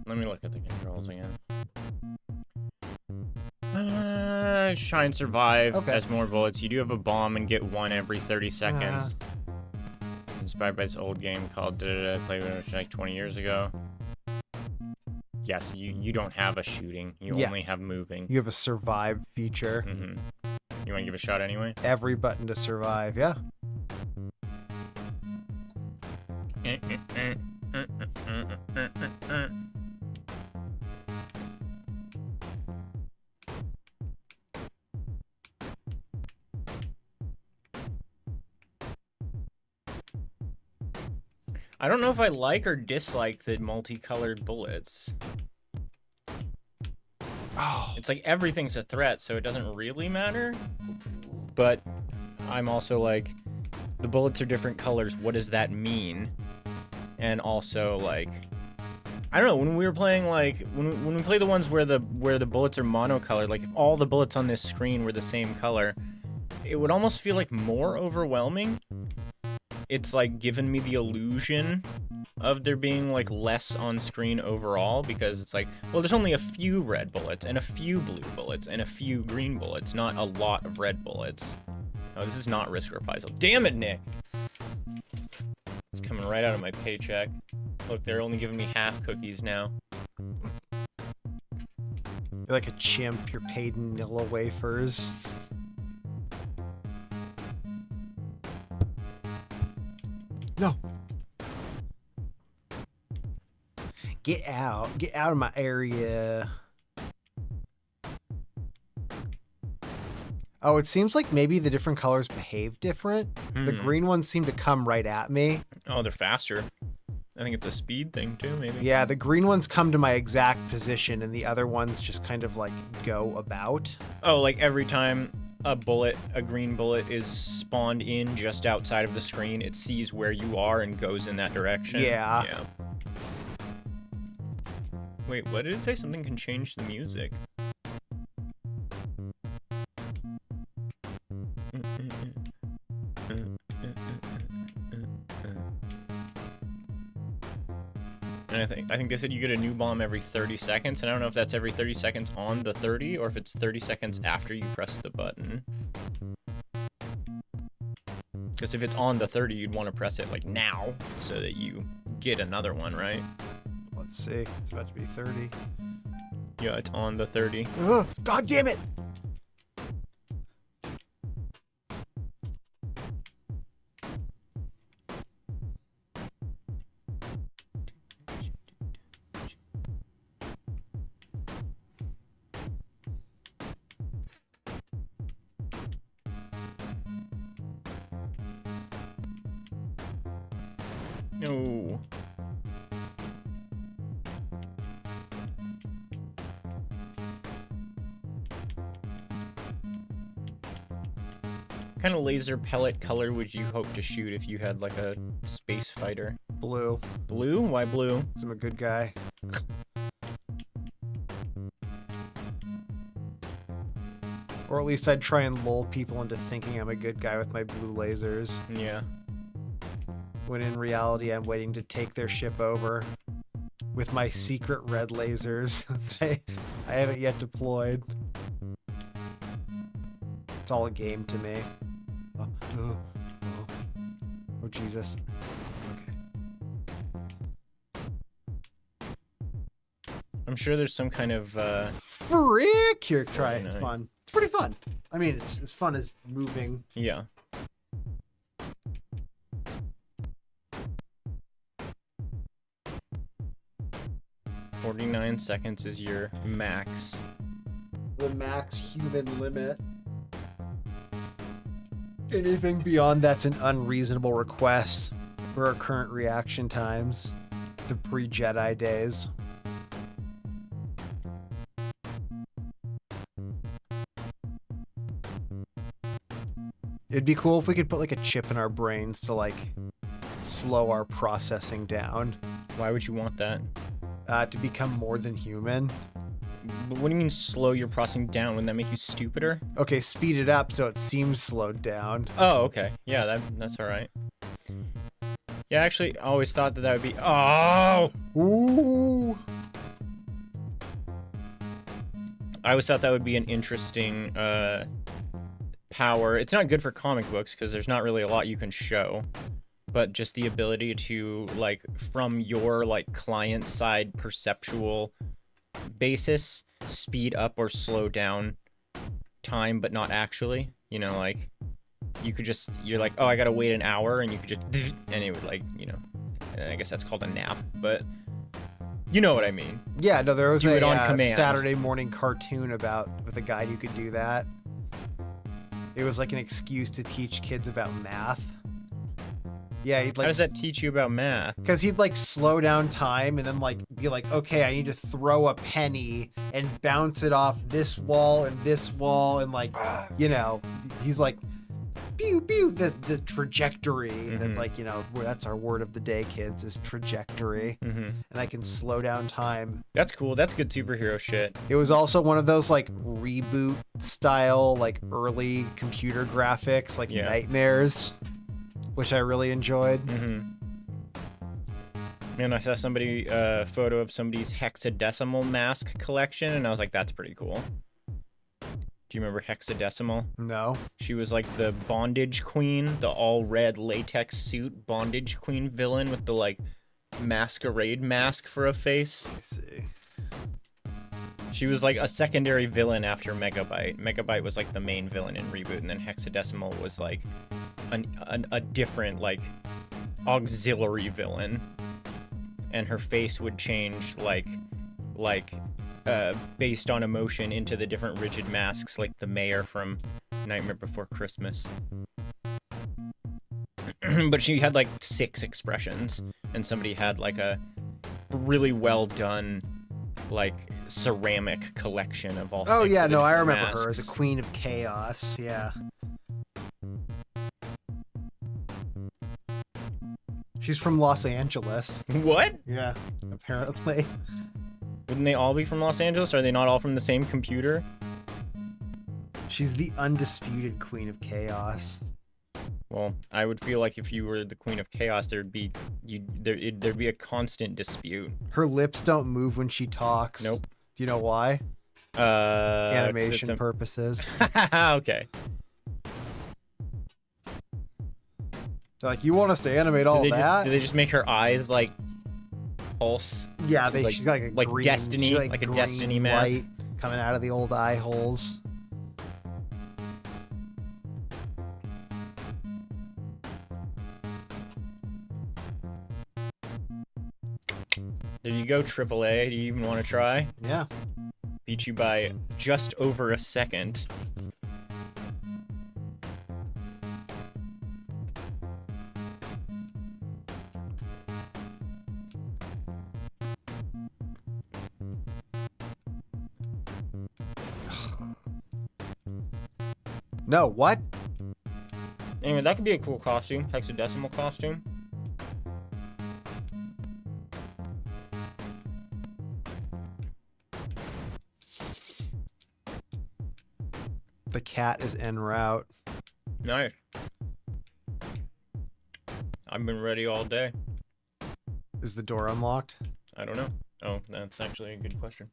Let me look at the controls again. Try and survive Okay. as more bullets. You do have a bomb and get 1 every 30 seconds. Inspired by this old game called played like 20 years ago. Yes, you don't have a shooting. You Yeah. only have moving. You have a survive feature. Mm-hmm. You want to give a shot anyway? Every button to survive. Yeah. I don't know if I like or dislike the multicolored bullets. Oh. It's like everything's a threat, so it doesn't really matter. But I'm also like, the bullets are different colors. What does that mean? And also like, I don't know. When we were playing like when we play the ones where the bullets are monocolored, like if all the bullets on this screen were the same color, it would almost feel like more overwhelming. It's like given me the illusion of there being like less on screen overall, because it's like, well, there's only a few red bullets and a few blue bullets and a few green bullets, not a lot of red bullets. Oh, this is not Risk Reprisal. Damn it, Nick! It's coming right out of my paycheck. Look, they're only giving me half cookies now. You're like a chimp. You're paid in Nilla wafers. No. Get out. Get out of my area. Oh, it seems like maybe the different colors behave different. The green ones seem to come right at me. Oh, they're faster. I think it's a speed thing too, maybe. Yeah, the green ones come to my exact position and the other ones just kind of like go about. Oh, like every time a green bullet is spawned in just outside of the screen, it sees where you are and goes in that direction. Yeah. Yeah. Wait, what did it say? Something can change the music. And I think they said you get a new bomb every 30 seconds, and I don't know if that's every 30 seconds on the 30 or if it's 30 seconds after you press the button. Because if it's on the 30, you'd want to press it like now so that you get another one, right? Let's see. It's about to be 30. Yeah, it's on the 30. Ugh, God damn it! No. What kind of laser pellet color would you hope to shoot if you had like a space fighter? Blue. Blue? Why blue? 'Cause I'm a good guy. Or at least I'd try and lull people into thinking I'm a good guy with my blue lasers. Yeah. When in reality, I'm waiting to take their ship over with my secret red lasers. I haven't yet deployed. It's all a game to me. Oh, Jesus. Okay. I'm sure there's some kind of Frick! Here, try it. Very It's nice. fun. It's pretty fun. I mean, it's as fun as moving. yeah. 49 seconds is your max. The max human limit. Anything beyond that's an unreasonable request for our current reaction times. The pre-Jedi days. It'd be cool if we could put like a chip in our brains to like slow our processing down, Why would you want that? to become more than human. But what do you mean slow your processing down? Wouldn't that make you stupider? Okay, speed it up so it seems slowed down. Oh, okay. Yeah, that's all right. Yeah, actually, I always thought that would be... Oh! Ooh. I always thought that would be an interesting power. It's not good for comic books because there's not really a lot you can show. But just the ability to, like, from your, like, client-side perceptual basis speed up or slow down time, but not actually. You know, like you could just, you're like, oh, I gotta wait an hour, and you could just, and it would like, you know, I guess that's called a nap, but you know what I mean. Yeah, no, there was Do a it on command. Saturday morning cartoon about with a guy who could do that. It was like an excuse to teach kids about math. Yeah, he'd like. How does that teach you about math? Because he'd like slow down time and then like be like, okay, I need to throw a penny and bounce it off this wall and like, you know, he's like, pew pew, the trajectory. That's like, you know, that's our word of the day, kids, is trajectory. And I can slow down time. That's cool. That's good superhero shit. It was also one of those like reboot style, like early computer graphics, like nightmares, which I really enjoyed. Man, I saw somebody photo of somebody's hexadecimal mask collection, and I was like, that's pretty cool. Do you remember Hexadecimal? No. She was like the bondage queen, the all red latex suit bondage queen villain with the like masquerade mask for a face. I see. She was like a secondary villain after Megabyte. Megabyte was like the main villain in Reboot, and then Hexadecimal was like a different like auxiliary villain, and her face would change like based on emotion into the different rigid masks, like the mayor from Nightmare Before Christmas. But she had like 6 expressions, and somebody had like a really well done like ceramic collection of all. Oh 6 yeah, of the no, I different remember her as masks. the Queen of Chaos. Yeah. She's from Los Angeles. What? Yeah, apparently. Wouldn't they all be from Los Angeles? Are they not all from the same computer? She's the undisputed Queen of Chaos. Well, I would feel like if you were the Queen of Chaos, there'd be a constant dispute. Her lips don't move when she talks. Nope. Do you know why? 'Cause Animation purposes. Okay. They're like, you want us to animate all that? Do they just make her eyes like pulse? Yeah, like- she's got like a like green, Destiny, she's like a green Destiny mask? light coming out of the old eye holes. There you go, AAA. Do you even want to try? Yeah. Beat you by just over a second. No, what? Anyway, that could be a cool costume. Hexadecimal costume. The cat is en route. Nice. I've been ready all day. Is the door unlocked? I don't know. Oh, that's actually a good question.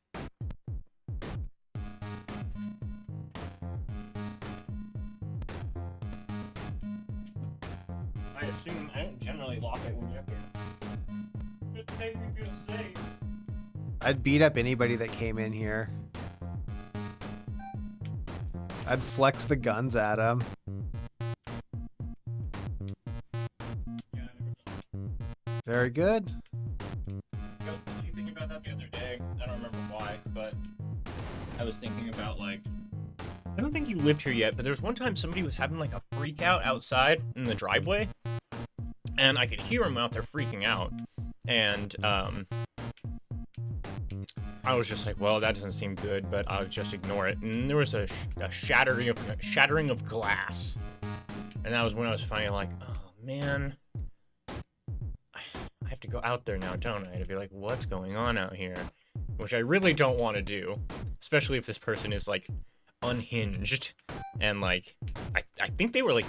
I assume I don't generally lock it when you're here. Just to make me feel safe. I'd beat up anybody that came in here. I'd flex the guns at him. Yeah, Very good. I was thinking about that the other day. I don't remember why, but I was thinking about like, I don't think you lived here yet, but there was one time somebody was having like a freak out outside in the driveway, and I could hear them out there freaking out, and I was just like, well, that doesn't seem good, but I'll just ignore it. And there was a shattering of glass, and that was when I was finally like, oh man, I have to go out there now, don't I? To be like, what's going on out here? Which I really don't want to do, especially if this person is like unhinged, and like I think they were like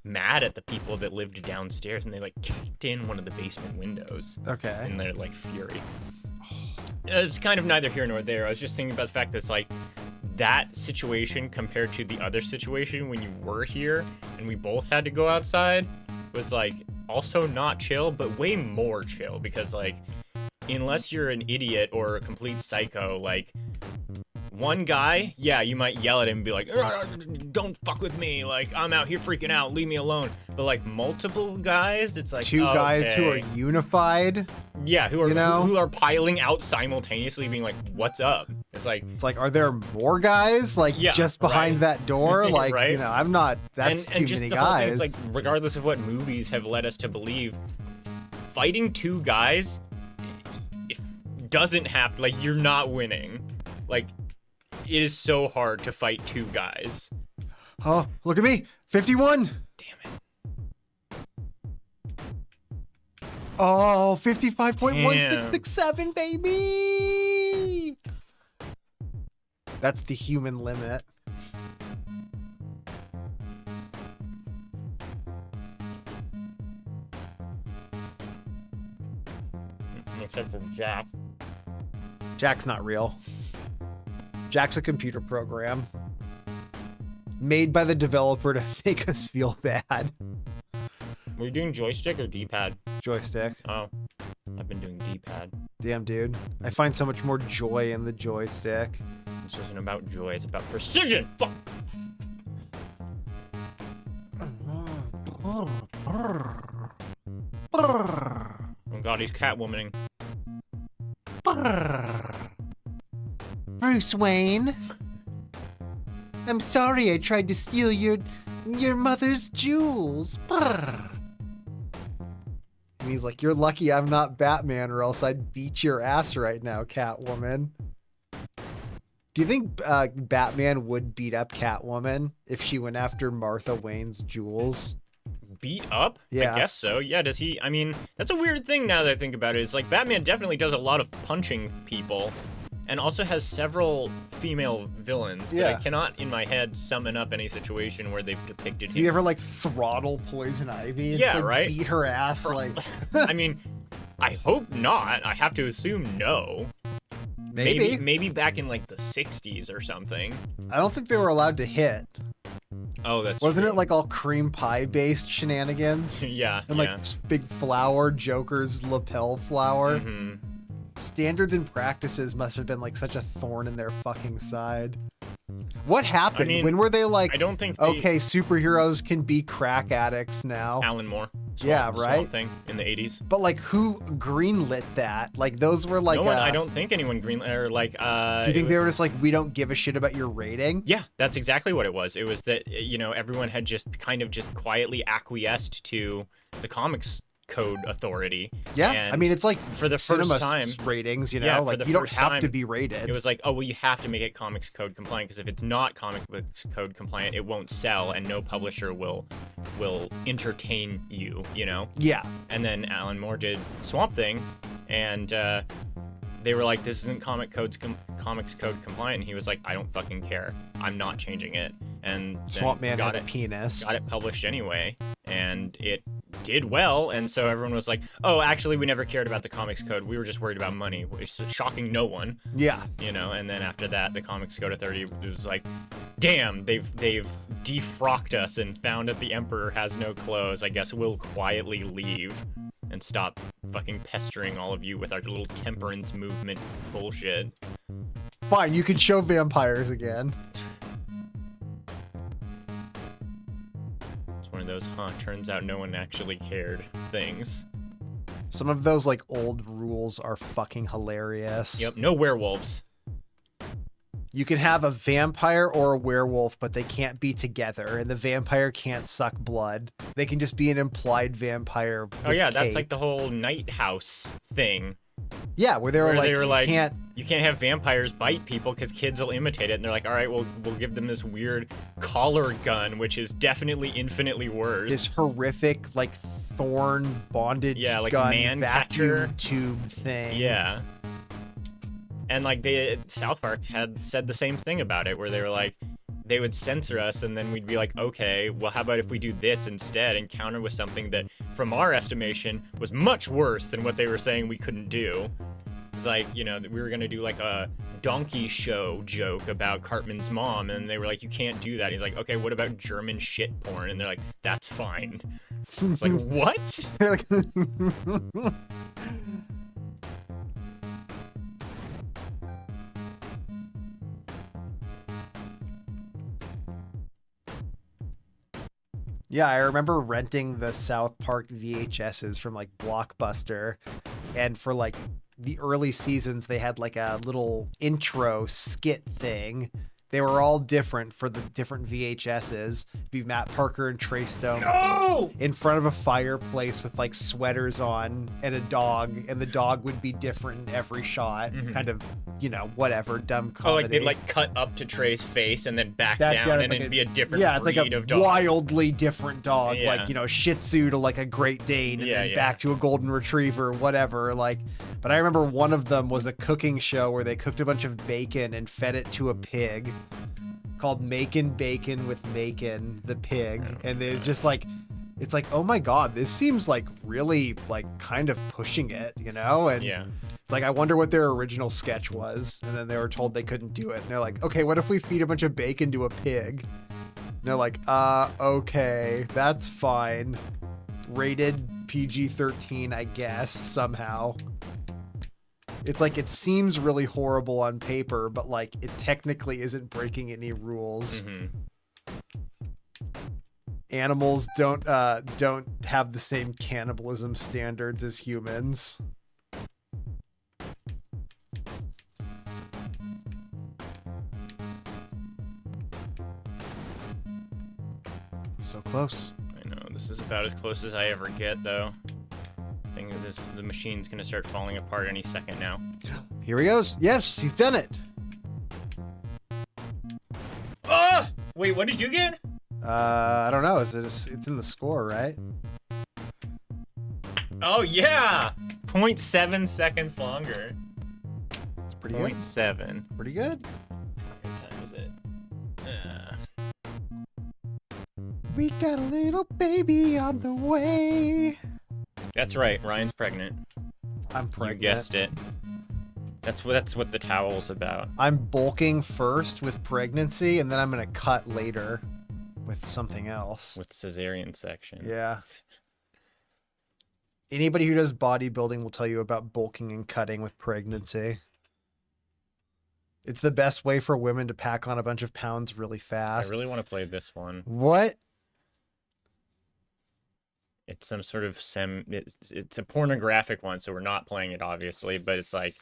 mad at the people that lived downstairs, and they like kicked in one of the basement windows Okay. in their like fury. It's kind of neither here nor there. I was just thinking about the fact that it's like that situation compared to the other situation when you were here and we both had to go outside was like also not chill, but way more chill, because like unless you're an idiot or a complete psycho, like, one guy, yeah, you might yell at him and be like, don't fuck with me, like, I'm out here freaking out, leave me alone. But, like, multiple guys, it's like, Two guys who are unified. Yeah, who are, you know? who are piling out simultaneously, being like, what's up? It's like, are there more guys, like, Yeah, just behind that door? Like, Right. you know, I'm not, that's too and just many the whole thing, guys. it's like, regardless of what movies have led us to believe, fighting two guys doesn't happen. Like, you're not winning. Like, it is so hard to fight two guys. Oh, look at me. 51. Damn it. Oh, 55.1667, baby. That's the human limit. Except for Jack. Jack's not real. Jack's a computer program made by the developer to make us feel bad. Were you doing joystick or D-pad? Joystick. Oh, I've been doing D-pad. Damn, dude. I find so much more joy in the joystick. This isn't about joy, it's about precision. Fuck. Oh god, he's catwomaning. Bruce Wayne. I'm sorry I tried to steal your mother's jewels. And he's like, you're lucky I'm not Batman or else I'd beat your ass right now, Catwoman. Do you think Batman would beat up Catwoman if she went after Martha Wayne's jewels? Beat up? Yeah. I guess so. Yeah, does he? I mean, that's a weird thing now that I think about it. It's like Batman definitely does a lot of punching people and also has several female villains, but Yeah. I cannot in my head summon up any situation where they've depicted Does him. he ever like throttle Poison Ivy and Yeah, like, right? beat her ass? Like, I mean, I hope not. I have to assume no. maybe. Maybe back in like the 60s or something. I don't think they were allowed to hit. Oh, that's Wasn't true. it like all cream pie based shenanigans? Yeah, And like yeah. big flower, Joker's lapel flower. Mhm. Standards and practices must have been like such a thorn in their fucking side. What happened? mean, when were they like, I don't think they... okay, superheroes can be crack addicts now? Alan Moore. Yeah, Swamp right? Thing in the 80s. But like, who greenlit that? Like, those were like, No one, I don't think anyone green or like. do you think they were just like, we don't give a shit about your rating? Yeah, that's exactly what it was. It was that everyone had just kind of just quietly acquiesced to the Comics Code Authority. Yeah, And I mean, it's like for the first cinema time, ratings, you know, Yeah, for like the you don't first have to time, be rated. it was like, oh well, you have to make it Comics Code compliant because if it's not Comics Code compliant, it won't sell, and no publisher will entertain you. Yeah, And then Alan Moore did Swamp Thing, and they were like, this isn't Comics Code compliant. And he was like, I don't fucking care. I'm not changing it. And then Swamp Man got has a penis. it published anyway, and it did well. And so everyone was like, oh, actually, we never cared about the Comics Code. We were just worried about money, which is shocking no one. Yeah, And then after that, the Comics Code Authority was like, damn, they've defrocked us and found that the Emperor has no clothes. I guess we'll quietly leave and stop fucking pestering all of you with our little temperance movement bullshit. fine. You can show vampires again. It's one of those, turns out no one actually cared things. Some of those like old rules are fucking hilarious. Yep, no werewolves. You can have a vampire or a werewolf, but they can't be together, and the vampire can't suck blood. They can just be an implied vampire. Oh with yeah, that's cape. like the whole Night House thing. Yeah, where they were like, you can't. You can't have vampires bite people because kids will imitate it, and they're like, all right, we'll give them this weird collar gun, which is definitely infinitely worse. This horrific like thorn bondage like gun man vacuum catcher. tube thing. Yeah. And like South Park had said the same thing about it, where they were like, they would censor us, and then we'd be like, okay, well, how about if we do this instead and counter with something that, from our estimation, was much worse than what they were saying we couldn't do. It's like, we were gonna do like a donkey show joke about Cartman's mom, and they were like, you can't do that. He's like, okay, what about German shit porn? And they're like, that's fine. It's like, what? Yeah, I remember renting the South Park VHSs from like Blockbuster, and for like the early seasons, they had like a little intro skit thing. They were all different for the different VHSs. It'd be Matt Parker and Trey Stone No! in front of a fireplace with like sweaters on and a dog, and the dog would be different in every shot. Kind of, whatever, dumb comedy. Oh, like they like cut up to Trey's face and then back Back down, it's and like it'd be a different yeah, it's like breed a of dog. wildly different dog, Yeah. like Shih Tzu to like a Great Dane, and Yeah, then yeah. back to a Golden Retriever, whatever. Like, but I remember one of them was a cooking show where they cooked a bunch of bacon and fed it to a pig, called Makin' Bacon with Macon the pig, and it's just like. It's like, oh my god, this seems like really like kind of pushing it, And Yeah. it's like, I wonder what their original sketch was. And then they were told they couldn't do it. And they're like, okay, what if we feed a bunch of bacon to a pig? And they're like, okay, that's fine. Rated PG-13, I guess, somehow. It's like, it seems really horrible on paper, but like it technically isn't breaking any rules. Animals don't have the same cannibalism standards as humans. So close. I know, this is about as close as I ever get, though. I think the machine's gonna start falling apart any second now. Here he goes. Yes, he's done it. Oh! Wait, what did you get? I don't know. It's in the score, right? Oh, yeah! 0.7 seconds longer. It's pretty good. 0.7. Pretty good. What time is it? We got a little baby on the way. That's right, Ryan's pregnant. I'm pregnant. You guessed it. That's what the towel's about. I'm bulking first with pregnancy, and then I'm gonna cut later with something else. With cesarean section. Yeah. Anybody who does bodybuilding will tell you about bulking and cutting with pregnancy. It's the best way for women to pack on a bunch of pounds really I fast. really want to play this one. What? It's some sort of it's a pornographic one, so we're not playing it obviously, but it's like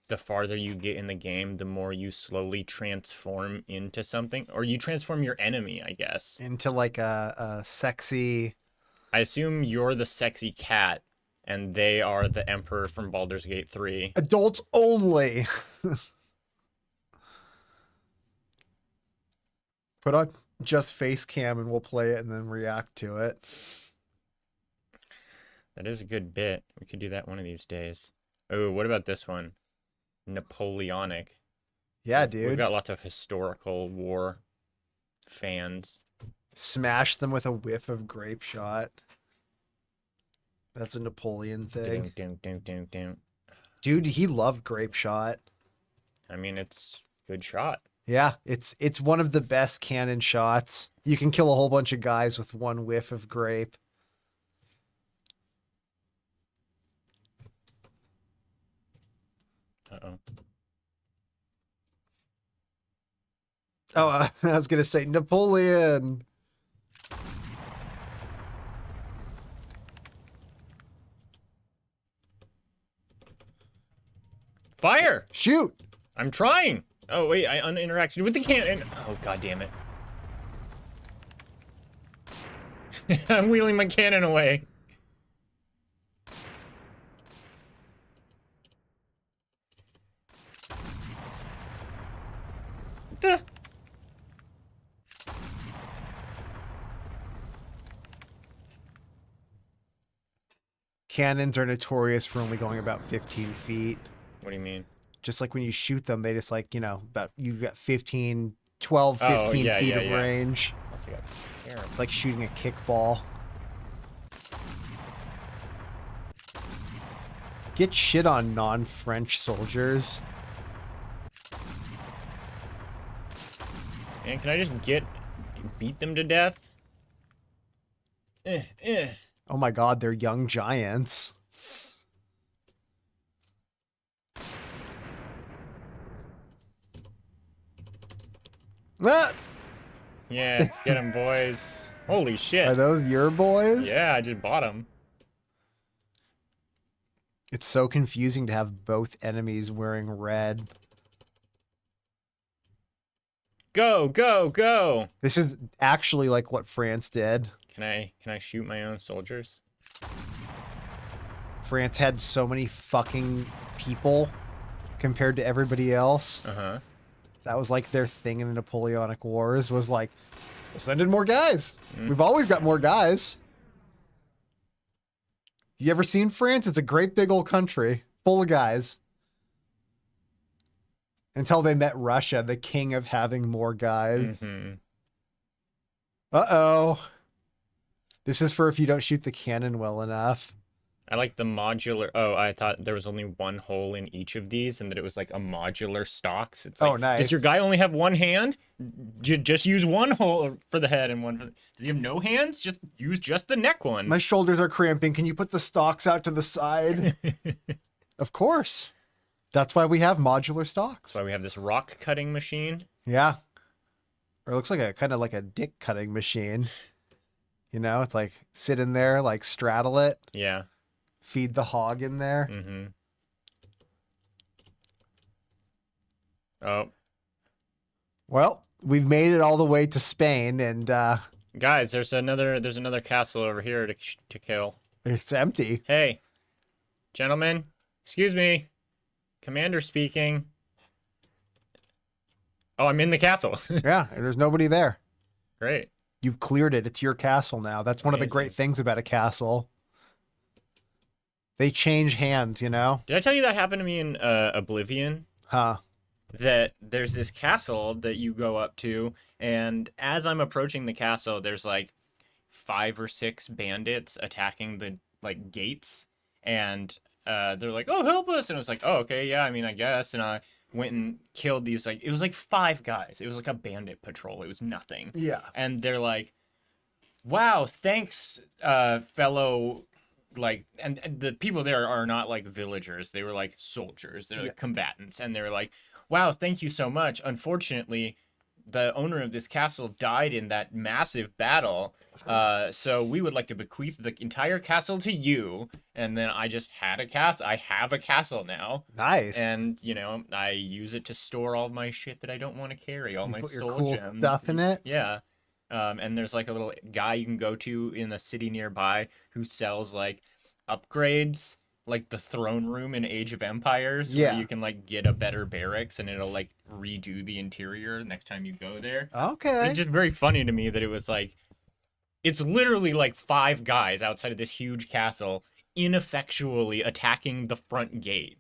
the farther you get in the game, the more you slowly transform into something, or you transform your enemy, I guess. Into like a sexy... I assume you're the sexy cat, and they are the Emperor from Baldur's Gate 3. Adults only. Put on just face cam and we'll play it and then react to it. That is a good bit. We could do that one of these days. Oh, what about this one? Napoleonic. Yeah, We've dude. got lots of historical war fans. Smash them with a whiff of grape shot. That's a Napoleon thing. Ding, ding, ding, ding. Dude, he loved grape shot. I mean, it's good shot. Yeah, it's one of the best cannon shots. You can kill a whole bunch of guys with one whiff of grape. Uh-oh. Oh, I was going to say Napoleon. Fire! Shoot. I'm trying! Oh, wait, I uninteracted with the cannon. Oh, god damn it. I'm wheeling my cannon away. Duh. Cannons are notorious for only going about 15 feet. What do you mean? Just like when you shoot them, they just like, about you've got 12, 15 yeah, feet yeah, of yeah. range. That's like terrible. Like shooting a kickball. Get shit on, non-French soldiers. Man, can I just beat them to death? Oh my god, they're young giants. Ah! Yeah, get them, boys. Holy shit. Are those your boys? Yeah, I just bought them. It's so confusing to have both enemies wearing red. Go, go, go! This is actually like what France did. Can I shoot my own soldiers? France had so many fucking people compared to everybody else. Uh-huh. That was like their thing in the Napoleonic Wars, was like, we'll send in more guys. Mm. We've always got more guys. You ever seen France? It's a great big old country full of guys. Until they met Russia, the king of having more guys. Mhm. Uh-oh. This is for if you don't shoot the cannon well enough. I like the modular. Oh, I thought there was only one hole in each of these, and that it was like a modular stocks. It's like, Oh, nice. Does your guy only have one hand? Just use one hole for the head and one for the... Does he have no hands? Just use just the neck one. My shoulders are cramping. Can you put the stocks out to the side? Of course. That's why we have modular stocks. So we have this rock cutting machine. Yeah. Or it looks like a kind of like a dick cutting machine. You know, it's like sit in there, like straddle it, Yeah. feed the hog in there. Mm-hmm. Oh, Well, we've made it all the way to Spain, and guys, there's another castle over here to kill. it's empty. Hey, gentlemen, excuse me, commander speaking. Oh, I'm in the castle. Yeah, and there's nobody there. Great. You've cleared it. It's your castle now. That's one of the Amazing. great things about a castle. They change hands, you know? Did I tell you that happened to me in Oblivion? Huh. That there's this castle that you go up to, and as I'm approaching the castle, there's like 5 or 6 bandits attacking the like gates, and they're like, "Oh, help us!" And I was like, "Oh, okay, yeah, I mean, I guess." And I went and killed these, like, it was like 5 guys. It was like a bandit patrol. It was nothing. Yeah. And they're like, "Wow, thanks, fellow." Like, and the people there are not like villagers. They were like soldiers. They're like combatants, and they're like, "Wow, thank you so much. Unfortunately, the owner of this castle died in that massive battle. So we would like to bequeath the entire castle to you." And then I just had a castle. I have a castle now, Nice. and you know, I use it to store all my shit that I don't want to carry, all You my put your soul cool gems. stuff in it? Yeah. And there's like a little guy you can go to in a city nearby who sells like upgrades, like the throne room in Age of Empires, Yeah. where you can like get a better barracks and it'll like redo the interior next time you go there. Okay. It's just very funny to me that it was like, it's literally like 5 guys outside of this huge castle ineffectually attacking the front gate,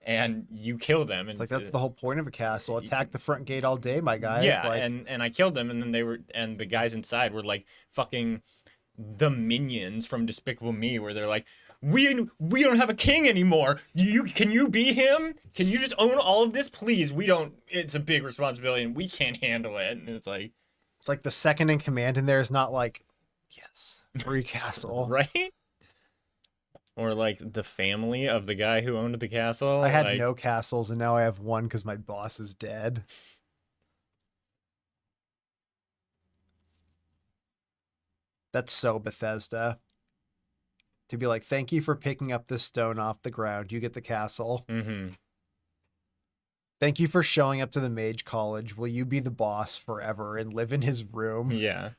and you kill them. And It's like that's the whole point of a castle. Attack the front gate all day, my guy. yeah, Like, and I killed them, and then the guys inside were like fucking the minions from Despicable Me, where they're like, we don't have a king anymore. Can you be him? Can you just own all of this, please? We don't. It's a big responsibility, and we can't handle it. And it's like, it's like the second in command in there is not like, yes, free castle. right? Or like the family of the guy who owned the castle. I had like, no castles, and now I have one because my boss is dead. That's so Bethesda. To be like, thank you for picking up this stone off the ground. You get the castle. Mm-hmm. Thank you for showing up to the mage college. Will you be the boss forever and live in his room? Yeah.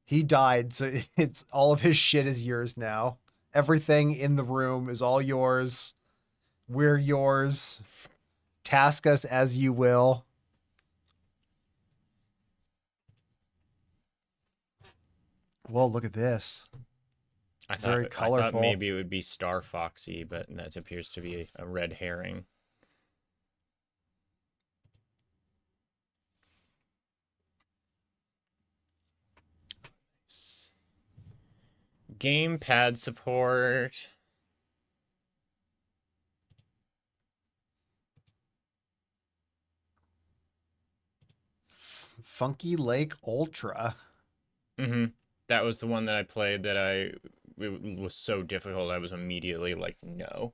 He died, so it's all of his shit is yours now. Everything in the room is all yours. We're yours. Task us as you will. Whoa, look at this. Very I colorful. thought maybe it would be Star Foxy, but that appears to be a red herring. Gamepad support. Funky Lake Ultra. Mm-hmm. That was the one that I played that it was so difficult. I was immediately like, no.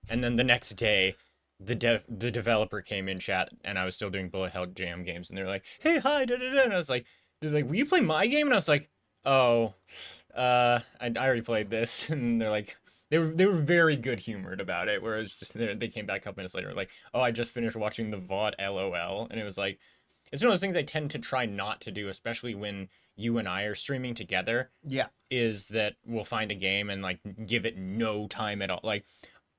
And then the next day, the developer came in chat, and I was still doing bullet hell jam games, and they're like, hey, hi, da da da. And I was like, He's like, will you play my game? And I was like, oh, I already played this. And they're like, they were very good humored about it. Whereas just they came back a couple minutes later, like, oh, I just finished watching the VOD, LOL. And it was like, it's one of those things I tend to try not to do, especially when you and I are streaming together. Yeah. Is that we'll find a game and like give it no time at all. Like,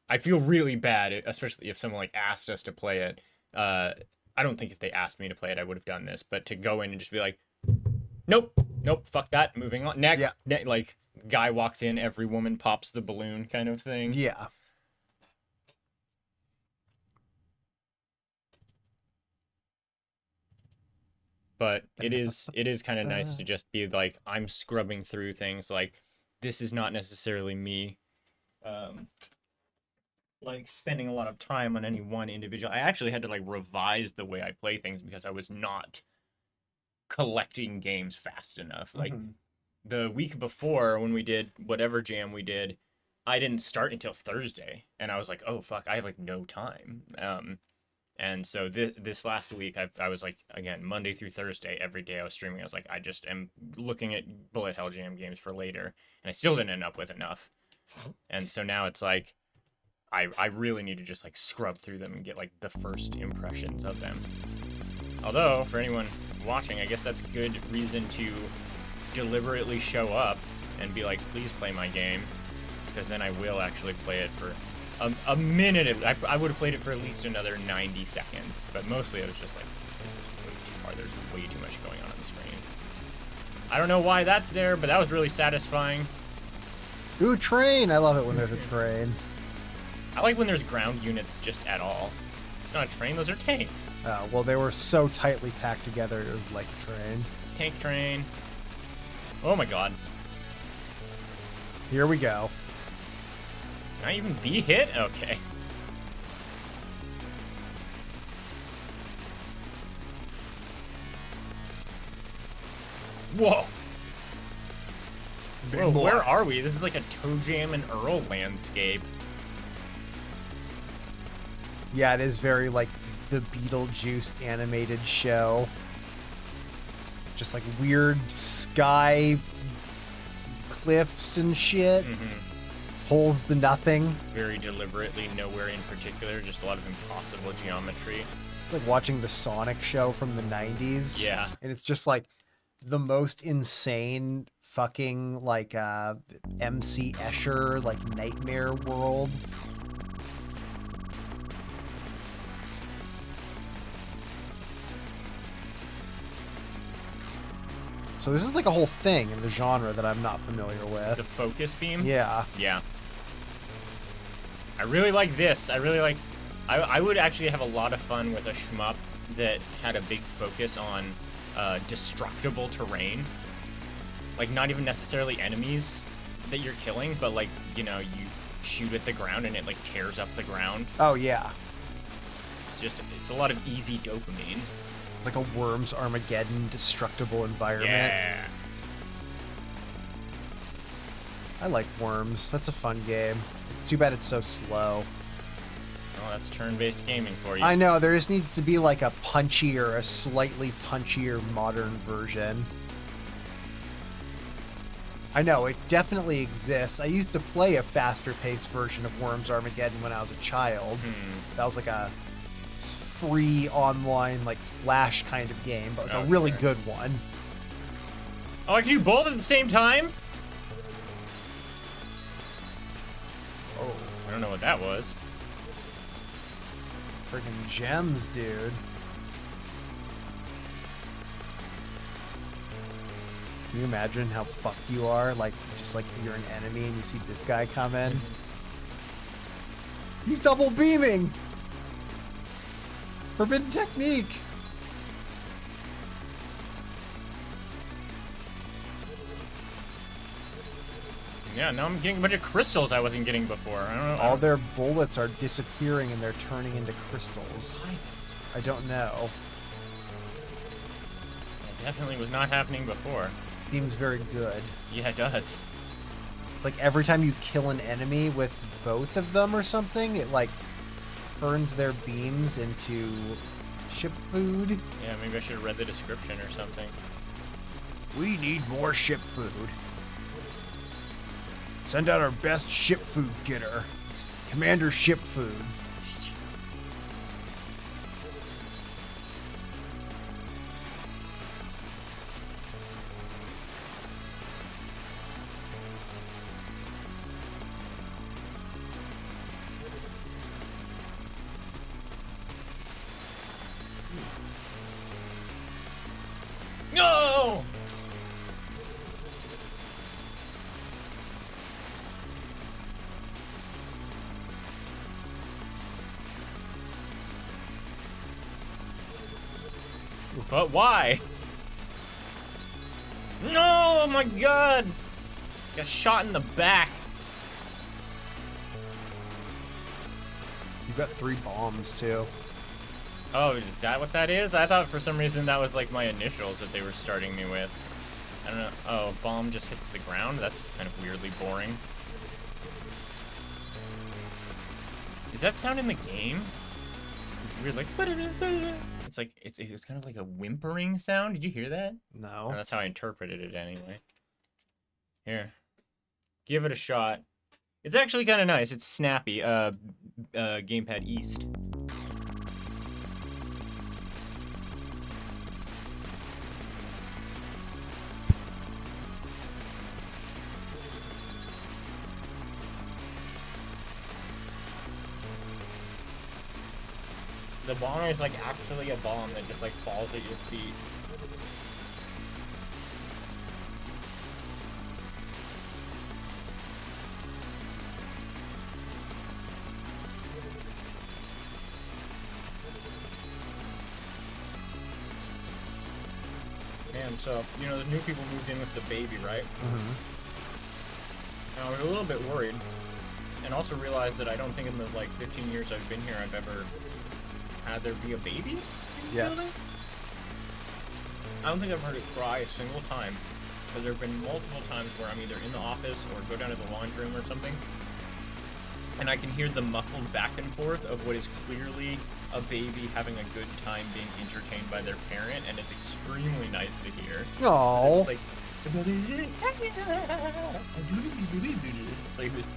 I feel really bad, especially if someone like asked us to play it. I don't think if they asked me to play it, I would have done this. But to go in and just be like, nope, fuck that, moving on. Next, like, guy walks in, every woman pops the balloon kind of thing. Yeah. But it is kind of nice to just be like, I'm scrubbing through things. Like, this is not necessarily me, like, spending a lot of time on any one individual. I actually had to like revise the way I play things because I was not collecting games fast enough. Like, the week before when we did whatever jam we did, I didn't start until Thursday, and I was like, oh fuck, I have like no time. And so this last week, I was like, again, Monday through Thursday, every day I was streaming. I was like, I just am looking at Bullet Hell Jam games for later, and I still didn't end up with enough. And so now it's like, I really need to just like scrub through them and get like the first impressions of them. Although, for anyone watching, I guess that's a good reason to deliberately show up and be like, please play my game, because then I will actually play it for a minute. I would have played it for at least another 90 seconds, but mostly I was just like, this is way too hard. There's way too much going on the screen. I don't know why that's there, but that was really satisfying. Ooh, train! I love it when there's a train. I like when there's ground units just at all. It's not a train, those are tanks. Well, they were so tightly packed together, it was like a train. Tank train. Oh my god. Here we go. Can I even be hit? Okay. Whoa. Whoa, where are we? This is like a Toe Jam and Earl landscape. Yeah, it is very like the Beetlejuice animated show. Just like weird sky cliffs and shit. Holes to nothing. Very deliberately, nowhere in particular, just a lot of impossible geometry. It's like watching the Sonic show from the 90s. Yeah. And it's just like the most insane fucking like MC Escher like nightmare world. So this is like a whole thing in the genre that I'm not familiar with. The focus beam? Yeah. Yeah. I really like this. I would actually have a lot of fun with a shmup that had a big focus on destructible terrain. Like, not even necessarily enemies that you're killing, but like, you know, you shoot at the ground and it like tears up the ground. Oh yeah. It's a lot of easy dopamine. Like a Worms Armageddon destructible environment. Yeah. I like Worms. That's a fun game. It's too bad it's so slow. Oh, that's turn-based gaming for you. I know, there just needs to be like a punchier, a slightly punchier modern version. I know, it definitely exists. I used to play a faster-paced version of Worms Armageddon when I was a child. That was like a free online, like, Flash kind of game, but like a really good one. Oh, I can do both at the same time? Oh, I don't know what that was. Friggin' gems, dude. Can you imagine how fucked you are? Like, just like you're an enemy and you see this guy come in. He's double beaming! Forbidden technique! Yeah, now I'm getting a bunch of crystals I wasn't getting before. I don't know. All their bullets are disappearing and they're turning into crystals. I don't know. It definitely was not happening before. Seems very good. Yeah, it does. Like every time you kill an enemy with both of them or something, it like turns their beams into ship food. Yeah, maybe I should have read the description or something. We need more ship food. Send out our best ship food getter. Commander Ship Food. No! But why? No! Oh my god! Got shot in the back. You've got 3 bombs, too. Oh, is that what that is? I thought for some reason that was like my initials that they were starting me with. I don't know. Oh, bomb just hits the ground? That's kind of weirdly boring. Is that sound in the game? It's weird, like... It's like, it's kind of like a whimpering sound. Did you hear that? No. Oh, that's how I interpreted it anyway. Here. Give it a shot. It's actually kind of nice. It's snappy. Gamepad East. The bomb is like actually a bomb that just like falls at your feet. Man, so, you know, the new people moved in with the baby, right? Mm-hmm. And I was a little bit worried. And also realized that I don't think in the, like, 15 years I've been here I've ever had there be a baby in the Yeah. building. I don't think I've heard it cry a single time. Because there have been multiple times where I'm either in the office or go down to the laundry room or something. And I can hear the muffled back and forth of what is clearly a baby having a good time being entertained by their parent, and it's extremely nice to hear. Oh. It's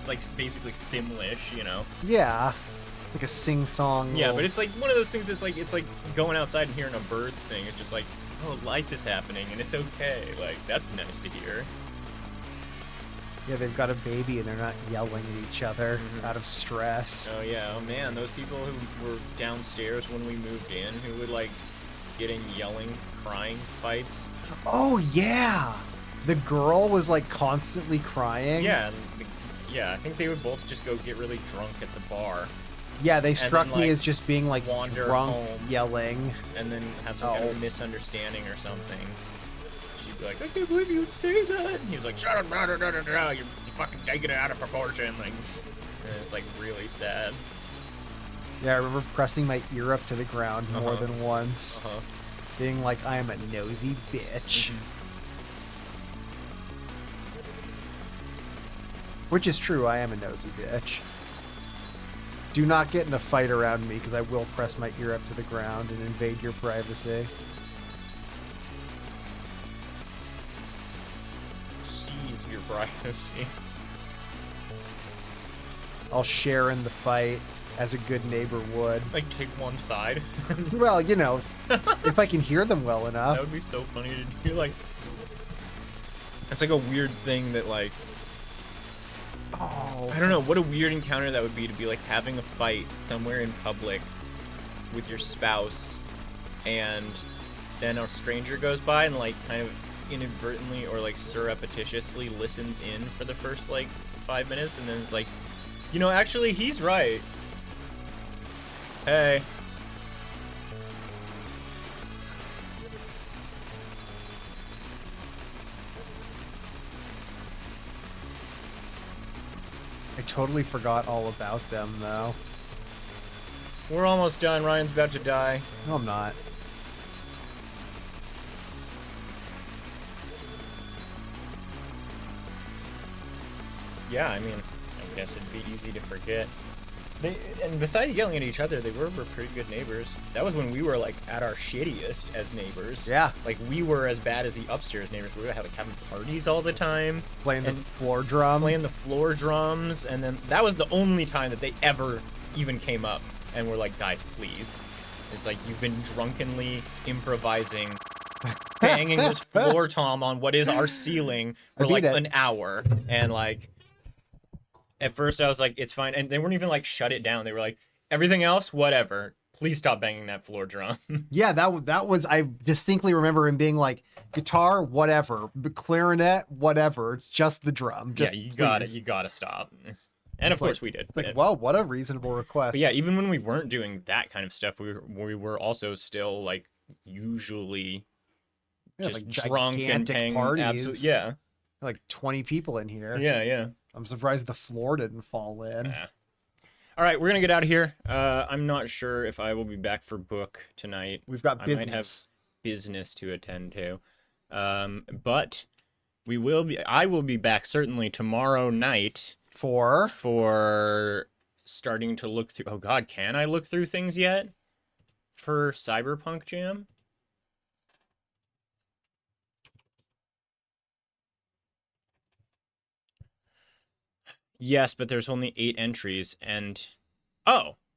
like basically Simlish, you know. Yeah. Like a sing-song. Yeah, little- but it's like one of those things. It's like going outside and hearing a bird sing. It's just like, oh, life is happening and it's okay. Like that's nice to hear. Yeah, they've got a baby and they're not yelling at each other out of stress. Oh yeah, oh man, those people who were downstairs when we moved in, who would like get in yelling, crying fights. Oh, yeah. The girl was like constantly crying. Yeah, yeah. I think they would both just go get really drunk at the bar. Yeah, they struck then, me like, as just being like wander drunk, home. yelling. And then have some kind of misunderstanding or something. She'd be like, I can't believe you would say that. And he's like, shut up, you're fucking taking it out of proportion. Like, and it's like really sad. Yeah, I remember pressing my ear up to the ground more Uh-huh. than once. Uh-huh. Being like, I am a nosy bitch. Which is true, I am a nosy bitch. Do not get in a fight around me, because I will press my ear up to the ground and invade your privacy. Seize your privacy. I'll share in the fight, as a good neighbor would. Like, take one side. Well, you know, if I can hear them well enough. That would be so funny to do. Like, it's like a weird thing that, like, Oh. I don't know, what a weird encounter that would be to be like having a fight somewhere in public with your spouse, and then a stranger goes by and like kind of inadvertently or like surreptitiously listens in for the first like 5 minutes, and then it's like, you know, actually he's right. Hey. I totally forgot all about them, though. We're almost done. Ryan's about to die. No, I'm not. Yeah, I mean, I guess it'd be easy to forget. And besides yelling at each other, they were pretty good neighbors. That was when we were like at our shittiest as neighbors. Yeah. Like we were as bad as the upstairs neighbors. We were having parties all the time, Playing the floor drum. playing the floor drums, and then that was the only time that they ever even came up and were like, "Guys, please." It's like you've been drunkenly improvising, banging this floor tom on what is our ceiling for like an hour, and like. At first, I was like, it's fine. And they weren't even like, shut it down. They were like, everything else, whatever. Please stop banging that floor drum. Yeah, that was, I distinctly remember him being like, guitar, whatever. Clarinet, whatever. It's just the drum. Just, yeah, you gotta stop. And of course we did. It's like, well, what a reasonable request. But yeah, even when we weren't doing that kind of stuff, we were also still like usually just like drunk and gigantic hanging. parties. Absolutely, yeah. Like 20 people in here. Yeah. I'm surprised the floor didn't fall in. Yeah. All right, we're gonna get out of here. I'm not sure if I will be back for book tonight. We've got business. I might have business to attend to, but we will be. I will be back certainly tomorrow night for starting to look through. Oh God, can I look through things yet for Cyberpunk Jam? Yes, but there's only 8 entries, and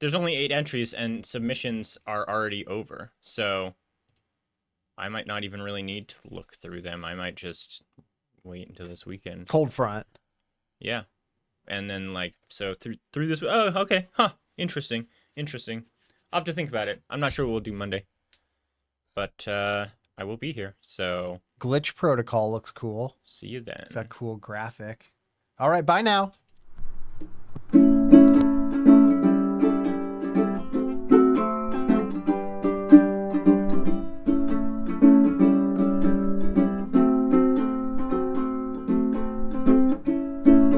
there's only 8 entries, and submissions are already over. So I might not even really need to look through them. I might just wait until this weekend. Cold front. Yeah, and then like so through this. Oh, okay, huh? Interesting. I'll have to think about it. I'm not sure what we'll do Monday, but I will be here. So Glitch Protocol looks cool. See you then. It's a cool graphic. All right, bye now.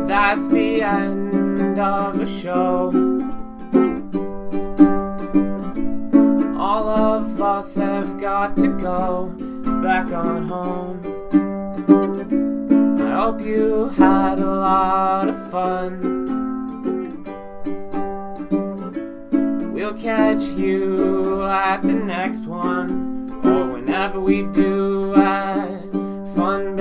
That's the end of the show. All of us have got to go back on home. I hope you had a lot of fun. We'll catch you at the next one, or whenever we do at Fun